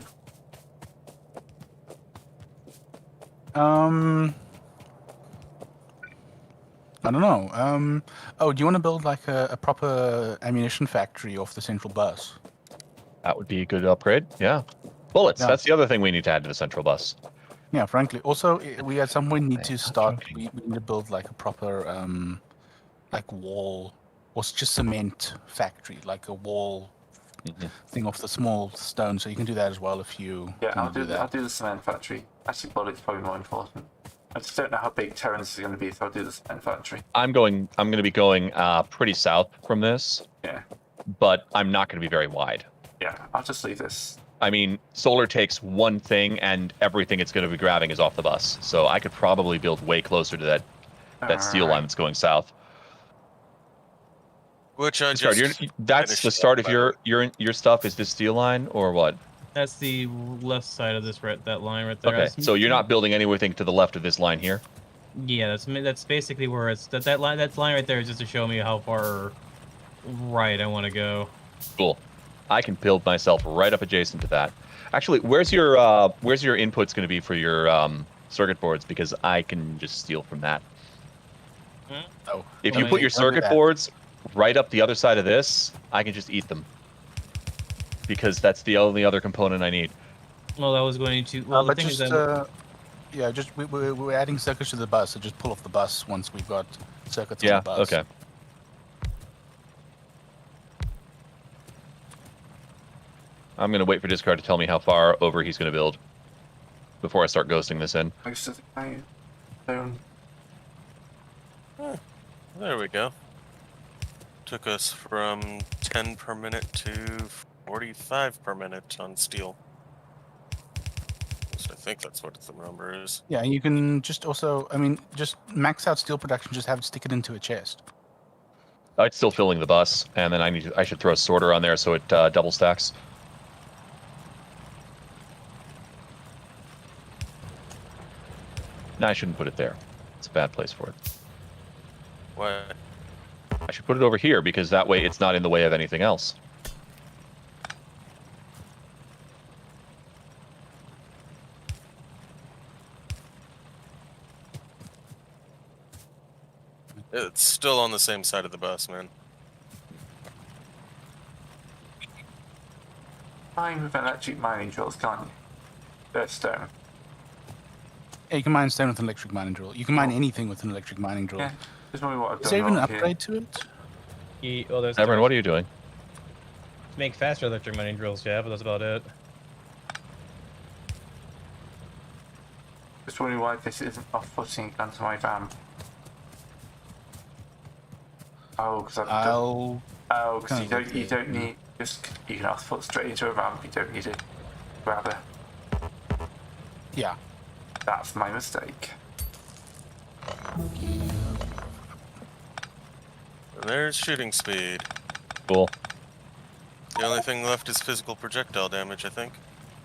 I don't know. Oh, do you want to build like a proper ammunition factory off the central bus? That would be a good upgrade. Yeah. Bullets. Yeah. That's the other thing we need to add to the central bus. Yeah, frankly. Also, we at some point need to I'm start. joking. We need to build like a proper like wall or just cement factory, like a wall Mhm. thing off the small stone. So you can do that as well if you Yeah, I'll want to do that. I'll do the cement factory. Actually, bullets probably more important. I just don't know how big Terrence is going to be, so I'll do the cement factory. I'm going to be going pretty south from this, Yeah, but I'm not going to be very wide. yeah. I'll just leave this. I mean, solar takes one thing, and everything it's going to be grabbing is off the bus. So I could probably build way closer to that steel line that's going south. Which I Sorry, just. that's finished the start up, of your stuff. Is this steel line or what? That's the left side of this that line right there. Okay, so you're not building anything to the left of this line here. Yeah, that's basically where it's that line right there is just to show me how far right I want to go. Cool. I can build myself right up adjacent to that. Actually, where's your inputs going to be for your circuit boards? Because I can just steal from that. Oh, If Well, you put your don't do circuit that. boards right up the other side of this, I can just eat them. Because that's the only other component I need. Well, I was going to. Well, the but thing just is that yeah, just we're adding circuits to the bus, so just pull off the bus once we've got circuits on Yeah. the bus. Okay. I'm gonna wait for Discard to tell me how far over he's gonna build before I start ghosting this in. I just I don't. There we go. Took us from 10 per minute to 45 per minute on steel. At least I think that's what the number is. Yeah, and you can just also, I mean, just max out steel production. Just have it stick it into a chest. It's still filling the bus, and then I should throw a sorter on there so it double stacks. No, I shouldn't put it there. It's a bad place for it. What? I should put it over here because that way it's not in the way of anything else. It's still on the same side of the bus, man. Fine with electric mining drills, can't you? They're stone. Yeah, you can mine stone with an electric mining drill. You can mine anything with an electric mining drill. Yeah, that's probably what I've Is done there even an wrong here. upgrade to it? well, there's Everett, what are you doing? make faster electric mining drills, yeah, but that's about it. Just wondering why this isn't off-putting onto my van. Oh, because I've done. I'll. Oh, because kind of you don't need just you can off-put straight into a ramp. You don't need a grabber. Yeah. That's my mistake. And there's shooting speed. Cool. The only thing left is physical projectile damage, I think.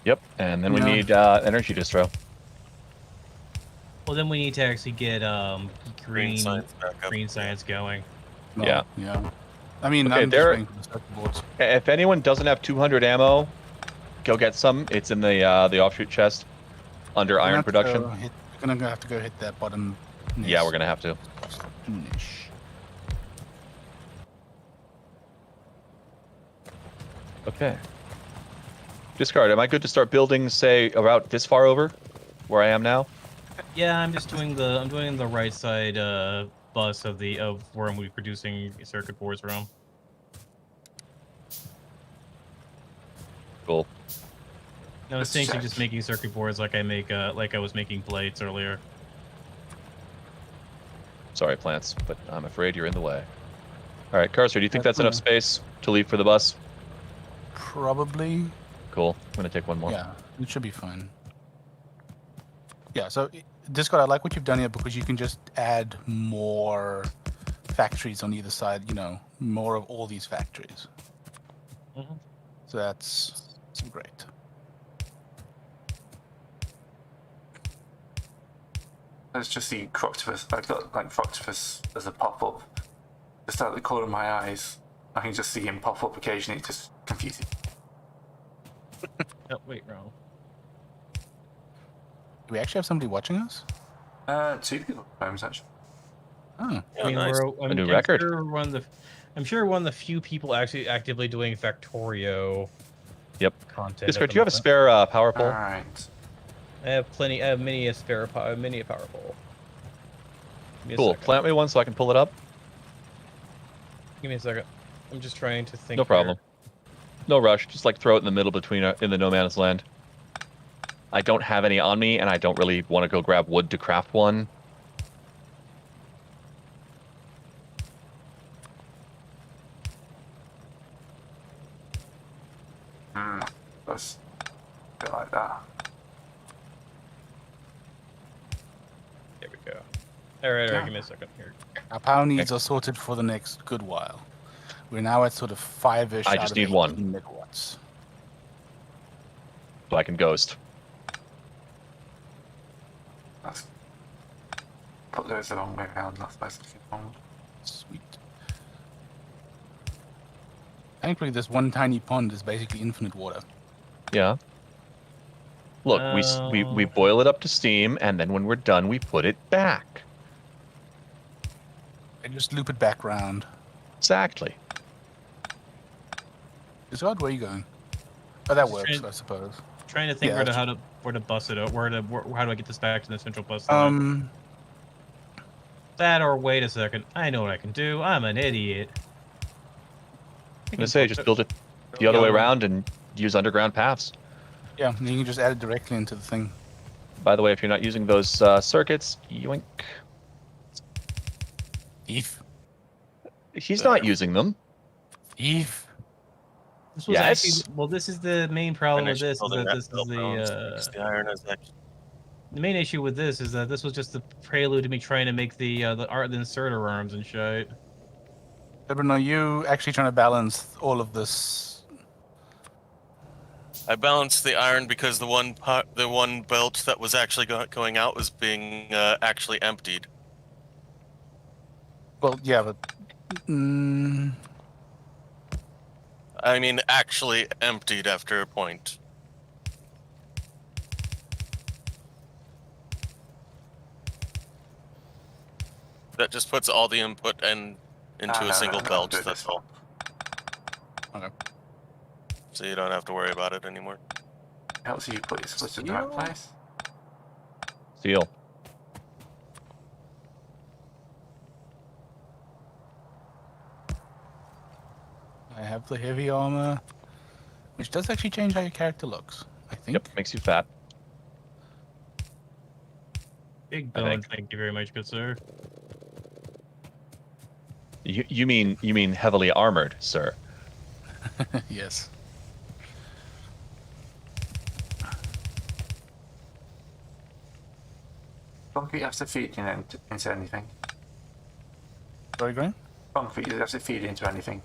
Yep. And then we No. need energy distro. Well, then we need to actually get green science back up. green science going. No, Yeah. Yeah. I mean, Okay, I'm just there- waiting for the circuit boards. If anyone doesn't have 200 ammo, go get some. It's in the offshoot chest under We're iron gonna have to production. We're gonna have to go hit that bottom. Yeah, we're gonna have to. Niche. Okay. Discard. Am I good to start building, say, about this far over? where I am now? Yeah, I'm doing the right side bus of where I'm be producing circuit boards from. Cool. No, Let's essentially check. just making circuit boards like I was making plates earlier. Sorry, plants, but I'm afraid you're in the way. All right, Cursor, do you think that's enough That's space to leave for the bus? Probably. Cool. I'm gonna take one more. Yeah, it should be fine. Yeah, so Discord, I like what you've done here because you can just add more factories on either side, you know, more of all these factories. Mm-hmm. So that's great. Let's just see Croctopus. I've got like Croctopus as a pop-up just out the corner of my eyes. I can just see him pop up occasionally. It's just confusing. Oh wait, wrong. Do we actually have somebody watching us? 2 people at the moment, actually. Oh, Yeah, I mean, nice. I'm new record. Sure I'm sure one of the few people actually actively doing Factorio. Yep. Content. Discord, do you have a spare power pole? Alright. I have plenty. I have many a spare power. Many a power pole. Give me a Cool. second. Plant me one so I can pull it up. Give me a second. I'm just trying to think. No problem. No rush. Just like throw it in the middle between in the no man's land. I don't have any on me, and I don't really want to go grab wood to craft one. That's a bit like that. There we go. All right, Yeah. give me a second here. our power needs are sorted for the next good while. We're now at sort of 5-ish. I out just of need 18 one. megawatts. So I can ghost. That's put those the wrong way around. That's basically wrong. Sweet. Thankfully, this one tiny pond is basically infinite water. Yeah. Look, we boil it up to steam, and then when we're done, we put it back. And just loop it back round. Exactly. Discord, where are you going? Oh, that Just works, trying- I suppose. Trying to think Yeah, where to bus it out. How do I get this back to the central bus line? That or wait a second. I know what I can do. I'm an idiot. I'm gonna say just build it the other way around and use underground paths. Yeah, you can just add it directly into the thing. By the way, if you're not using those circuits, yoink. Eve. He's not using them. Eve. This was Yes. actually this is the main problem with Finish this. Is building that that this is build balance, because the iron is actually the main issue with this is that this was just the prelude to me trying to make the inserter arms and shit. Bruno, you actually trying to balance all of this? I balanced the iron because the one belt that was actually going out was being actually emptied. Well, yeah, but I mean, actually emptied after a point. That just puts all the input into a single belt. That's all. Okay. So you don't have to worry about it anymore. Helps you put your split in the right place. Steel. I have the heavy armor, which does actually change how your character looks, I think. Yep, makes you fat. Big I bone. think. Thank you very much, good sir. You mean heavily armored, sir? Yes. Concrete has to feed into anything. Sorry, Graham? Concrete has to feed into anything.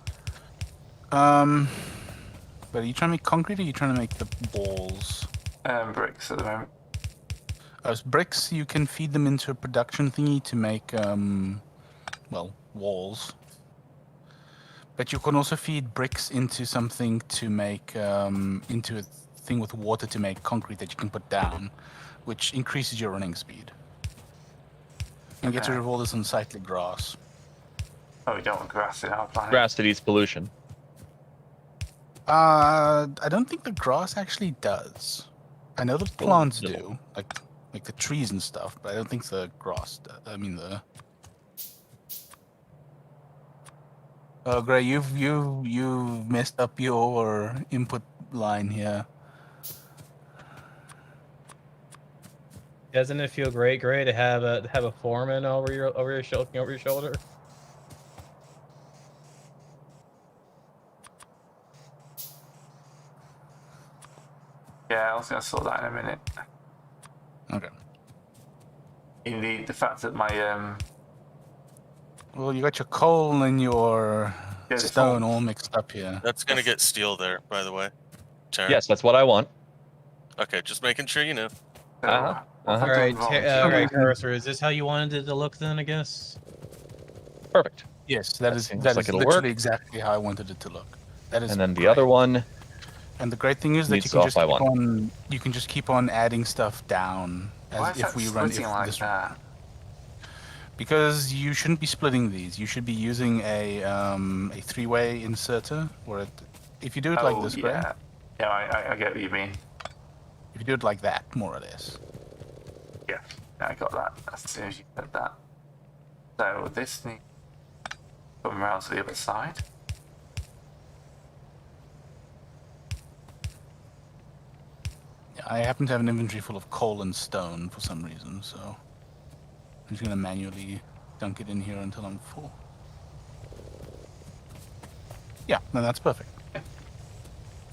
But are you trying to make concrete or are you trying to make the balls? Bricks at the moment. As bricks, you can feed them into a production thingy to make, well, walls. But you can also feed bricks into something to make, into a thing with water to make concrete that you can put down, which increases your running speed. And get rid of all this unsightly grass. Oh, we don't want grass in our planet. Grass that eats pollution. I don't think the grass actually does. I know the plants little. do, like like the trees and stuff, but I don't think the grass. I mean the. Oh, Gray, you've messed up your input line here. Doesn't it feel great, Gray, to have a foreman over your looking over your shoulder? Yeah, I was going to sort that in a minute. Okay. Indeed, the fact that my Well, you got your coal and your Yeah, it's stone all- all mixed up here. That's gonna get steel there, by the way. Terran. Yes, that's what I want. Okay, just making sure you know. So, Uh-huh, what uh-huh. have I done wrong here? All right, Cursor. Is this how you wanted it to look then? I guess. Perfect. Yes, That that seems is like it'll literally work. exactly how I wanted it to look. That is. And then the great. other one, And the great thing is that needs you to can off just by keep one. on. You can just keep on adding stuff down Why as is if that we run. splitting like This, that? because you shouldn't be splitting these. You should be using a three-way inserter, or if you do it like this, Gray. yeah. Yeah, I get what you mean. If you do it like that, more or less. Yeah, I got that as soon as you said that. So this needs to come around to the other side. Yeah, I happen to have an inventory full of coal and stone for some reason, so I'm just gonna manually dunk it in here until I'm full. Yeah, no, that's perfect.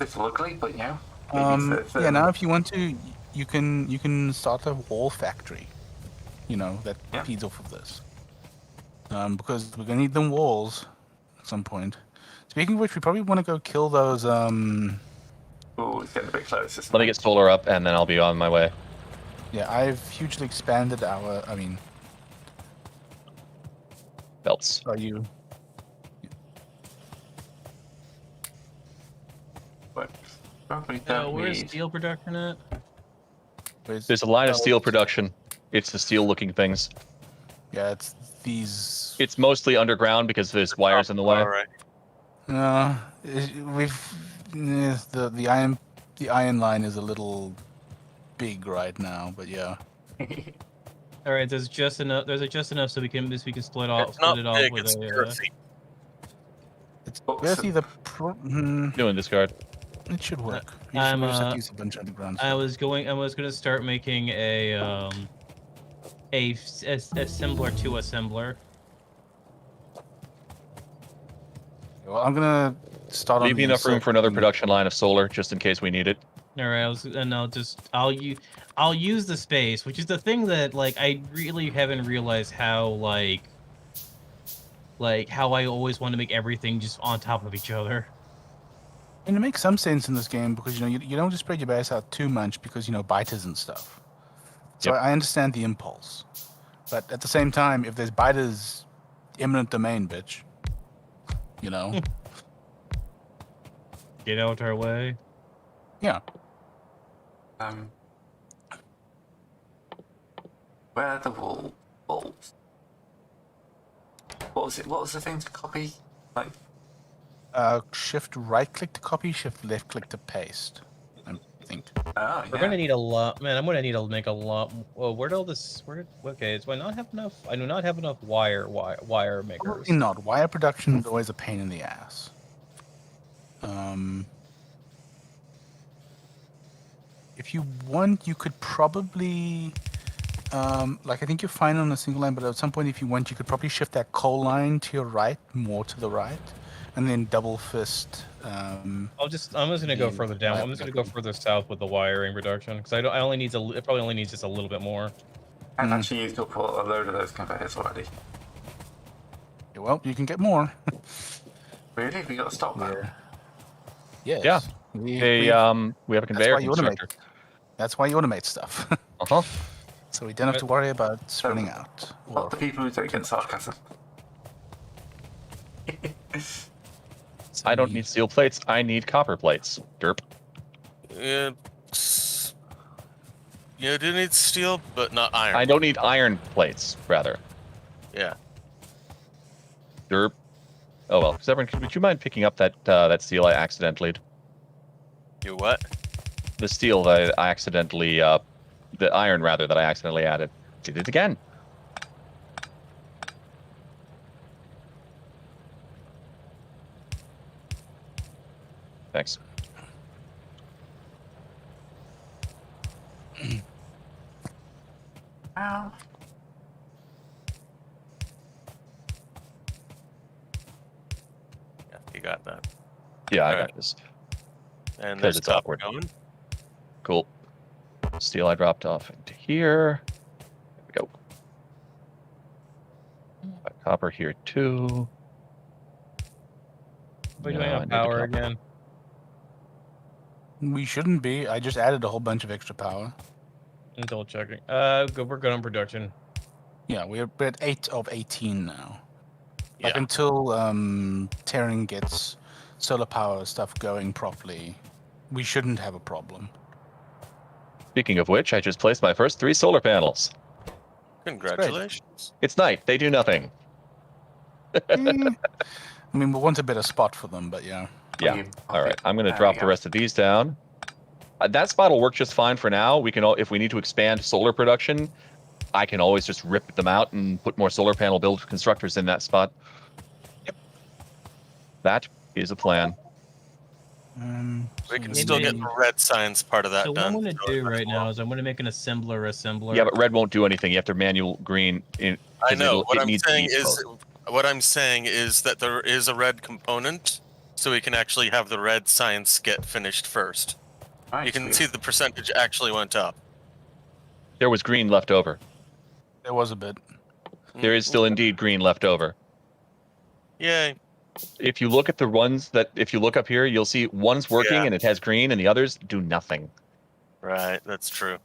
It's ugly, but you know. it needs to- Yeah, now if you want to, you can start a wall factory. You know that Yeah. feeds off of this. Because we're gonna need them walls at some point. Speaking of which, we probably want to go kill those. Ooh, it's getting a bit closer. let me get solar up, and then I'll be on my way. Yeah, I've hugely expanded our. I mean, Belts. are you? But probably don't Where's need. steel production at? There's a line of Oh, steel production. It's the steel-looking things. Yeah, it's these. It's mostly underground because there's wires in the way. All right. The iron line is a little big right now, but yeah. All right, there's just enough. There's just enough so we can split off. It's not Split it off big, with it's a. girthy. It's Oh, basically so- the. Doing discard. It should work. We I'm, just have to use a bunch of underground I stuff. was gonna start making a assembler to assembler. Well, I'm gonna start on Leave me the enough room for another insert- production line of solar, just in case we need it. All right, I'll use the space, which is the thing that like I really haven't realized how how I always want to make everything just on top of each other. And it makes some sense in this game because you don't just spread your base out too much because biters and stuff. So Yep. I understand the impulse, but at the same time, if there's biters, eminent domain, bitch. You know. Get out our way. Yeah. Where are the walls? What was it? What was the thing to copy? Like, Shift right click to copy, shift left click to paste. I think. oh We're yeah. gonna need a lot, man. I'm gonna need to make a lot. Well, where did all this? Okay, so I not have enough. I do not have enough wire makers. Probably not. Wire production is always a pain in the ass. If you want, you could probably, like I think you're fine on a single line, but at some point, if you want, you could probably shift that coal line to your right, more to the right, and then double fist. I'm just gonna go the further down. wire I'm just gonna go further south with the wiring production because it probably only needs just a little bit more. I've actually used up a load of those conveyors already. Yeah, well, you can get more. Really? We got to stop that. Yes. Yeah. We We have a conveyor why you automate. constructor. That's why you automate stuff. Uh-huh. So we don't have to worry about spreading out. Or, Not the people who don't get sarcasm. I don't need steel plates. I need copper plates. Derp. You do need steel, but not iron. I don't need iron plates, rather. Yeah. Derp. Oh well. Severn, would you mind picking up that steel I accidentally... You what? The steel that I accidentally the iron rather that I accidentally added. Did it again. Thanks. Ow. Yeah, you got that. Yeah, I All got right. this. And 'Cause there's it's copper awkward. going. Cool. Steel I dropped off into here. There we go. Got copper here too. We're No, doing I on need the power copper. again. We shouldn't be. I just added a whole bunch of extra power. I'm double checking. Good. We're good on production. Yeah, we're at 8 of 18 now. Like Yeah. until Terran gets solar power stuff going properly, we shouldn't have a problem. Speaking of which, I just placed my first 3 solar panels. Congratulations. It's night. They do nothing. I mean, we want a better spot for them, but yeah. Yeah. You pop All right. it. I'm going to There drop we the go. rest of these down. That spot will work just fine for now. We can, if we need to expand solar production, I can always just rip them out and put more solar panel build constructors in that spot. Yep. That is a plan. We can so still get maybe- the red science part of that So what I'm done. going to so do might as right well. now is I'm going to make an assembler. Yeah, but red won't do anything. You have to manual green. I know. What It I'm needs to saying be is, exposed. what I'm saying is that there is a red component, so we can actually have the red science get finished first. Right, You can we've- see the percentage actually went up. There was green left over. there was a bit. There is still indeed green left over. Yay. If you look at the ones if you look up here, you'll see one's working Yeah. and it has green, and the others do nothing. Right, that's true.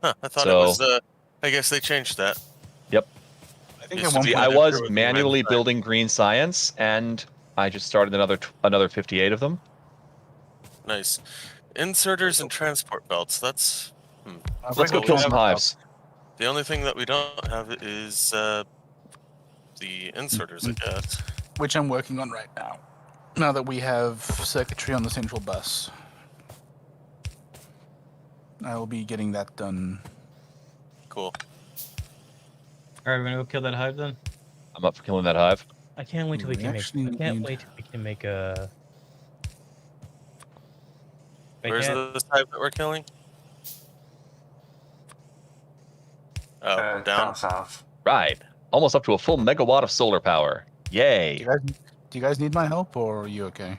Huh, I thought So- it was. I guess they changed that. I think Used at to one be See, point I there was was a red manually sign. building green science, and I just started another 58 of them. Nice. Inserters and transport belts. That's Let's go we kill have some a hives. the only thing that we don't have is the inserters, I guess. which I'm working on right now. Now that we have circuitry on the central bus, I will be getting that done. Cool. All right, we're going to go kill that hive then. I'm up for killing that hive. I can't wait till we We can make. actually I can't need- wait till we can make a. Where's the type that we're killing? Oh, down. down south. Right. Almost up to a full megawatt of solar power. Yay. Do you guys need my help, or are you okay?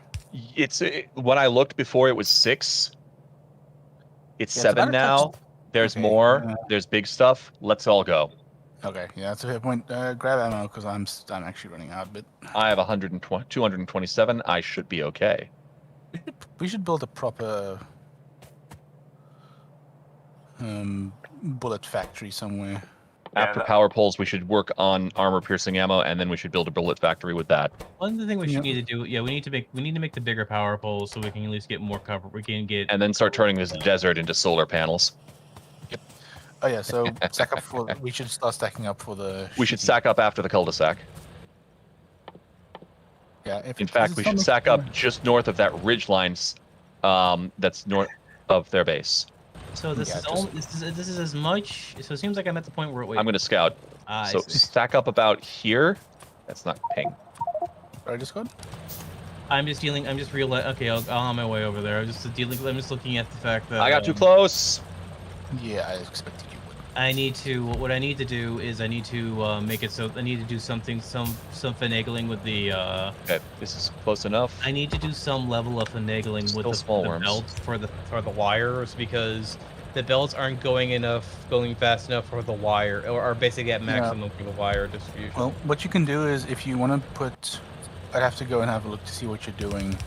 When I looked before, it was 6. It's Yeah, it's 7 about a now. touch- There's Okay, more. yeah. There's big stuff. Let's all go. Okay, yeah, that's a fair point. Grab ammo because I'm actually running out a bit. I have 227. I should be okay. We should build a proper bullet factory somewhere. Yeah, After that- power poles, we should work on armor-piercing ammo, and then we should build a bullet factory with that. One thing we Yep. should need to do, yeah, we need to make the bigger power poles so we can at least get more cover. We can get And then start turning this desert into solar panels. Oh yeah, so stack up for. We should start stacking up for the. We should shitty- stack up after the cul-de-sac. Yeah, if In it- fact, it's we not should much- stack up just north of that ridge line that's north of their base. So this Yeah, is all. This is as much. So it seems like I'm at the point where wait. I'm going to scout. I So see. stack up about here. That's not ping. Alright, Discord? I'm just dealing. I'm just realizing. Okay, I'll on my way over there. I'm just dealing. I'm just looking at the fact that I got too close. Yeah, I expected you would. I need to. What I need to do is I need to make it so I need to do something. Some finagling with the. Okay, this is close enough. I need to do some level of finagling Still with the, small the worms. belts for the wires because the belts aren't going fast enough for the wire, or are basically at maximum for the wire distribution. Well, what you can do is if you want to put. I'd have to go and have a look to see what you're doing.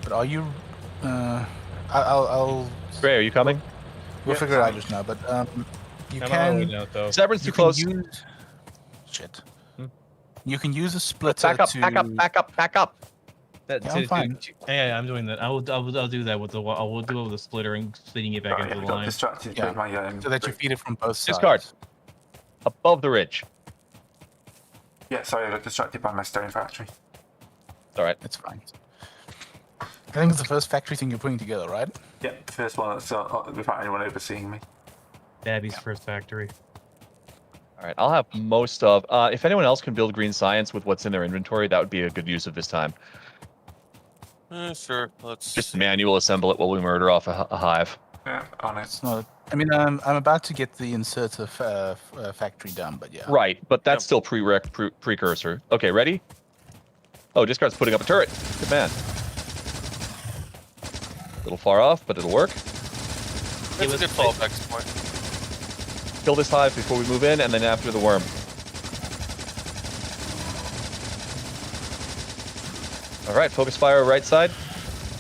But are you. I'll. Ray, are you coming? We'll Yep, figure it out fine. just now, but you I'm on my way can. now, though. Severance too You close. can use. Shit. Hmm? You can use a splitter Back up, to. back up, back up, back up. Yeah, I'm fine. Yeah, I'm doing that. I'll do that with the. I will do it with the splitter and splitting it back Sorry, into I the got line. distracted Yeah, with my So that you feed it from both sides. Discard. Above the ridge. Yeah, sorry, I got distracted by my stone factory. All right. It's fine. I think it's the first factory thing you're putting together, right? Yep, the first one that's without anyone overseeing me. Babby's first factory. All right, I'll have most of. If anyone else can build green science with what's in their inventory, that would be a good use of this time. Sure. Let's Just see. manual assemble it while we murder off a hive. Yeah, on it. It's not. I mean, I'm about to get the inserter factory done, but yeah. Right, but that's Yep. still precursor. Okay, ready? Oh, Discard's putting up a turret. Good man. A little far off, but it'll work. That's It a was good like- fallback point. Kill this hive before we move in, and then after the worm. All right, focus fire right side.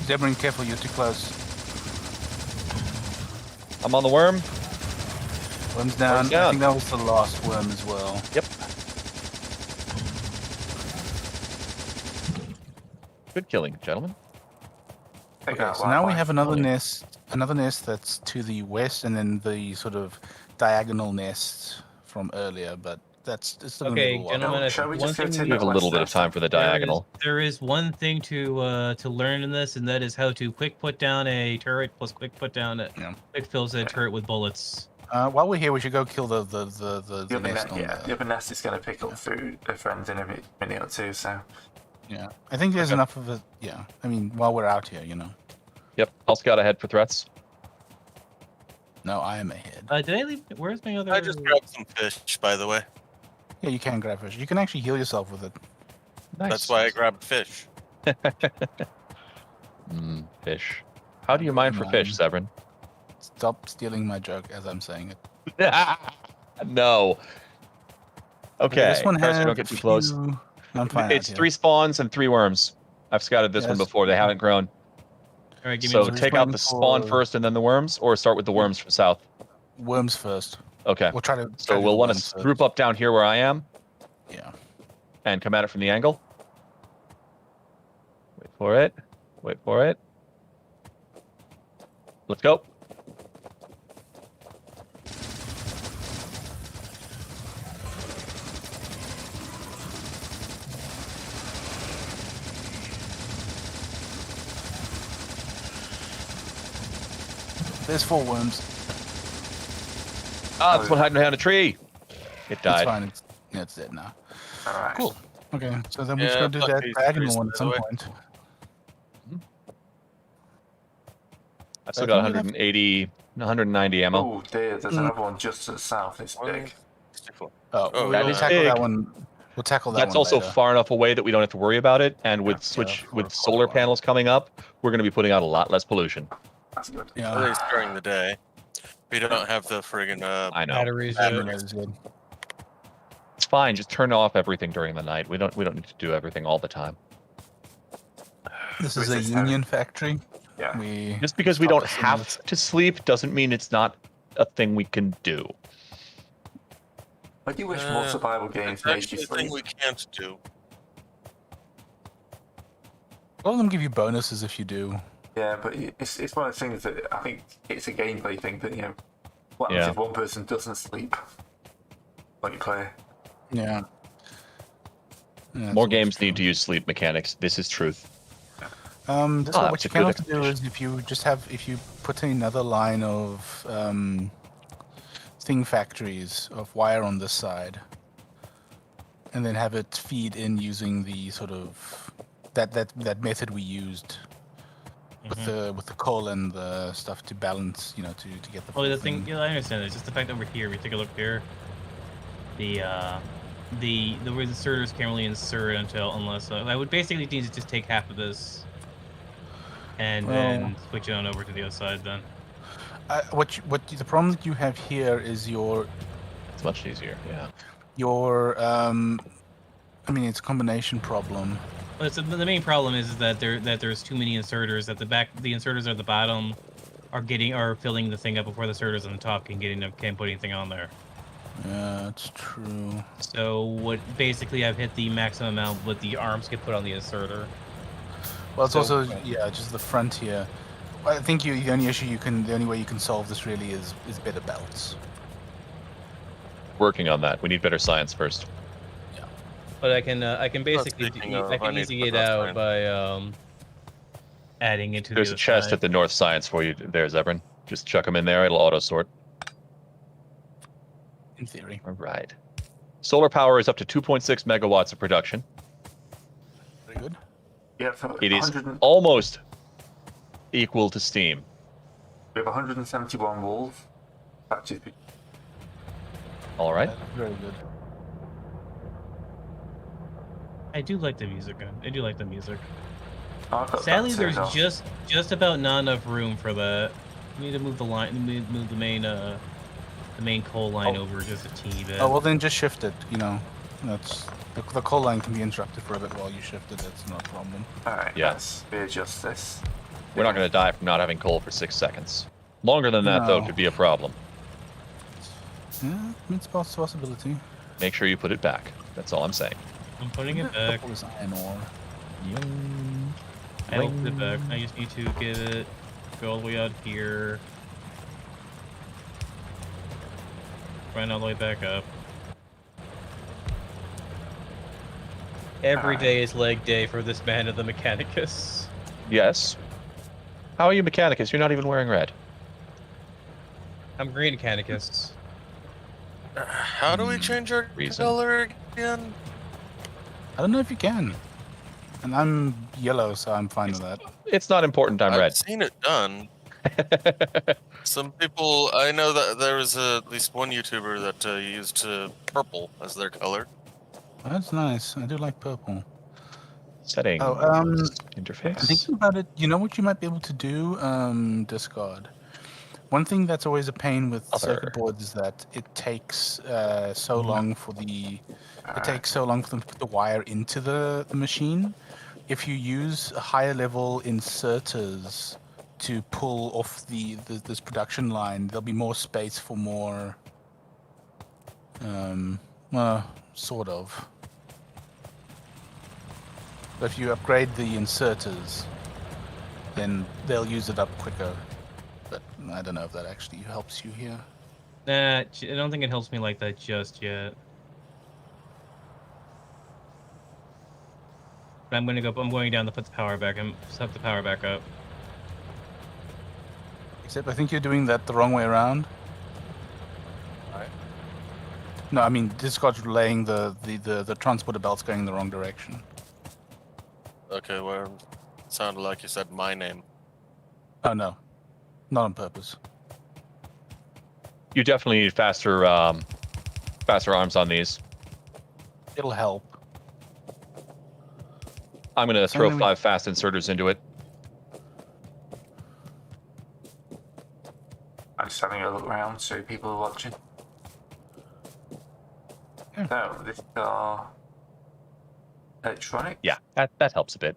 Zebrin, careful, you're too close. I'm on the worm. Worm's down. Worm's down. I think that was the last worm as well. Yep. Good killing, gentlemen. Take Okay, that so now we wildlife. have another Lovely. nest that's to the west, and then the sort of diagonal nest from earlier, but it's still gonna be a Okay, little while. gentlemen, I Shall think we one just go thing to We have a West little bit of Nest. time for the diagonal. There is one thing to learn in this, and that is how to quick put down a turret plus quick put down a Yeah. quick fills a turret with bullets. While we're here, we should go kill the The other, nest on yeah, there. the other nest is going to pick up food, friends in a minute or two, so... Yeah, I think there's enough of it. Yeah, I mean, while we're out here, Yep, I'll scout ahead for threats. No, I am ahead. Did I leave? Where's my other? I just grabbed some fish, by the way. Yeah, you can grab fish. You can actually heal yourself with it. Nice. That's why I grabbed fish. Fish. How do you mine for fish, Severin? Stop stealing my joke as I'm saying it. No. Okay. This one Carson, has don't get too close. I'm fine. It's out 3 spawns and 3 worms. I've scouted this one Yes. before. They haven't grown. All right, give me. So one. take Just out the waiting spawn for- first and then the worms, or start with the worms from south. here. Worms first. Okay. We'll try to. So we'll want to group up down here where I am Yeah. and come at it from the angle. Wait for it. Wait for it. Let's go. There's 4 worms. Ah, this one hiding behind a tree. It It's died. fine. It's dead now. Alright. Cool. Okay, so then we Yeah, should go do fuck that these diagonal trees, one by at the some way. point. I've still I got think we have- 190 ammo. Oh dear, there's another one just to the south. It's big. 164. Oh, Oh, we'll that is tackle that big. one. We'll tackle that That's one also later. far enough away that we don't have to worry about it. And with Yeah, with for solar a while. panels coming up, we're going to be putting out a lot less pollution. That's good. At Yeah. least during the day. We don't have the friggin' I know. Batteries. That is good. It's fine. Just turn off everything during the night. We don't need to do everything all the time. This is a Resist having- union factory. Yeah. We Just because we Stop don't us in have this. to sleep doesn't mean it's not a thing we can do. I do wish more survival games It's made actually you a thing sleep. we can't do. a lot of them give you bonuses if you do. Yeah, but it's one of the things that I think it's a gameplay thing that, what happens Yeah. if one person doesn't sleep when you play? Yeah. Yeah, More that's games true. need to use sleep mechanics. This is truth. This Ah, what that's you a can good also do is if you put in another line of thing factories of wire on this side, and then have it feed in using the sort of that method we used with the coal and the stuff to balance, to get the. Oh, full the thing. Yeah, I understand. It's just the fact over here. We take a look here. The where the inserters can't really insert unless I would basically need to just take half of this, and then switch it on over to the other side. Then The problem that you have here is your It's much easier. Yeah. I mean, it's a combination problem. well, the main problem is that there's too many inserters at the back. The inserters at the bottom are filling the thing up before the inserters on the top can't put anything on there. Yeah, that's true. So what basically I've hit the maximum amount what the arms can put on the inserter. Well, it's So- also just the front here. I think the only way you can solve this really is better belts. Working on that. We need better science first. But I can basically speaking of, I can need easily to get put that out sign. by adding it to There's the a other chest side. at the north science for you there, Zebrin. Just chuck them in there. It'll auto sort. In theory. All right. Solar power is up to 2.6 megawatts of production. Very good. Yeah, for It is 100, almost equal to steam. we have 171 walls. Factories. All right. That is very good. I do like the music. I do like the music. Oh, I've got Sadly, that there's turned off. just about not enough room for that. We need to move the line, move the main coal line over just a teeny bit. Oh, well then just shift it, you know. That's the coal line can be interrupted for a bit while you shift it, that's not a problem. Alright, Yeah. let's readjust this. We're not going to die from not having coal for 6 seconds. Longer than that, though, No. could be a problem. Yeah, it's a possibility. Make sure you put it back. That's all I'm saying. I'm putting it back. Couple is iron ore. I will put it back. I just need to get it, go all the way out here. Run all the way back up. Every day is leg day for this man of the Mechanicus. Yes. How are you, Mechanicus? You're not even wearing red. I'm green Mechanicus. How do we change our Reason. color again? I don't know if you can. And I'm yellow, so I'm fine with that. It's not important I'm I've red. seen it done. Some people, I know that there was at least one YouTuber that used purple as their color. That's nice. I do like purple. Settings. Oh, Interface. I'm thinking about it. You know what you might be able to do? Discard. One thing that's always a pain with Other. circuit boards is that it takes so long for the them to put the wire into the machine. If you use higher level inserters to pull off this production line, there'll be more space for more. Sort of. But if you upgrade the inserters, then they'll use it up quicker. But I don't know if that actually helps you here. Nah, I don't think it helps me like that just yet. I'm going down to put the power back and set the power back up. Except I think you're doing that the wrong way around. Right. No, I mean discard's relaying the transporter belts going in the wrong direction. Okay, well, it sounded like you said my name. Oh no, not on purpose. You definitely need faster arms on these. It'll help. I'm going to throw Something we- 5 fast inserters into it. I'm just having a look around so people are watching. Yeah. So, this is our electronic. Yeah, that helps a bit.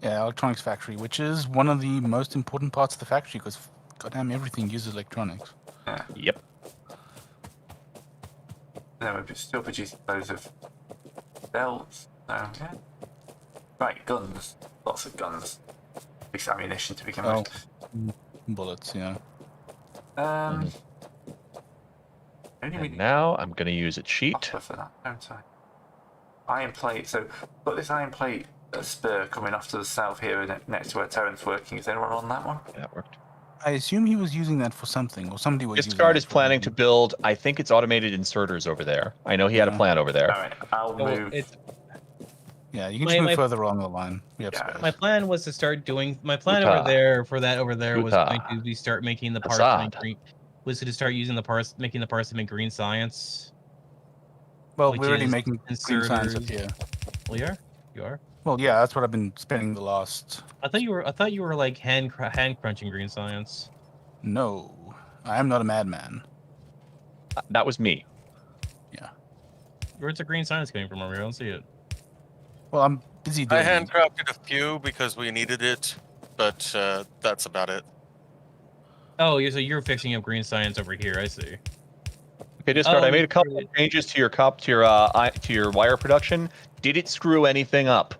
Yeah, electronics factory, which is one of the most important parts of the factory because goddamn everything uses electronics. Yeah. Yep. And then we're still producing loads of belts. So, yeah. Right, guns. Lots of guns. At least ammunition to begin Oh, with. bullets, yeah. Only And really now I'm going to use a cheat. offer for that, don't I? Iron plate. So, got this iron plate spur coming off to the south here next to where Terran's working. Is anyone on that one? That worked. I assume he was using that for something, or somebody was using Discard that is for planning to something. build, I think it's automated inserters over there. I know he had a Yeah. plan over there. Alright, I'll Well, move. Yeah, you can My- just move my- further along the line. We have Yeah. space. My plan was to start doing. My plan Uta. over there for that over there was Uta. going to be start making the parts. Assad. Green, was to start using the parts, making the parts to make green science. Well, which we're already is making green science up inserters. here. Well, you are. Well, yeah, that's what I've been spending the last. I thought you were like hand crunching green science. No, I am not a madman. That was me. Where's the green science coming from over here? I don't see it. Well, I'm busy doing. I handcrafted a few because we needed it, but that's about it. Oh, so you're fixing up green science over here. I see. Okay, Discard, Oh, I made you a couple of changes to your wire production. Did it screw anything up?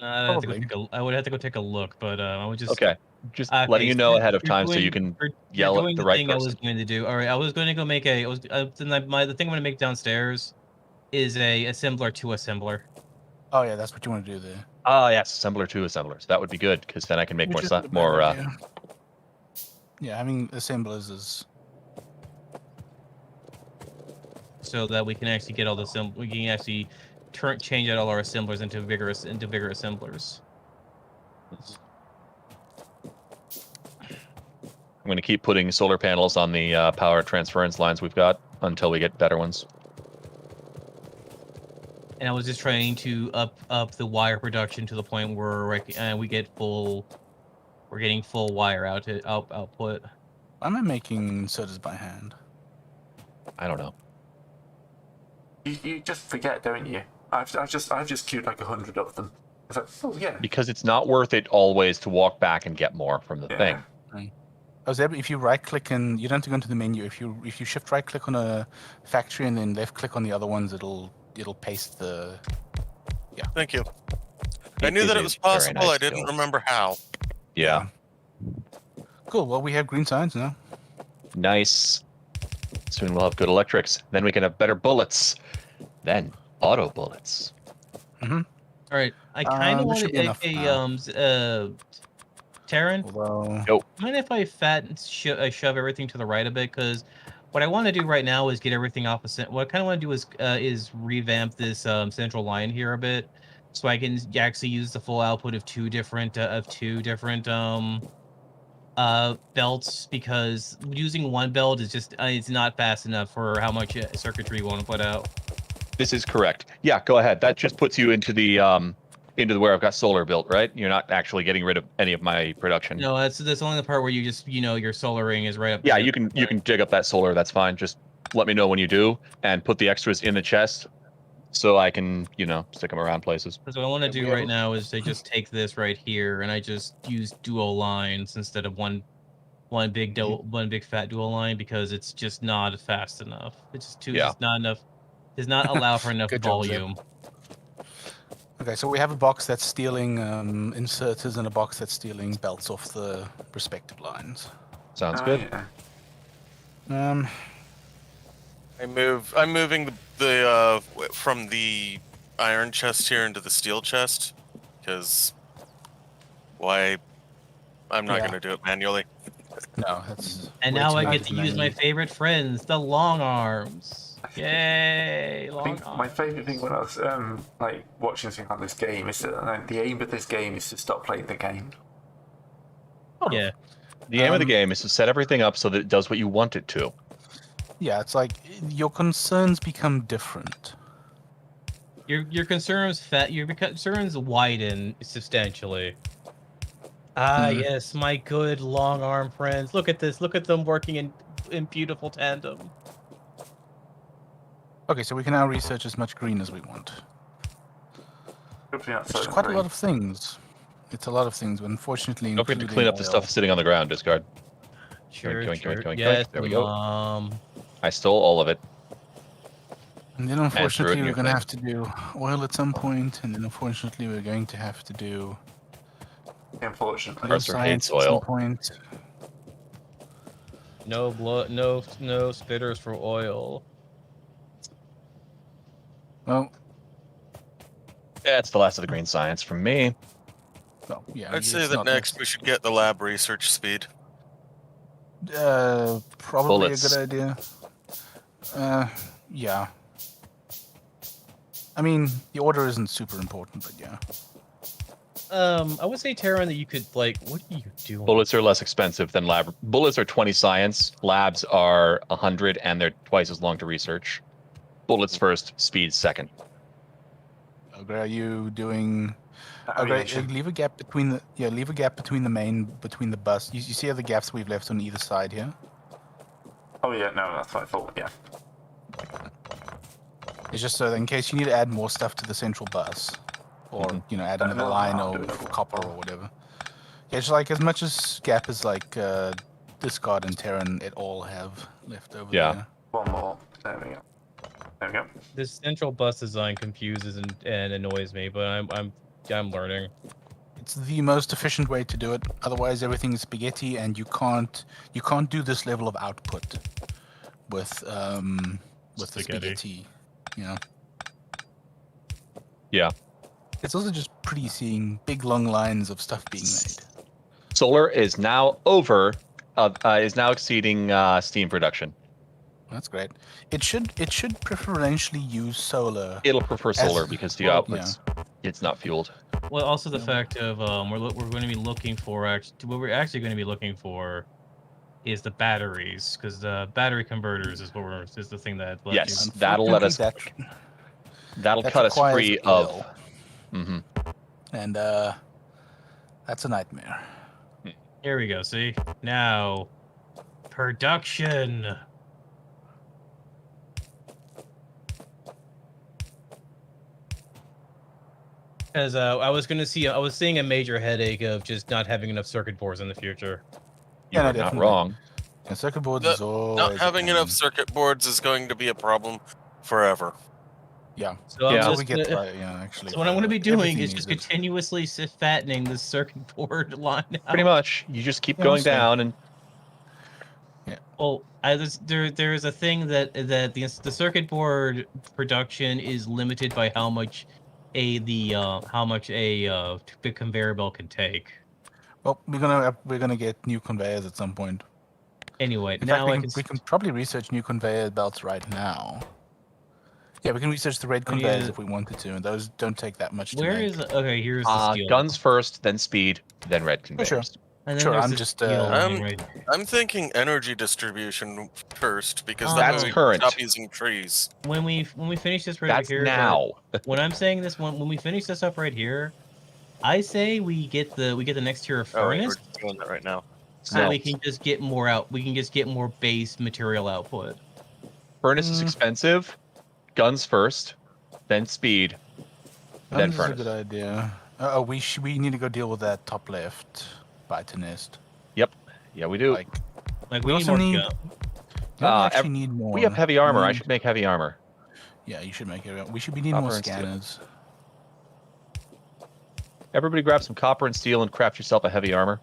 I would Probably. have to go take a look, but I would just. Okay. Just Okay, letting you know ahead of you're time so doing- you can you're yell at doing the right thing I was person. going to do. All right, I was going to go make a. The thing I'm going to make downstairs is a assembler to assembler. Oh yeah, that's what you want to do there. Ah, yes, assembler to assemblers. That would be good because then I can make Which more isn't stuff. a bad More. idea. Yeah, having assemblers is so that we can actually get all the we can actually change out all our assemblers into bigger assemblers. I'm going to keep putting solar panels on the power transference lines we've got until we get better ones. And I was just trying to up the wire production to the point where we get we're getting full wire output. Why am I making sodas by hand? I don't know. You just forget, don't you? I've just queued like 100 of them. It's like, oh yeah. Because it's not worth it always to walk back and get more from the thing. If you right click and you don't have to go into the menu. If you shift right click on a factory and then left click on the other ones, it'll paste the. Yeah. Thank you. I knew that it was possible. I didn't remember how. Yeah. Cool. Well, we have green signs now. Nice. Soon we'll have good electrics. Then we can have better bullets. Then auto bullets. Mm-hmm. All right. I kind of want to Taryn. Nope. Mind if I shove everything to the right a bit? Because what I want to do right now is get everything opposite. What I kind of want to do is revamp this central line here a bit, so I can actually use the full output of two different belts. Because using one belt is just it's not fast enough for how much circuitry you want to put out. This is correct. Yeah, go ahead. That just puts you into the where I've got solar built, right? You're not actually getting rid of any of my production. No, that's only the part where you just your solaring is right up. Yeah, you can jig up that solar. That's fine. Just let me know when you do, and put the extras in the chest, so I can stick them around places. Because what I want to do right now is to just take this right here, and I just use dual lines instead of one big fat dual line, because it's just not fast enough. It's just it's not enough. Does not allow for enough volume. Okay, so we have a box that's stealing inserters and a box that's stealing belts off the respective lines. Sounds good. Yeah. I'm moving the from the iron chest here into the steel chest, because why? I'm not going to do it manually. No, that's. And now I get to use my favorite friends, the long arms. Yay! I think my favourite thing when I was watching something like this game is that the aim of this game is to stop playing the game. Yeah. The aim of the game is to set everything up so that it does what you want it to. Yeah, it's like your concerns become different. Your concerns widen substantially. Yes, my good long arm friends. Look at this. Look at them working in beautiful tandem. Okay, so we can now research as much green as we want. Which is quite a lot of things. It's a lot of things, but unfortunately... Don't forget to clean up the stuff sitting on the ground, discard. Sure, Yes, there we go. I stole all of it. And then unfortunately we're going to have to do oil at some point, and then unfortunately we're going to have to do... Unfortunately. Mercer hates oil. At some point. No blood, no spitters for oil. Well, that's the last of the green science from me. Well, yeah. I'd say that next we should get the lab research speed. Probably Bullets. a good idea. Yeah. I mean, the order isn't super important, but yeah. I would say, Terran, that you could what are you doing? Bullets are less expensive than lab. Bullets are 20 science. Labs are 100, and they're twice as long to research. Bullets first, speed second. Okay, are you doing? Okay, leave a gap between the bus. You see the gaps we've left on either side here? Oh yeah, no, that's what I thought. Yeah. It's just so that in case you need to add more stuff to the central bus, or add another line or copper or whatever. Yeah, it's like as much as gap as Discard and Terran it all have left over there. One more. There we go. There we go. This central bus design confuses and annoys me, but I'm learning. It's the most efficient way to do it. Otherwise, everything is spaghetti, and you can't do this level of output with the spaghetti. Yeah. It's also just pretty seeing big long lines of stuff being made. Solar is now exceeding steam production. That's great. It should preferentially use solar. It'll prefer solar because the outputs, it's not fueled. Well, also the fact of we're going to be looking for what we're actually going to be looking for is the batteries, because the battery converters is the thing that Yes, that'll let us. That'll cut us free of. Mm-hmm. And that's a nightmare. Here we go. See now, production. As I was seeing a major headache of just not having enough circuit boards in the future. You're not definitely. wrong. And circuit boards is always Not having enough circuit boards is going to be a problem forever. Yeah. So Yeah. I'm So just actually. So what I'm going to be doing everything is just needs it. continuously fattening the circuit board line. Pretty much, you just keep Yeah, going we'll see. down, and Well, there is a thing that the circuit board production is limited by how much a conveyor belt can take. Well, we're gonna get new conveyors at some point. Anyway, In now fact, we can probably research new conveyor belts right now. Yeah, we can research the red conveyors if we wanted to, and those don't take that much to Where make. is okay? Here's the steel. guns first, then speed, then red conveyors. sure. And then Sure, there's I'm the just, steel line I'm- right. I'm thinking energy distribution first because That's that way we current. can stop using trees. When we finish this right That's here. now. When I'm saying this, when we finish this up right here, I say we get the next tier of Oh, wait, furnace, we're doing that right now. so No. we can just get more out. We can just get more base material output. Furnace is expensive. Guns first, then speed, then This is a furnace. good idea. We need to go deal with that top left biter nest. Yeah, we do. Like, Like we we need also more need. gun. We actually need more. We have heavy armor. We I need- should make heavy armor. Yeah, you should make it. We should be needing more Copper and steel. scanners. Everybody grab some copper and steel and craft yourself a heavy armor.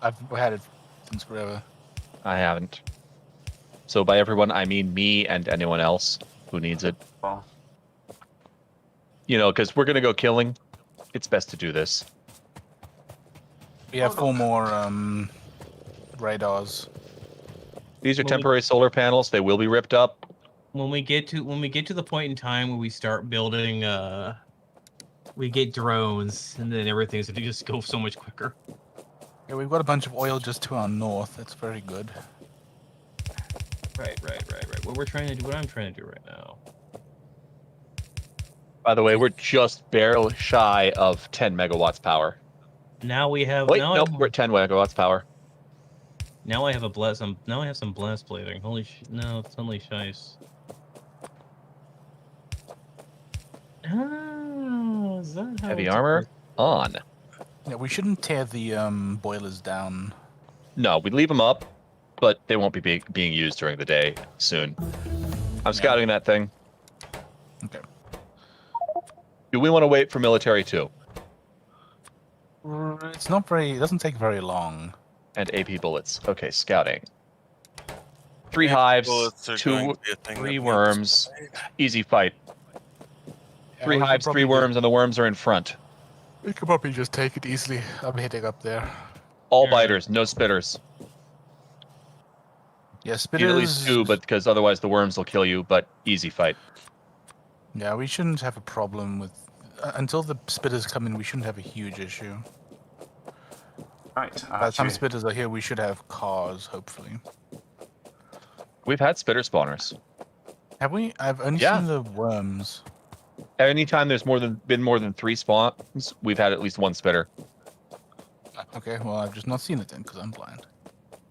I've had it since forever. I haven't. So by everyone, I mean me and anyone else who needs it. Well, You know, because we're gonna go killing. It's best to do this. We have 4 more radars. These are Well, we- temporary solar panels. They will be ripped up. When we get to the point in time where we start building, we get drones, and then everything's gonna just go so much quicker. Yeah, we've got a bunch of oil just to our north. That's very good. Right. What I'm trying to do right now. By the way, we're just barely shy of 10 megawatts power. Now we have. Wait, now nope, we're at 10 megawatts power. Now I have Now I have some blast plating. Holy no, it's only shice. Oh, is that how Heavy it's armor on. Yeah, we shouldn't tear the boilers down. No, we leave them up, but they won't be being used during the day soon. I'm scouting that thing. Okay. Do we want to wait for military too? It's not very. It doesn't take very long. And AP bullets. Okay, scouting. 3 AP hives, bullets are going to be a thing 3 that worms. Easy fight. Yeah, 3 we could hives, 3 probably worms, and the worms are in front. We could probably just take it easily. I'm hitting up there. All Yeah. biters, no spitters. Yeah, You need at least spitters. 2, but because otherwise the worms will kill you. But easy fight. Yeah, we shouldn't have a problem with. Until the spitters come in, we shouldn't have a huge issue. right. By the time Actually, spitters are here, we should have cars, hopefully. We've had spitter spawners. Have we? I've only Yeah. seen the worms. Anytime there's been more than 3 spawns, we've had at least 1 spitter. Okay, well, I've just not seen it then because I'm blind.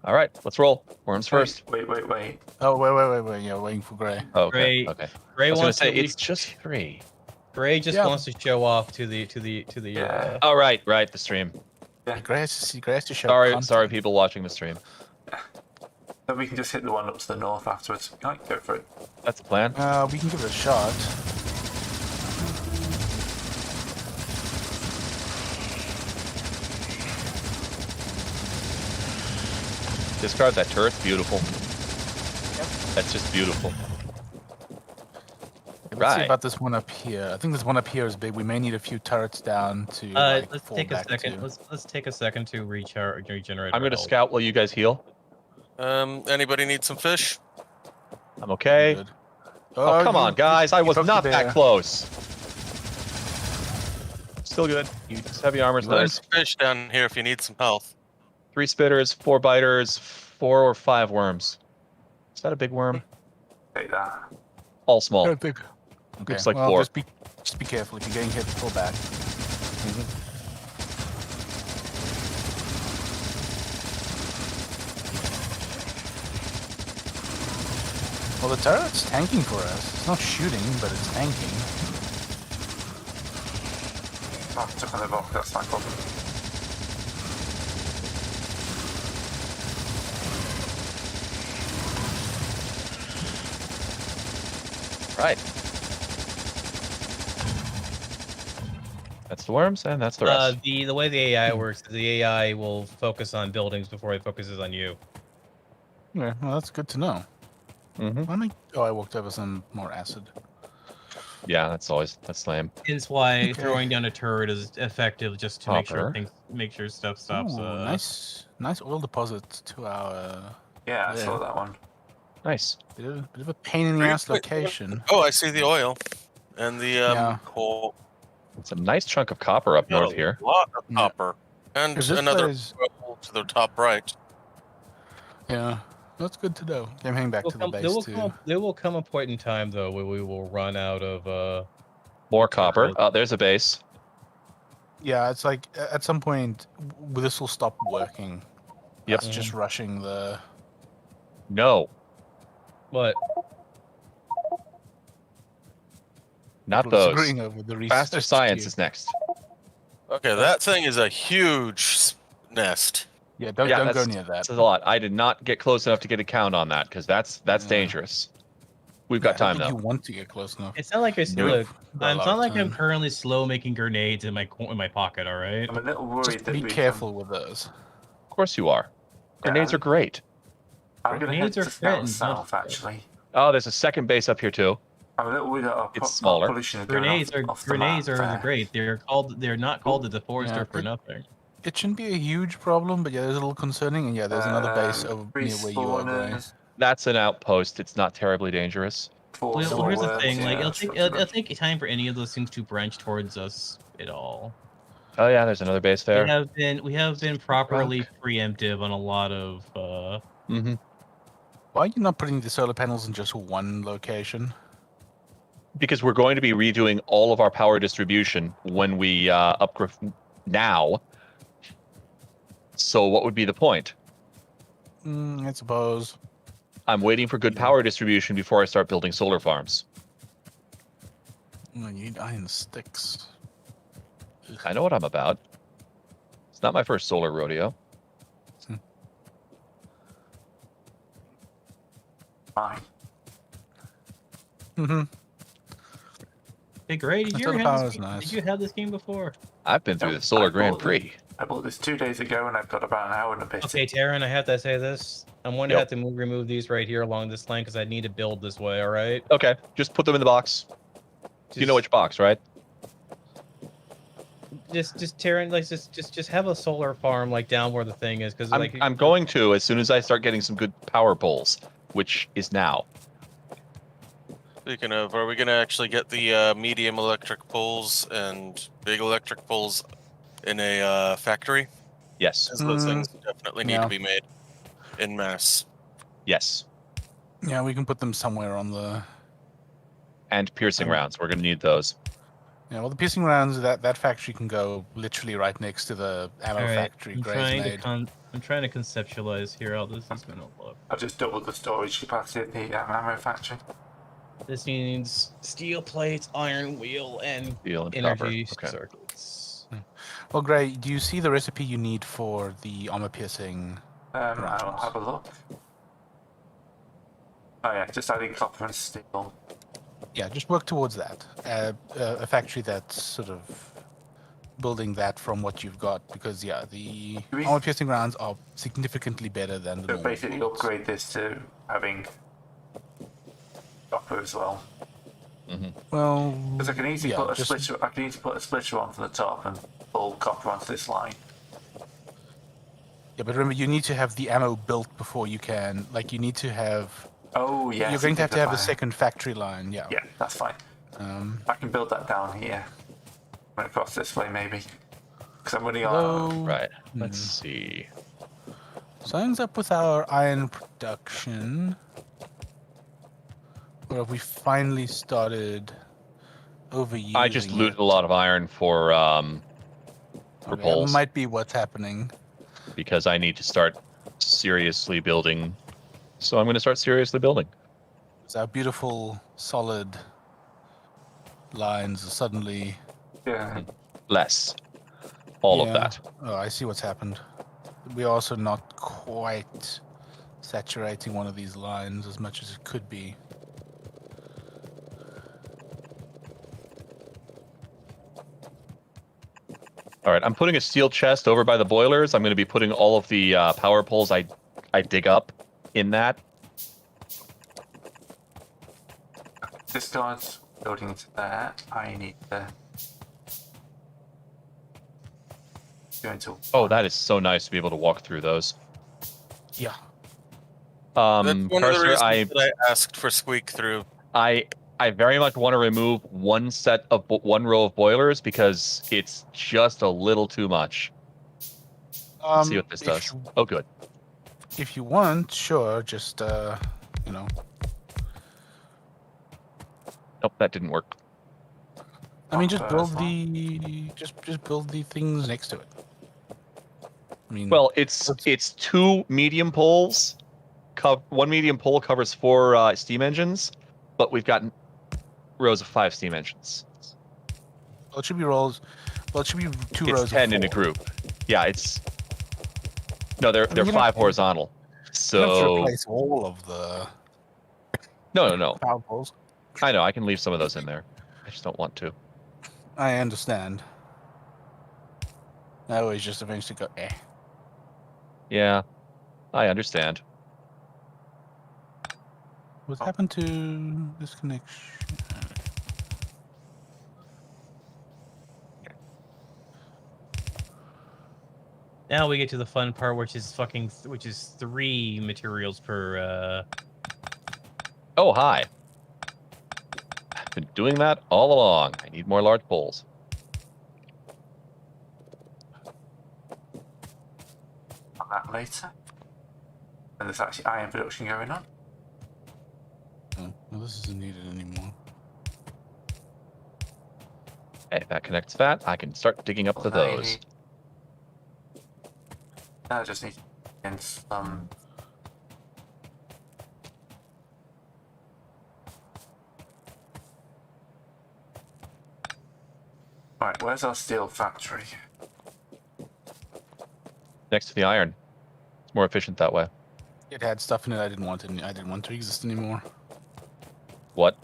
All right, let's roll. Worms first. Wait. Oh, wait. Yeah, waiting for Gray. Oh, okay. Great. Okay. Gray I was gonna wants say to it's just 3. Gray just Yeah. wants to show off to the. Yeah. Oh, right, the stream. Gray has to see. Gray has to show. Sorry, content. people watching the stream. Then we can just hit the one up to the north afterwards. Right, go for it. That's the plan. We can give it a shot. Discard that turret. Beautiful. That's just beautiful. Let's see Right. about this one up here. I think this one up here is big. We may need a few turrets down to. like, Let's fall take a back second. to. Let's take a second to regenerate. I'm our gonna health. scout while you guys heal. Anybody need some fish? I'm okay. Good. Oh, come on, guys. I was poked the not that bear. close. Still good. Use heavy armor's There's nice. fish down here if you need some health. 3 spitters, 4 biters, 4 or 5 worms. Is that a big worm? Take that. All I small. don't think. Okay. Looks like well, 4. just be careful. If you're getting hit, pull back. Well, the turret's tanking for us. It's not shooting, but it's tanking. Oh, took on the rock, that's my problem. Right. That's the worms, and that's the rest. The way the AI works is the AI will focus on buildings before it focuses on you. Yeah, well, that's good to know. Mm-hmm. Oh, I walked over some more acid. Yeah, that's lame. Hence why Okay. throwing down a turret is effective, just to Hopper. make sure stuff stops. Ooh, nice oil deposit to our Yeah, I there. saw that one. Nice. Bit of a pain in the ass location. Oh, I see the oil and the Yeah. coal. It's a nice chunk of copper up north here. A lot of Yeah. copper. And 'Cause this another place- oil to the top right. Yeah, that's good to know. I'm heading back to the base too. There will come a point in time though where we will run out of More copper. Oh, there's a base. Yeah, it's like at some point this will stop working. Yep. It's just rushing the. No, what? not people those. disagreeing over the Faster research science queue. is next. Okay, that thing is a huge nest. Yeah, don't go near that. That's a lot. I did not get close enough to get a count on that because that's Yeah. dangerous. We've Yeah, got I time don't think though. you want to get close enough. It's not like I Nope. look. Got a It's lot not of like I'm time. currently slow making grenades in my pocket. All right. I'm a little worried Just that be we careful with those. Of course you are. Grenades are great. I'm going to head Grenades are to south, threatened, not south actually. Oh, there's a second base up here too. I'm a little worried that our It's smaller. pollution is going off the Grenades map are there. great. They're not called the Deforester Yeah, for nothing. It shouldn't be a huge problem, but yeah, there's a little concerning. And yeah, there's another base over near where you are, Gray. Respawners, That's an outpost. It's not terribly dangerous. four Well, here's the worms, thing. Like, yeah, it'll take time for any of those things to branch towards us at all. Oh yeah, there's another base there. We have been properly preemptive on a lot of. Mm-hmm. Why are you not putting the solar panels in just one location? Because we're going to be redoing all of our power distribution when we upgrade now. So what would be the point? I suppose. I'm waiting for good power distribution before I start building solar farms. You need iron sticks. I know what I'm about. It's not my first solar rodeo. Fine. Mm-hmm. Hey, Gray, did That you solar ever have power this is game? nice. Did you have this game before? I've been through No, the Solar I Grand bought Prix. I bought this 2 days ago and I've got about an hour and a bit. Okay, Taryn, I have to say this. I'm going to Yep. have to remove these right here along this line because I need to build this way. All right. Okay, just put them in the box. You know which box, right? Just Taryn, like just have a solar farm like down where the thing is because like I'm going to as soon as I start getting some good power poles, which is now. Speaking of, are we gonna actually get the medium electric poles and big electric poles in a factory? Yes. Because those things definitely need yeah. to be made in mass. Yes. Yeah, we can put them somewhere on the. And piercing rounds. We're going to need those. Yeah, well, the piercing rounds that factory can go literally right next to the ammo all right, factory I'm Gray's trying made. I'm trying to conceptualize here how this is going to look. I've just doubled the storage capacity at the ammo factory. This needs steel plates, iron wheel, and Steel and energy copper. Okay. circuits. Well, Gray, do you see the recipe you need for the armor piercing? I'll Rounds. have a look. Oh yeah, just adding copper and steel. Yeah, just work towards that. A factory that's sort of building that from what you've got, because yeah, the we- armor piercing rounds are significantly better than the So normal basically bullets. upgrade this to having copper as well. Well, Because I can easily yeah, put a just- splitter. I can easily put a splitter on from the top and pull copper onto this line. Yeah, but remember, you need to have the ammo built before you can. Like, you need to have. Oh, yes. You're going to have the fire. second factory line. Yeah. Yeah, that's fine. I can build that down here. Run across this way, maybe. Because I'm running on. Right. Let's see. Something's up with our iron production. Or have we finally started overusing I just looted it? a lot of iron for Okay, that poles might be what's happening. because I need to start seriously building. So I'm going to start seriously building. It's our beautiful, solid lines are suddenly. Yeah. Less. All of Yeah. that. Oh, I see what's happened. We're also not quite saturating one of these lines as much as it could be. All right, I'm putting a steel chest over by the boilers. I'm going to be putting all of the power poles I dig up in that. Discards building into there. I need to go into. Oh, that is so nice to be able to walk through those. Yeah. That's one of the Cursor, reasons that I asked for squeak through. I very much want to remove one row of boilers because it's just a little too much. Let's see what this does. Oh, good. If you want, sure. Just you know. Nope, that didn't work. I mean, just build that's the just build the things next to it. I mean, Well, it's two medium poles. One medium pole covers 4 steam engines, but we've got rows of 5 steam engines. well, it should be rows. Well, it should be two It's rows. 10 of in a 4. group. Yeah, it's no, they're you don't- 5 horizontal. You don't have to So replace all of the no. power poles. I know I can leave some of those in there. I just don't want to. I understand. I always just eventually go, eh. Yeah, I understand. What happened to this connection? Now we get to the fun part, which is 3 materials per. Oh, hi. I've been doing that all along. I need more large poles. On that later. And there's actually iron production going on. Oh, well, this isn't needed anymore. Okay, that connects that. I can start digging up to those. I just need to get some. Right, where's our steel factory? Next to the iron. It's more efficient that way. It had stuff in it I didn't want to exist anymore. What?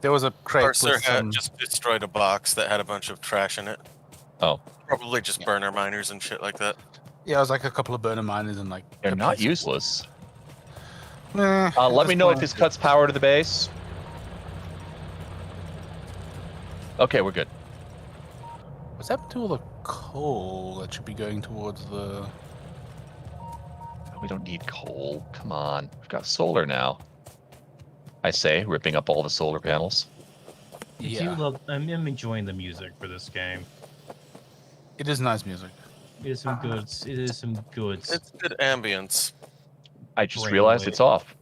There was a crate Cursor with had some. just destroyed a box that had a bunch of trash in it. Oh, Probably just burner miners and shit like that. Yeah, it was like a couple of burner miners and like. they're a not piece of- useless. Eh, Let at me know if point- this cuts power to the base. Okay, we're good. What's happened to all the coal that should be going towards the? We don't need coal. Come on. We've got solar now. I say, ripping up all the solar panels. I'm enjoying the music for this game. It is nice music. It is some goods. It is some goods. It's good ambience. I just Brainwave. realized it's off.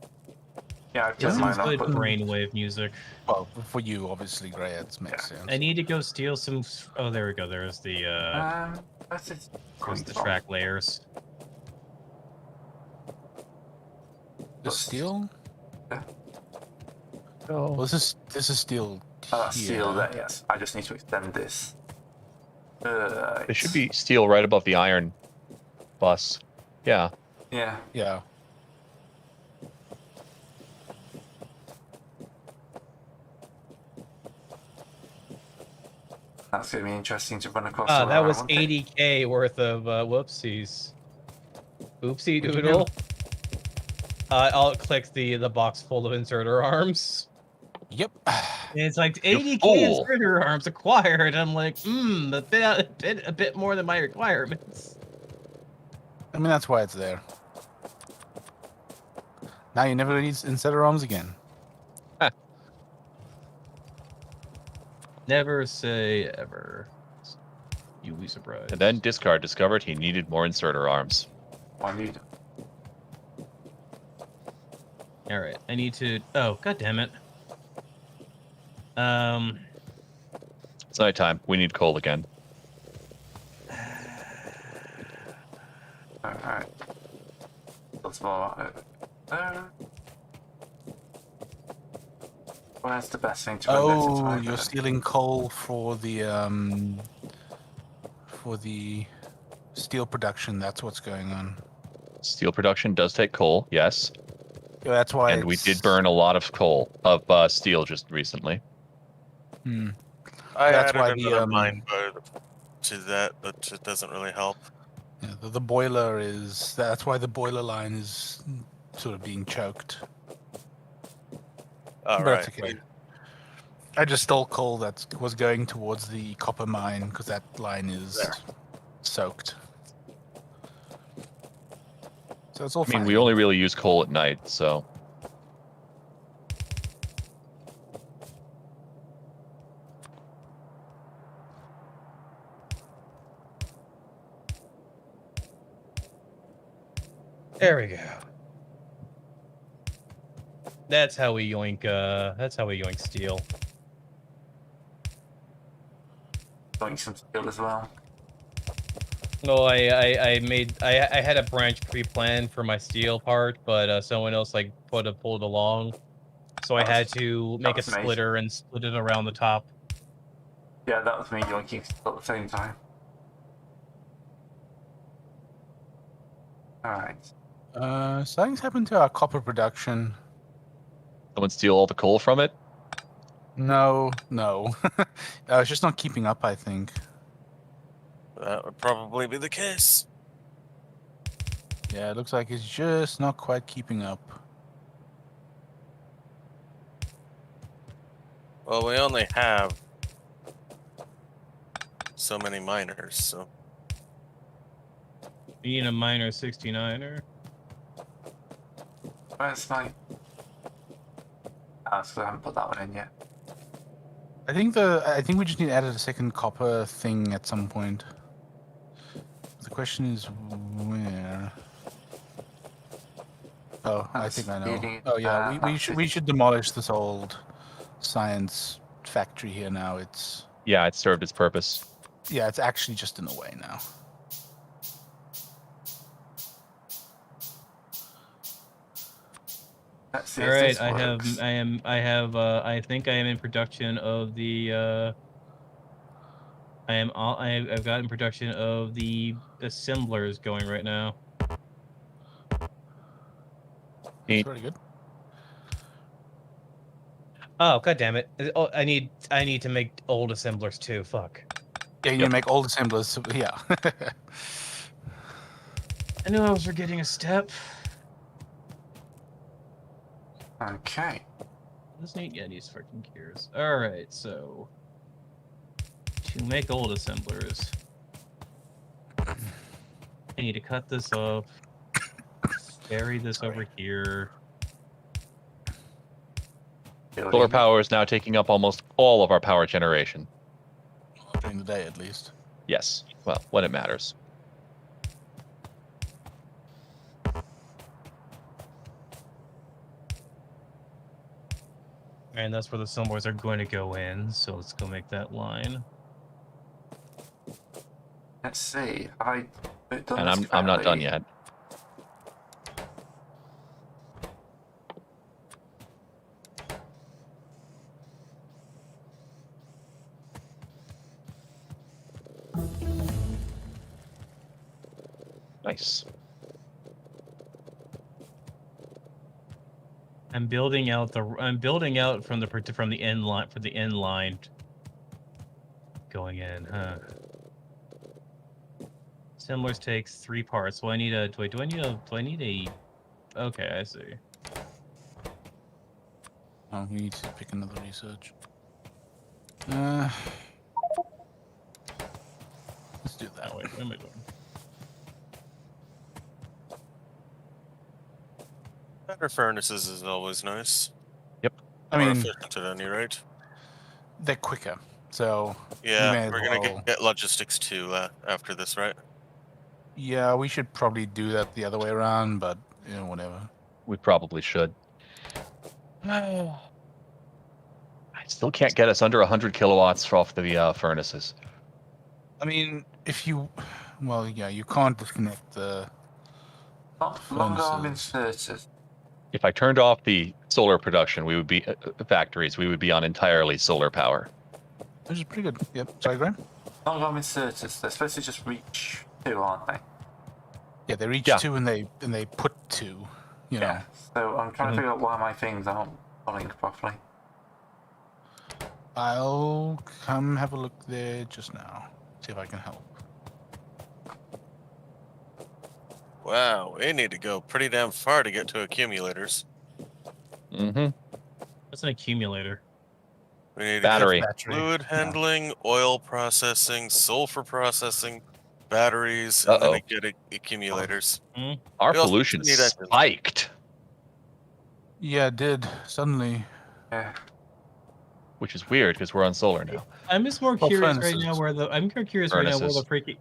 Yeah, I've It turned is mine good on. But brainwave music. Well, for you, obviously, Gray, it makes sense. I need to go steal some. Oh, there we go. There's the that's it. there's the track layers. The steel? Oh. Well, this is steel. Oh, that's steel here. there, yes. I just need to extend this. There should be steel right above the iron bus. Yeah. Yeah. Yeah. That's going to be interesting to run across. Ah, all that around, was won't it? 80K worth of whoopsies. Oopsie What'd you doodle. I'll click the box full of inserter arms. Yep. And it's like You 80K fool. inserter arms acquired. I'm like, a bit more than my requirements. I mean, that's why it's there. Now you never need insetter arms again. Never say ever. You'll be surprised. And then Discard discovered he needed more inserter arms. I need. All right, I need to. Oh, god damn it. It's nighttime. We need coal again. Alright. That's more. Where's the best thing to run this into? Oh, my you're bed? stealing coal for the steel production. That's what's going on. Steel production does take coal, yes. Yeah, that's why. And we did burn a lot of coal, of steel just recently. Hmm. I That's added why another mine to that, but it doesn't really help. Yeah, the boiler is. That's why the boiler line is sort of being choked. All But right. it's okay. I just stole coal that was going towards the copper mine because that line is There. soaked. So it's all I mean, fine. we only really use coal at night, so. There we go. That's how we yoink. That's how we yoink steel. Doing some steel as well. No, I had a branch pre-planned for my steel part, but someone else like pulled it along, so I That was- had to make a was me. splitter and split it around the top. Yeah, that was me yoinking steel at the same time. Alright. Something's happened to our copper production. Someone steal all the coal from it? No. It's just not keeping up, I think. That would probably be the case. Yeah, it looks like it's just not quite keeping up. Well, we only have so many miners, so You need a minor 69er. Where's my. Ah, so I haven't put that one in yet. I think we just need to add a second copper thing at some point. The question is where. Oh, I think I know. Oh yeah, we should demolish this old science factory here now. It's Yeah, it served its purpose. yeah, it's actually just in the way now. Let's see All if right, this works. I think I am in production of the. I've gotten production of the assemblers going right now. That's Neat. very good. Oh god damn it! Oh, I need to make old assemblers too. Fuck. Yeah, you Yep. make old assemblers. So, yeah. I knew I was forgetting a step. Okay. This neat these fucking gears. Alright, so to make old assemblers, I need to cut this off, bury this over here. Solar power is now taking up almost all of our power generation. During the day, at least. Yes. Well, when it matters. And that's where the assemblers are going to go in, so let's go make that line. Let's see. Have I done And this I'm not done correctly? yet. Nice. I'm building out from the end line for the end line going in, huh? Assemblers takes 3 parts. So I need a do I need a okay, I see. Oh, we need to pick another research. Let's do that. Oh wait, what am I doing? Better furnaces is always nice. I More mean, efficient at any rate. they're quicker, so we Yeah, may as we're gonna well. get logistics too after this, right? Yeah, we should probably do that the other way around, but whatever. We probably should. I still can't get us under 100 kilowatts off the furnaces. I mean, if you, well, yeah, you can't disconnect the Not long arm furnaces. inserters. If I turned off the solar production, we would be factories. We would be on entirely solar power. Which is pretty good. Yep. Sorry, Graham? Long arm inserters. They're supposed to just reach 2, aren't they? Yeah, they reach Yeah. 2 and they put 2. You know. Yeah. So I'm trying to figure out why my things aren't running properly. I'll come have a look there just now. See if I can help. Wow, we need to go pretty damn far to get to accumulators. Mm-hmm. That's an accumulator. We need Battery. to get Battery. fluid Yeah. handling, oil processing, sulfur processing, batteries, and then we get accumulators. Our We also pollution need engines. spiked, Yeah, it did. Suddenly. Yeah. which is weird because we're on solar now. I'm just more Well, curious right now furnaces. where the I'm more curious right now where the Furnaces. freaking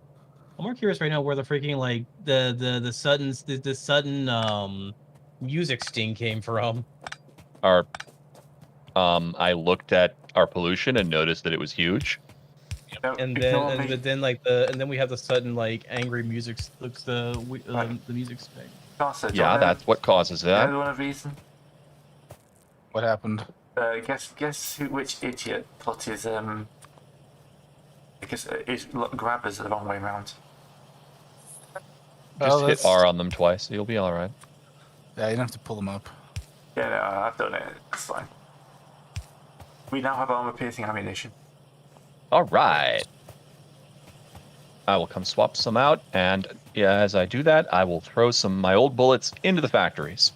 I'm more curious right now where the freaking like the sudden music sting came from. Our I looked at our pollution and noticed that it was huge. Don't And ignore then me. but then then we have the sudden like angry music looks the music sting. Carson, do you Yeah, wanna- that's what causes do you that. want a reason? What happened? Guess which idiot put his because his grabbers are the wrong way around. Just hit that's- R on them twice. You'll be all right. Yeah, you don't have to pull them up. Yeah, no, I've done it. It's fine. We now have armor-piercing ammunition. All right. I will come swap some out, and yeah, as I do that, I will throw some of my old bullets into the factories.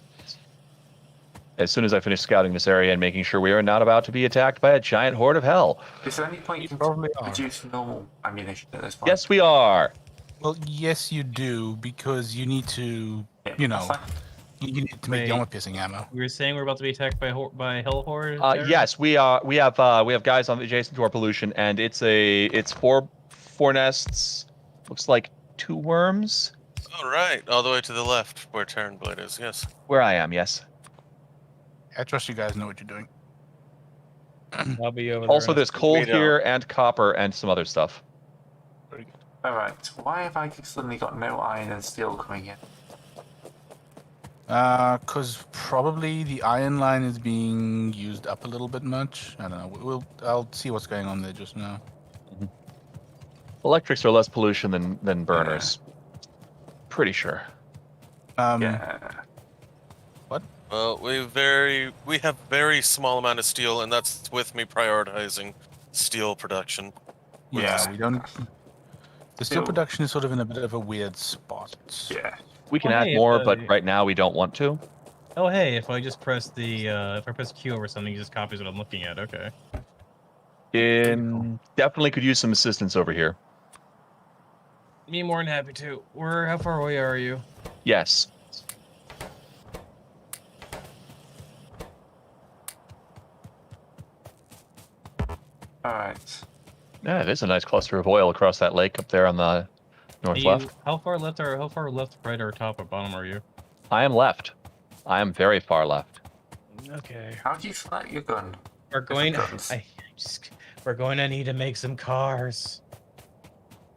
As soon as I finish scouting this area and making sure we are not about to be attacked by a giant horde of hell. Is there any point You in probably are. producing normal ammunition at this point? Yes, we are. Well, yes, you do, because you need to, Yeah, you that's know, fine. you need to make Wait. the armor-piercing ammo. We were saying we're about to be attacked by hell horde. there? Yes, we are. We have guys on adjacent to our pollution, and it's four nests. Looks like 2 worms. All right, all the way to the left where Terran Blade is. Yes. Where I am, yes. I trust you guys know what you're doing. I'll be over there. Also, in a there's second. coal We don't. here and copper and some other stuff. Alright, why have I suddenly got no iron and steel coming in? Because probably the iron line is being used up a little bit much. I don't know. I'll see what's going on there just now. Electrics are less pollution than burners. Pretty sure. Yeah. Well, we have very small amount of steel, and that's with me prioritizing steel production. Yeah, we don't. The steel Steel. production is sort of in a bit of a weird spot. Yeah. We can Well, add hey, more, if, but right now we don't want to. Oh hey, if I just press the if I press Q over something, it just copies what I'm looking at. Okay. Definitely could use some assistance over here. Me more than happy to. How far away are you? Yes. Alright. Yeah, there's a nice cluster of oil across that lake up there on the north left. How far left, right, or top, or bottom are you? I am left. I am very far left. Okay. How do you select your gun? We're going. guns. We're going to need to make some cars.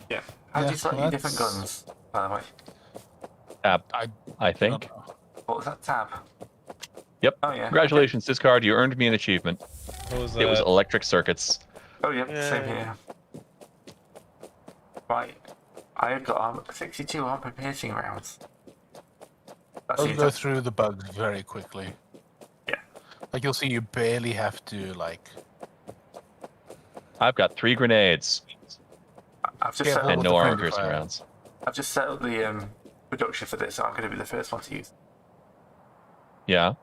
Yeah. How do Yeah, you select your different that's- guns, by the way? Tab, I I think. What was that tab? Yep. Oh yeah. Congratulations, Discard. You earned me an achievement. What was It was electric circuits. Oh yep, same Yay. here. Right. I've got 62 armor piercing rounds. That's I'll the go attack. through the bugs very quickly. Yeah. Like you'll see, you barely have to like. I've got 3 grenades I've just Yeah, set well, and up, with no the armor friendly piercing fire. rounds. I've just set up the production for this. So I'm going to be the first one to use. Yeah.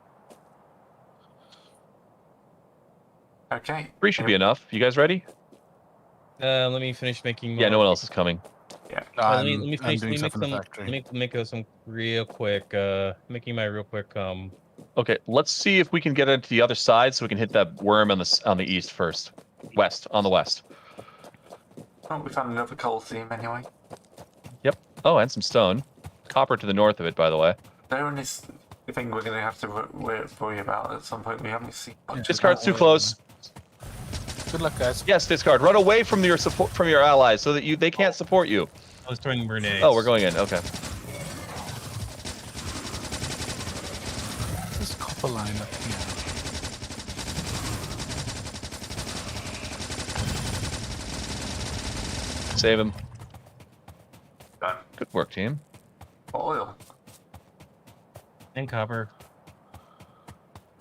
Okay. 3 should be enough. You guys ready? Let me finish making. Yeah, no one else is coming. Yeah. No, Let I'm, me I'm finish. doing Let me make stuff in the some. factory. Let me make some real quick. Making my real quick Okay, let's see if we can get into the other side so we can hit that worm on the east first. West, on the west. Oh, we found another coal seam anyway. Yep. Oh, and some stone. Copper to the north of it, by the way. Stone is the thing we're going to have to worry about at some point. We haven't seen much. Discard's too close. Good luck, guys. Yes, discard. Run away from your support from your allies so that they can't support you. I was throwing grenades. Oh, we're going in. Okay. This copper line up here. Save him. Done. Good work, team. Oil. And copper.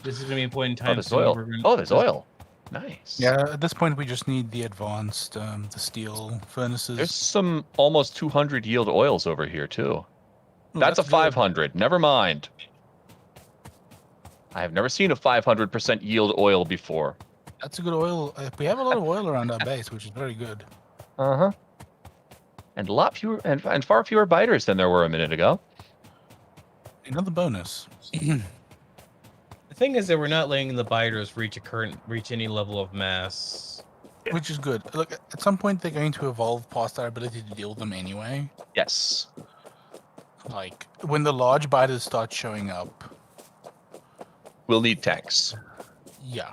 This is gonna be a point in time. Oh, there's soon oil. where we're gonna- Oh, there's oil. Nice. Yeah, at this point we just need the advanced, the steel furnaces. There's some almost 200 yield oils over here too. Ooh, That's a good. 500. Never mind. I have never seen a 500% yield oil before. That's a good oil. We have a lot of oil around our base, which is very good. Uh-huh. And a lot fewer and far fewer biters than there were a minute ago. Another bonus. The thing is that we're not letting the biters reach any level of mass. Which is good. Look, at some point they're going to evolve past our ability to deal with them anyway. Yes. Like, when the large biters start showing up, We'll need tanks. yeah.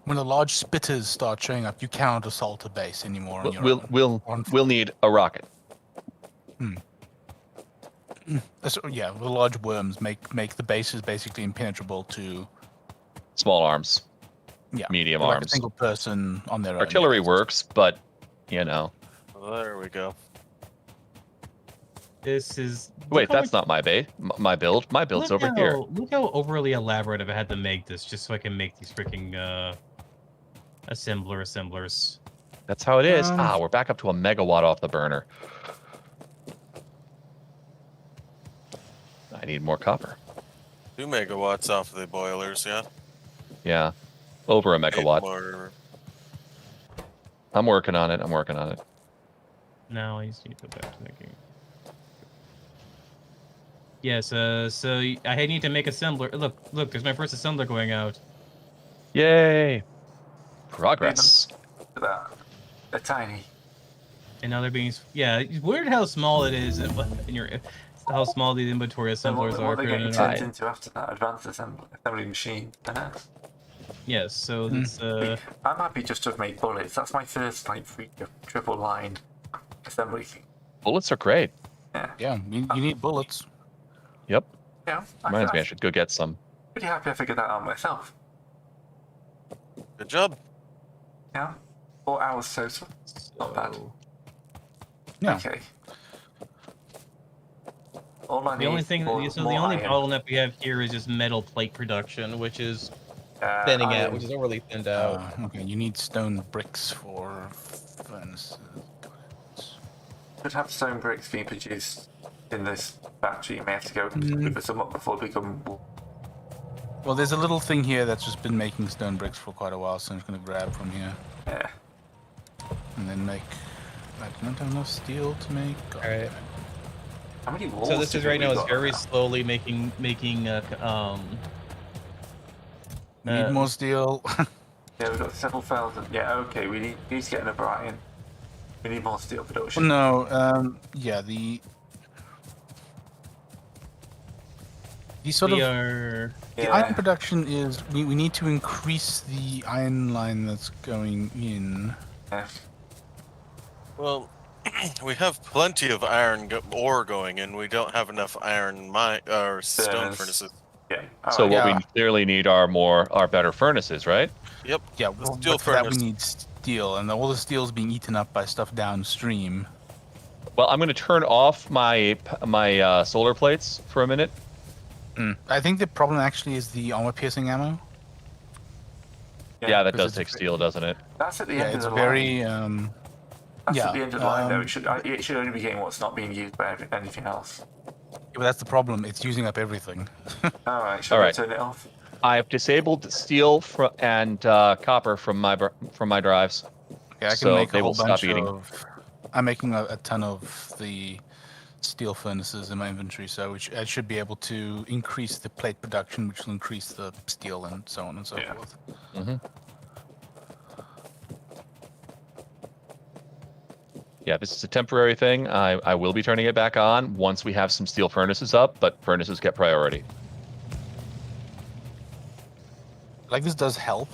When the large spitters start showing up, you cannot assault a base anymore on your own. We'll need a rocket. So, yeah, the large worms make the bases basically impenetrable to Small arms. Medium like arms. a single person on their own. Artillery works, but you know. There we go. This is. Wait, that's not my my build. My build's over here. Look how overly elaborate I had to make this just so I can make these freaking assemblers. That's how it is. We're back up to a megawatt off the burner. I need more copper. 2 megawatts off the boilers, yeah. Yeah. Over a 8 megawatt. more. I'm working on it. Now I just need to go back to making. Yes, so I need to make assembler. Look, there's my first assembler going out. Yay! Progress. Look at that. They're tiny. And now they're being. Yeah, it's weird how small it is in your. How small these inventory So assemblers are. what they get for- turned into after that advanced assembly machine. Yes, so that's I'm happy just to have made bullets. That's my first like triple line assembly thing. Bullets are great. Yeah, you need bullets. Yep. Yeah, Reminds me, I should go get some. pretty happy I figured that out myself. Good job. Yeah, 4 hours total. Not bad. Yeah. Okay. All I The only need thing, for so the more only iron. bottleneck we have here is just metal plate production, which is Uh, thinning out, iron. which is overly thinned out. Okay, you need stone bricks for furnaces. Could have stone bricks being produced in this factory. You may have to go look for some up before they become. Well, there's a little thing here that's just been making stone bricks for quite a while, so I'm just going to grab from here. Yeah. And then make... I don't have enough steel to make... Alright. How many walls? So this do is you right think now we've is got very now? slowly making We need more steel. Yeah, we've got several thousand. Yeah, okay. We need to get another iron. We need more steel production. No, yeah, the sort we of... are The Yeah. iron production is... We need to increase the iron line that's going in. Yeah. Well, we have plenty of iron ore going in. We don't have enough iron or stone Furnace. furnaces. Yeah. So Alright. what Yeah. we clearly need are better furnaces, right? Yep. Yeah, The well, steel but for that we furnace. need steel, and all the steel's being eaten up by stuff downstream. Well, I'm going to turn off my solar plates for a minute. I think the problem actually is the armor-piercing ammo. Yeah, that because does it's take steel, doesn't it? That's at the Yeah, end it's of the line. very... That's yeah, at the end of the line, though. um, It should only be getting what's not being used by anything else. but that's the problem. It's using up everything. Alright, shall All I right. turn it off? I've disabled steel and copper from my drives. Okay, I can So make they a will whole bunch stop eating. of... I'm making a ton of the steel furnaces in my inventory, so I should be able to increase the plate production, which will increase the steel and so on and so Yeah. forth. Mm-hmm. Yeah, this is a temporary thing. I will be turning it back on once we have some steel furnaces up, but furnaces get priority. Like, this does help.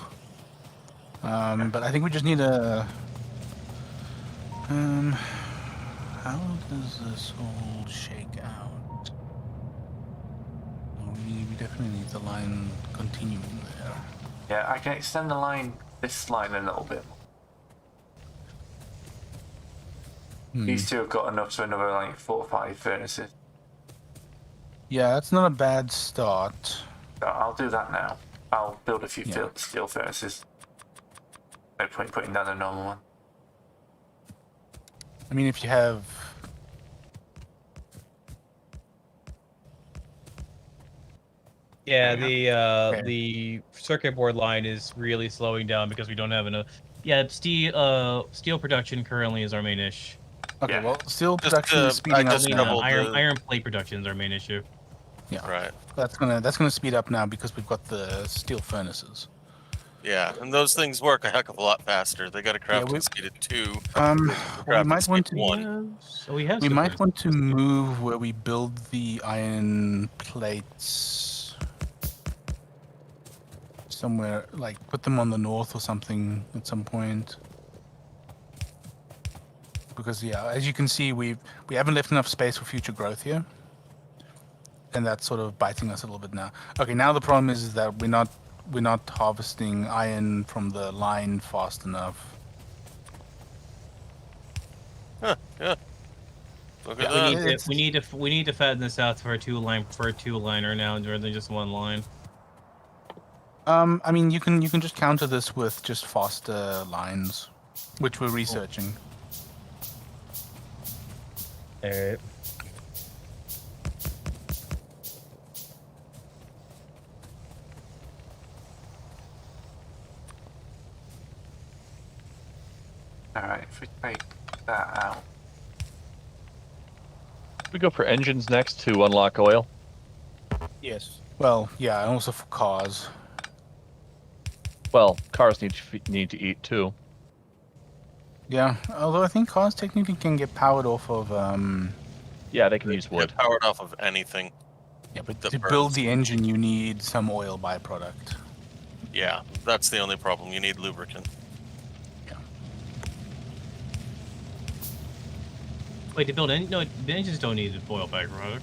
But I think we just need a... how does this all shake out? We definitely need the line continuing there. Yeah, I can extend the line, this line a little bit more. These two have got enough to another like 4 or 5 furnaces. Yeah, that's not a bad start. So I'll do that now. I'll build a few Yeah. steel furnaces. No point putting down a normal one. I mean, if you have... Yeah, There the circuit board line is really slowing down because we don't have enough. Yeah, steel production currently is our main issue. Okay, Yeah. well, steel Just, production is I speeding up just now. doubled the- Iron plate production is our main issue. Yeah, Right. that's gonna speed up now because we've got the steel furnaces. Yeah, and those things work a heck of a lot faster. They got a crafting we- speed of 2. We might want to... One. So we have. We steel might furnaces. want to move where we build the iron plates somewhere, like put them on the north or something at some point. Because yeah, as you can see, we haven't left enough space for future growth here, and that's sort of biting us a little bit now. Okay, now the problem is that we're not harvesting iron from the line fast enough. Huh, yeah. Look at Yeah, that. We need to fatten this out for a two liner now rather than just one line. I mean, you can just counter this with just faster lines, which we're researching. Alright. Alright, if we take that out. We go for engines next to unlock oil. Yes. Well, yeah, and also for cars. Well, cars need to eat too. Yeah, although I think cars technically can get powered off of Yeah, they can use wood. Get powered off of anything. yeah, but That to burns. build the engine you need some oil byproduct. Yeah, that's the only problem. You need lubricant. Wait, to build no, the engines don't need an oil byproduct.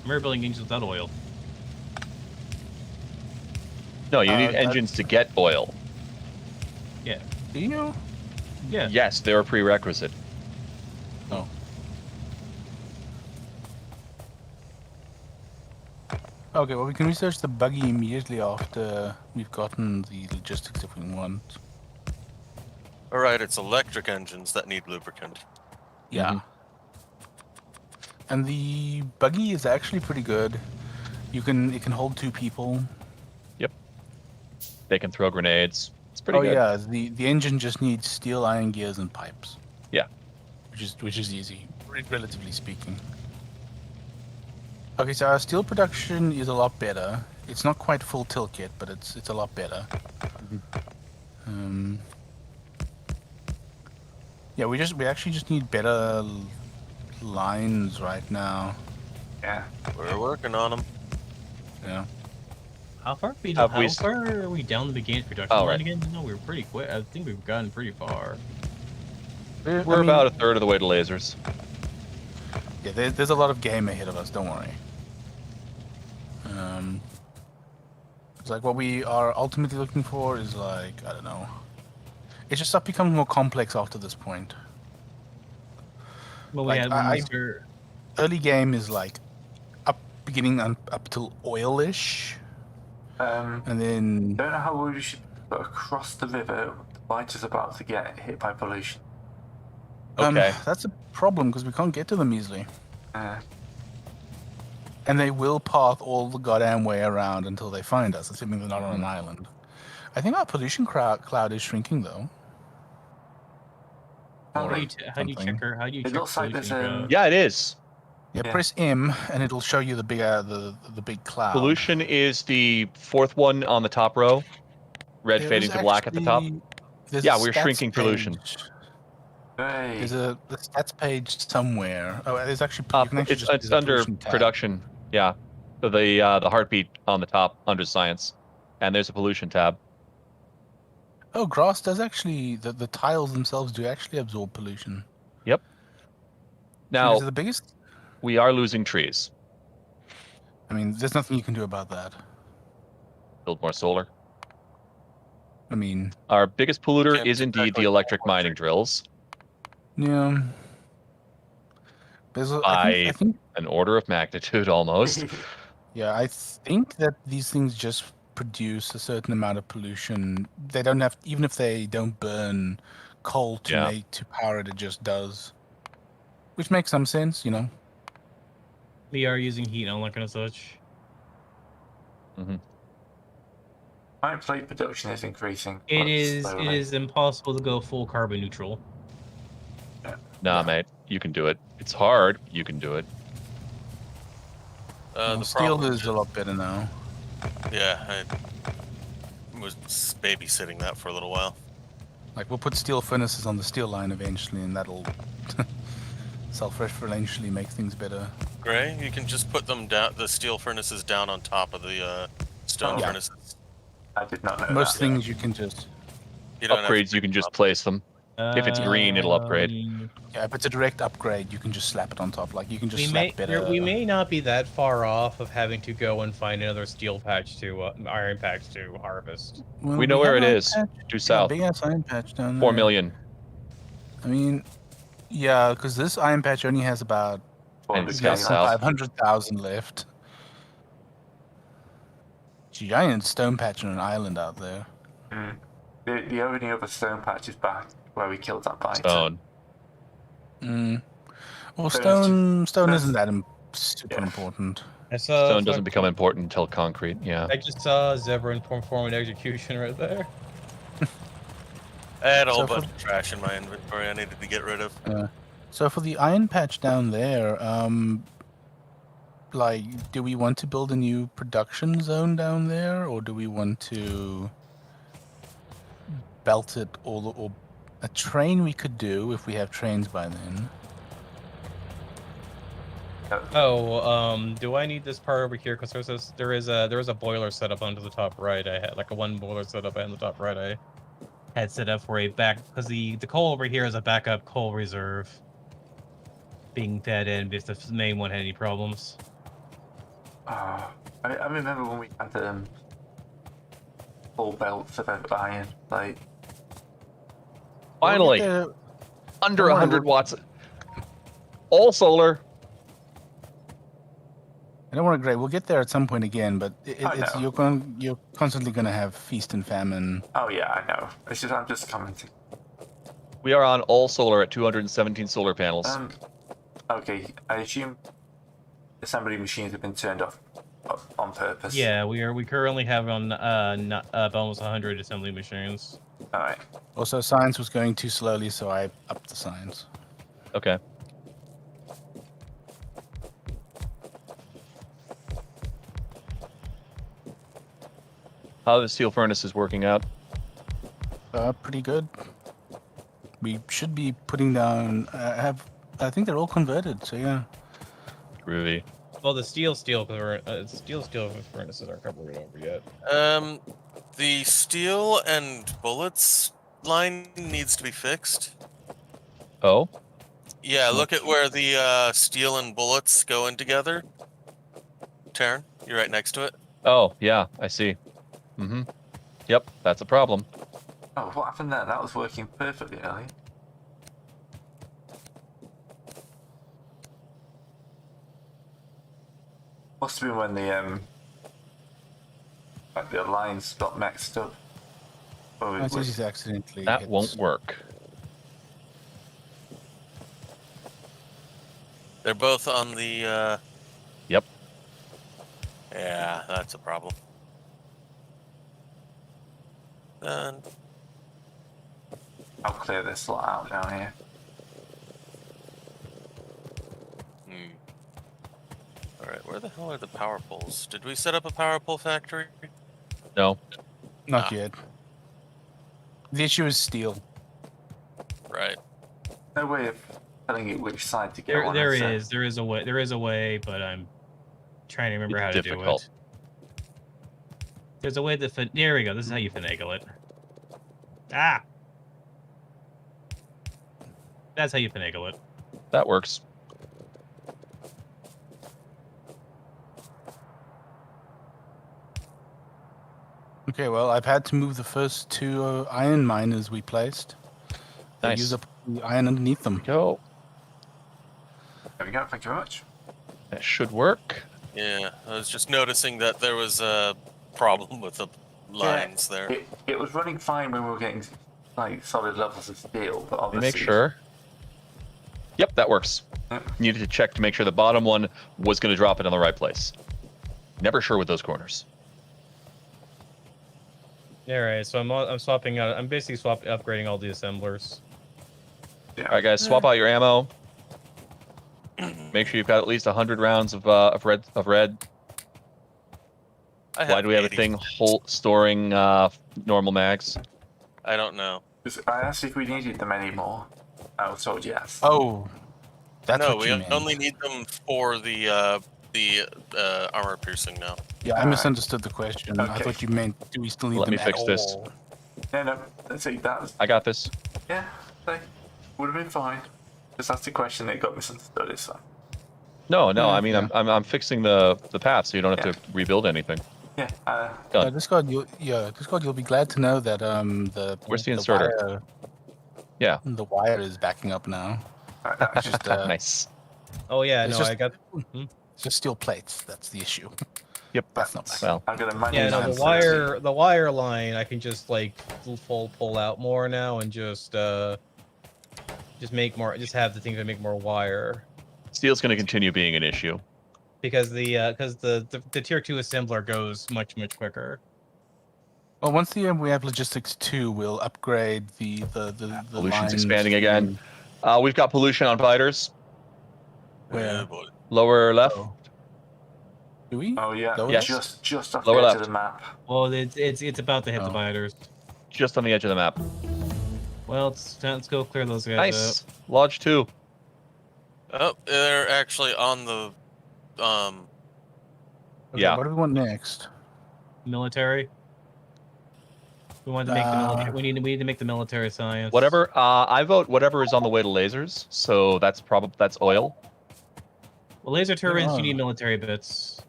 We're building engines without oil. No, you need that- engines to get oil. Yeah. Do you? Yeah. Yes, they're a prerequisite. Oh. Okay, well we can research the buggy immediately after we've gotten the logistics if we want. Alright, it's electric engines that need lubricant. Yeah. And the buggy is actually pretty good. It can hold 2 people. They can throw grenades. It's pretty Oh good. yeah, the engine just needs steel, iron gears, and pipes. Yeah. Which is easy, relatively speaking. Okay, so our steel production is a lot better. It's not quite full tilt yet, but it's a lot better. Yeah, we actually just need better lines right now. Yeah. We're working on them. Yeah. How far Have we how far are we down the beginning production Oh, line right. again? No, we were pretty quick. I think we've gotten pretty far. We're about a third of the way to lasers. Yeah, there's a lot of game ahead of us. Don't worry. It's like what we are ultimately looking for is like, I don't know. It's just stuff becomes more complex after this point. Well, we Like, had I- Mr. Early game is like beginning up till oil-ish, and then Don't know how we should put across the river. The light is about to get hit by pollution. Okay. that's a problem because we can't get to them easily, Uh, and they will path all the goddamn way around until they find us, assuming they're not on an island. I think our pollution cloud is shrinking though. How Or do How do you check something. her? How do you It check looks like there's pollution a- code? Yeah, it is. Yeah, Yeah. press M, and it'll show you the big cloud. Pollution is the fourth one on the top row. Red There fading is to black at the top. actually- There's Yeah, a we're stats shrinking pollution. page. Hey. There's a the stats page somewhere. Oh, there's actually you can actually just It's use a under pollution tab. production. Yeah. So the heartbeat on the top under science, and there's a pollution tab. Oh, grass does actually the tiles themselves do actually absorb pollution. Yep. So Now is it the biggest? we are losing trees. I mean, there's nothing you can do about that. Build more solar. I mean, Our biggest polluter Can't is indeed the exactly electric build more mining drills yeah. There's by I think an order of magnitude almost. yeah, I think that these things just produce a certain amount of pollution. They don't have, even if they don't burn coal to Yeah. make to power it, it just does. Which makes some sense, you know. We are using heat on like and such. My plate production is increasing. It but is slowly. impossible to go full carbon neutral. Nah, Yeah. mate, you can do it. It's hard. You can do it. The Steel problem is a lot better now. Yeah, I was babysitting that for a little while. Like, we'll put steel furnaces on the steel line eventually, and that'll self-referentially make things better. Gray, you can just put them down, the steel furnaces down on top of the stone Yeah. furnaces. I did not know Most that. things you can just... You don't have to Upgrades, you can just place them. If it's green, it'll upgrade. Yeah, if it's a direct upgrade, you can just slap it on top. Like, you can just We slap may better... we may not be that far off of having to go and find another steel patch to iron patch to harvest. Well, We know where have it a is. patch- Due yeah, south. big ass iron patch down there. 4 million. I mean, yeah, because this iron patch only has about And 400K it's down left. south. 500,000 left. Giant stone patch on an island out there. Mm. The only other stone patch is back where we killed that biter. Stone. Mm. Well, So stone that's- isn't that super yeah. important. I saw Stone doesn't become important until concrete. Yeah. I just saw Zebra performing execution right there. I had a whole So for- bunch of trash in my inventory I needed to get rid of. So for the iron patch down there, like, do we want to build a new production zone down there, or do we want to belt it or a train we could do if we have trains by then? Oh, do I need this part over here? Because there is a boiler set up onto the top right. I had like a one boiler set up on the top right. I had set up for a back because the coal over here is a backup coal reserve being fed in if the main one had any problems. I remember when we had full belt for the iron. Like, Finally, We'll get under don't worry, 100 we'll- watts. All solar. I don't want to grade. We'll get there at some point again, but I it's know. you're constantly going to have feast and famine. oh yeah, I know. It's just I'm just commenting. We are on all solar at 217 solar panels. Okay, I assume assembly machines have been turned off on purpose. Yeah, we currently have on almost 100 assembly machines. All right. Also, science was going too slowly, so I upped the science. Okay. How are the steel furnaces working out? Pretty good. We should be putting down. I think they're all converted. So yeah. Groovy. Well, the steel furnaces aren't covered over yet. The steel and bullets line needs to be fixed. Oh? Yeah, look at where the steel and bullets go in together. Taryn, you're right next to it. Oh, yeah, I see. Mm-hmm. Yep, that's a problem. Oh, what happened there? That was working perfectly earlier. Must have been when the lines got mixed up. Oh, That's usually accidentally. That hits. won't work. They're both on the. Yep. Yeah, that's a problem. Then I'll clear this lot out down here. Alright, where the hell are the power poles? Did we set up a power pole factory? No. Not Ah. yet. The issue is steel. Right. No way of telling it which side to go on. There so- is. There is a way, but I'm trying to remember It's how difficult. to do it. There's a way that there we go. This is how you finagle it. Ah. That's how you finagle it. That works. Okay, well, I've had to move the first two iron miners we placed. They Nice. use up the iron underneath them. Go. There we go. Thank you very much. That should work. Yeah, I was just noticing that there was a problem with the lines there. It was running fine when we were getting like solid levels of steel, but Let me obviously make sure. Yep, that works. Yep. Needed to check to make sure the bottom one was going to drop it in the right place. Never sure with those corners. All right, so I'm swapping out. I'm basically upgrading all the assemblers. Yeah. All right, guys, swap out your ammo. Make sure you've got at least 100 rounds of red. I Why do we have a 80. thing storing normal mags? I don't know. 'Cause I asked if we needed them anymore. I was told yes. Oh, that's no, what we you meant. only need them for the armor piercing now. Yeah, I Alright. misunderstood the question. I Okay. thought you meant, do we still need Let them me fix at this. all? No, let's see. That was I got this. yeah. Would have been fine. Just asked the question. It got misunderstood. It's fine. No, Yeah, I mean yeah. I'm fixing the path so you don't have Yeah. to rebuild anything. Yeah. Done. Discord, you'll be glad to know that Where's the inserter? wire, Yeah. the wire is backing up now. Alright, that It's just Nice. Oh yeah, It's no, just- I got. it's just steel plates. That's the issue. Yep. That's not bad. Well, I'm gonna manually Yeah, no, answer the wire line, I can just like pull out more now and just make more, just have the thing to make more wire steel's going to continue being an issue. because the tier 2 assembler goes much quicker. Well, once we have logistics 2, we'll upgrade the Pollution's lines expanding to- again. We've got pollution on fighters. Where? Oh, boy. Lower left. Oh. Do we? Oh yeah. Lower Yes. Just off Lower the edge left. of the map. Well, it's about to hit the Oh. biters. Just on the edge of the map. Well, let's go clear those guys Nice. Lodge 2. Oh, they're actually on the Okay, Yeah. What do we want next? up. Military. We want to make the military. Uh, We need to make the military science. Whatever. I vote whatever is on the way to lasers. So that's oil. Well, laser turbines, are. you need military bits.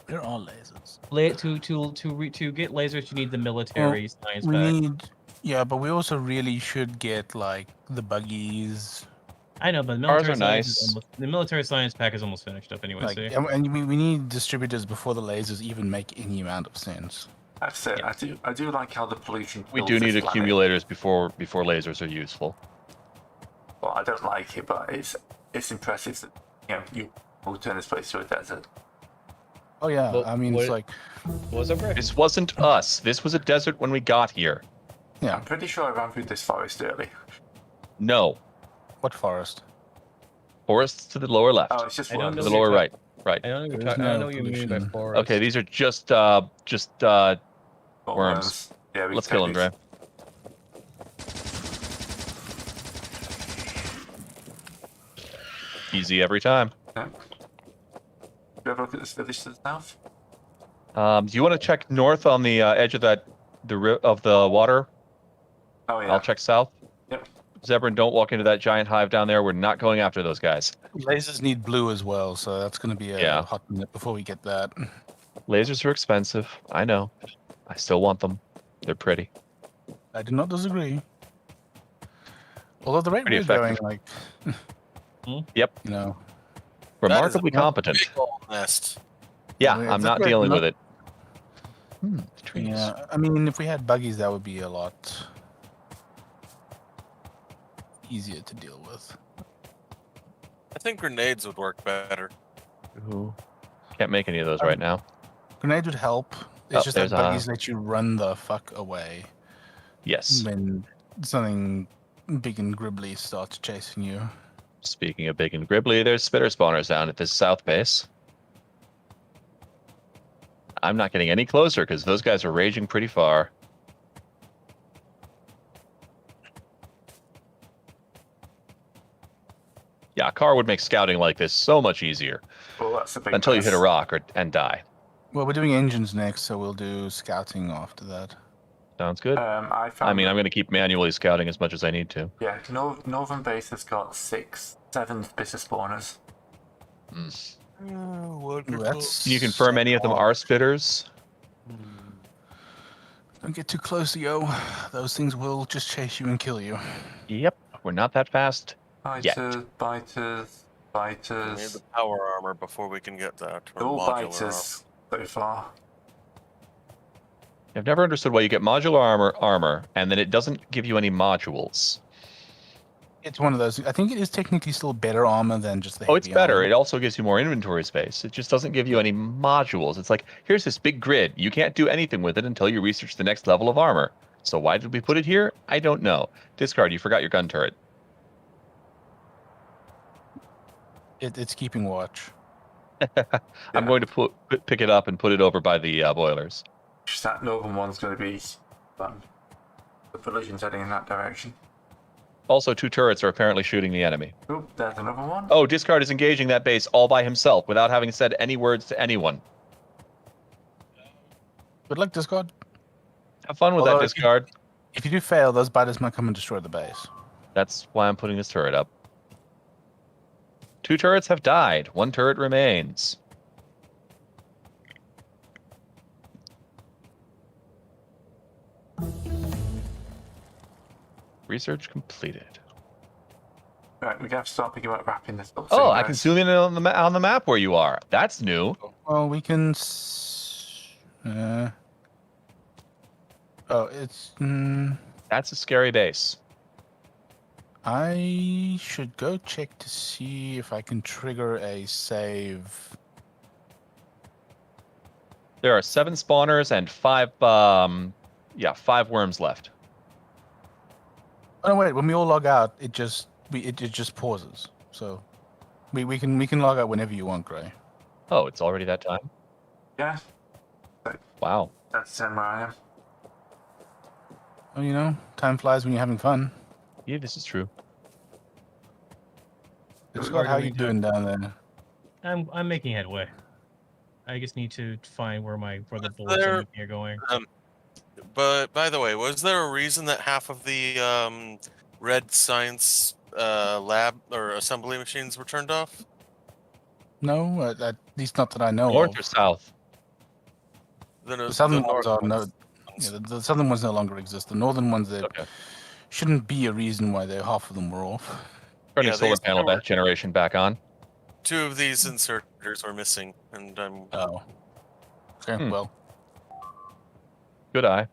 There are lasers. To get lasers, you need the military science We pack. need, yeah, but we also really should get like the buggies. I know, but the Cars military are science nice. is the military science pack is almost finished up anyway. Like, See? and we need distributors before the lasers even make any amount of sense. That's it. I do like how the pollution. We kills do this need planet. accumulators before lasers are useful. Well, I don't like it, but it's impressive that you will turn this place to a desert. Oh yeah, But I mean what- it's like, What was over? This wasn't us. This was a desert when we got here. yeah, I'm pretty sure I ran through this forest early. No. what forest? Forests to the lower left. Oh, it's just I don't To worms. the know. lower right. I don't know. There's I don't know no what you mean by pollution. forest. Okay, these are just Or worms. Yeah, we let's can kill take them, these. Dre. Easy every time. Yeah. Do you ever look at this village to the south? Do you want to check north on the edge of the water? Oh yeah. I'll check south. Yep. Zebrin, don't walk into that giant hive down there. We're not going after those guys. Lasers need blue as well, so that's going to be a Yeah. hot minute before we get that. Lasers are expensive. I know. I still want them. They're pretty. I do not disagree. Although the rate Pretty we're going, effective. like, Yep. you know, Remarkably That is a competent. big old nest. Yeah, Yeah, I'm that's not great. dealing Not- with it. The trees. yeah. I mean, if we had buggies, that would be a lot easier to deal with. I think grenades would work better. Ooh. Can't make any of those right now. Grenade would help. It's Oh, just that there's a- buggies let you run the fuck away Yes. when something big and gribbly starts chasing you. Speaking of big and gribbly, there's spitter spawners down at this south base. I'm not getting any closer because those guys are raging pretty far. Yeah, a car would make scouting like this so much easier. Well, that's a big Until you hit a plus. rock and die. Well, we're doing engines next, so we'll do scouting after that. Sounds good. I found. I mean, I'm going to keep manually scouting as much as I need to. Yeah, Northern Base has got 7 bitter spawners. Wonderful. That's Can you confirm any of them are spitters? Don't get too close, yo. Those things will just chase you and kill you. Yep, we're not that fast. Biters. We need the power armor before we can get that. Or All modular biters so far. I've never understood why you get modular armor and then it doesn't give you any modules. It's one of those. I think it is technically still better armor than just the. Oh, it's heavy better. armor. It also gives you more inventory space. It just doesn't give you any modules. It's like, here's this big grid. You can't do anything with it until you research the next level of armor. So why did we put it here? I don't know. Discard, you forgot your gun turret. It's keeping watch. I'm going to pick it up and put it over by the boilers. Just that northern one's going to be fun. The collision's heading in that direction. Also, 2 turrets are apparently shooting the enemy. Oh, there's another one. Oh, Discard is engaging that base all by himself without having said any words to anyone. Good luck, Discord. Have fun with Although that, Discard. If you do fail, those biters might come and destroy the base. That's why I'm putting this turret up. 2 turrets have died. 1 turret remains. Research completed. Right, we have to start thinking about wrapping this up. Oh, soon, I guys. can zoom in on the map where you are. That's new. Well, we can. Oh, it's. That's a scary base. I should go check to see if I can trigger a save. There are 7 spawners and 5 worms left. Oh no, wait! When we all log out, it just pauses. So we can log out whenever you want, Gray. Oh, it's already that time? Yeah, Wow. that's where I am. Oh, you know, time flies when you're having fun. Yeah, this is true. Discord, how you doing down there? I'm making headway. I just need to find where the bullets There- are going. But by the way, was there a reason that half of the red science lab or assembly machines were turned off? No, at least not that I know North of. or south? Then The southern ones north are no. Yeah, the southern ones no longer exist. The northern ones, there Okay. shouldn't be a reason why half of them were off. Turning Yeah, solar these panel were- generation back on. 2 of these inserters were missing, and I'm Oh. Okay, Hmm. well. Good eye.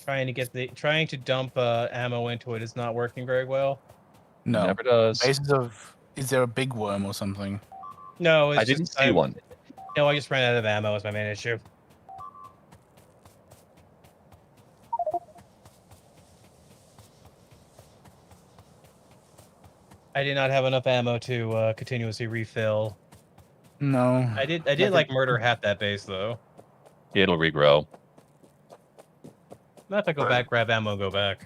Trying to dump ammo into it is not working very well. No. Never does. Bases of. Is there a big worm or something? No, it's I didn't just, see one. No, I just ran out of ammo. Is my main issue. I did not have enough ammo to continuously refill. No. I did like murder half that base though. It'll regrow. Not if I go back, grab ammo, and go back.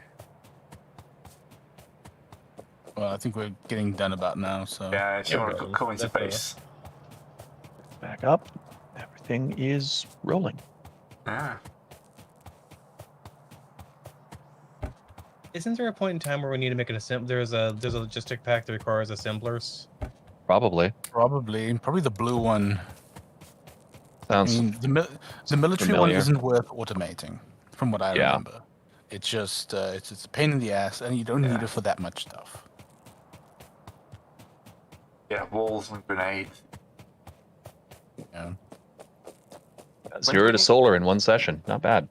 Well, I think we're getting done about now, so. Yeah, if you Yeah, want to well, come into that's better. base. Back up. Everything is rolling. Yeah. Isn't there a point in time where we need to make an assembly? There's a logistic pack that requires assemblers. Probably. Probably the blue one. I Sounds mean, the military one familiar. isn't worth automating, from what I Yeah. remember. It's just it's a pain in the ass, and you don't need Yeah. it for that much stuff. Yeah, walls and grenades. Yeah, 0 to solar in 1 session. Not bad.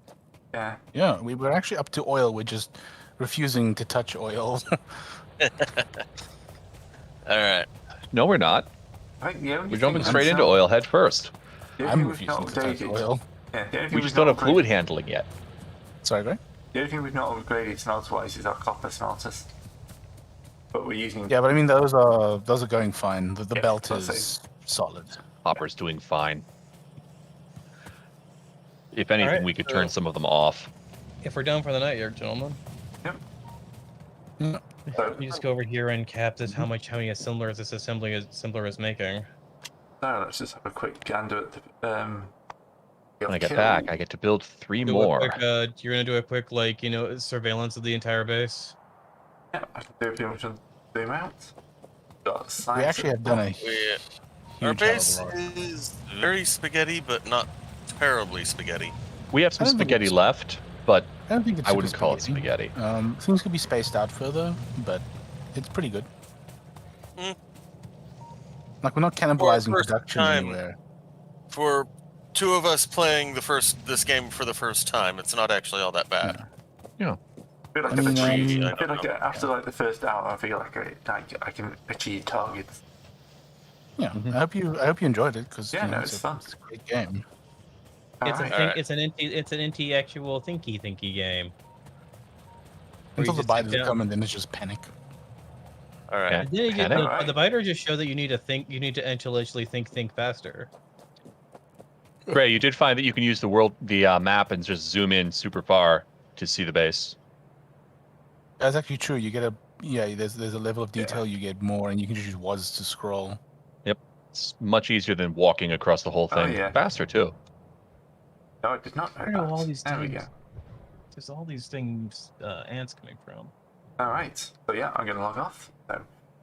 Yeah. yeah. We're actually up to oil. We're just refusing to touch oil. all right. No, we're not. I think the only We're thing jumping we've straight into not- oil head first. the only I'm thing we've not refusing to touch updated- oil. Yeah, the only thing We we've just not don't have upgraded- fluid handling yet. Sorry, Greg? The only thing we've not upgraded smelter-wise is our copper smelters. But we're using. Yeah, but I mean those are going fine. The Yeah, belt let's is solid. Hopper's doing fine. If anything, Alright, we could so- turn some of them off. If we're done for the night here, gentlemen, So, you just go over here and cap this. How many assemblers this assembler is making? so let's just have a quick gander at the When I get back, I get to build 3 more. You're gonna do a quick, like, surveillance of the entire base. Yeah, I can do pretty much on zoom out. Got We sides actually at have the done a top. Our huge hell base of a lot. is very spaghetti, but not terribly spaghetti. We have some I don't think spaghetti it's- left, but I don't think it's I super wouldn't call it spaghetti. Things could be spaced out further, but it's pretty good. Hmm. Like, we're not cannibalizing first production time. anywhere. For two of us playing this game for the first time, it's not actually all that bad. I feel like, I mean, I I feel don't like know. after like the first hour, I feel like I can achieve targets. Yeah, Mhm. I hope you enjoyed it because Yeah, no, it's fun. It's a great game. It's Alright. Alright. it's an intellectual thinky game. Where Until you the just sit biters down. come and then it's just panic. All right. Yeah. And then you get, Panic? Alright. the biters just show that you need to intellectually think faster. Gray, you did find that you can use the map and just zoom in super far to see the base. That's actually true. You get there's a level of detail you get more, and you can just use WAS to scroll. It's much easier than walking across the whole Oh, thing. yeah. Faster too. No, I did not know I know that. all these There we things. go. There's all these things ants coming from. Alright, so yeah, I'm going to log off. So,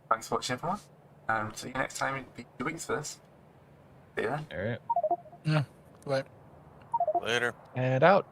thanks for watching, everyone. And see you next time in 2 weeks for this. See you then. All right. But Later. And out.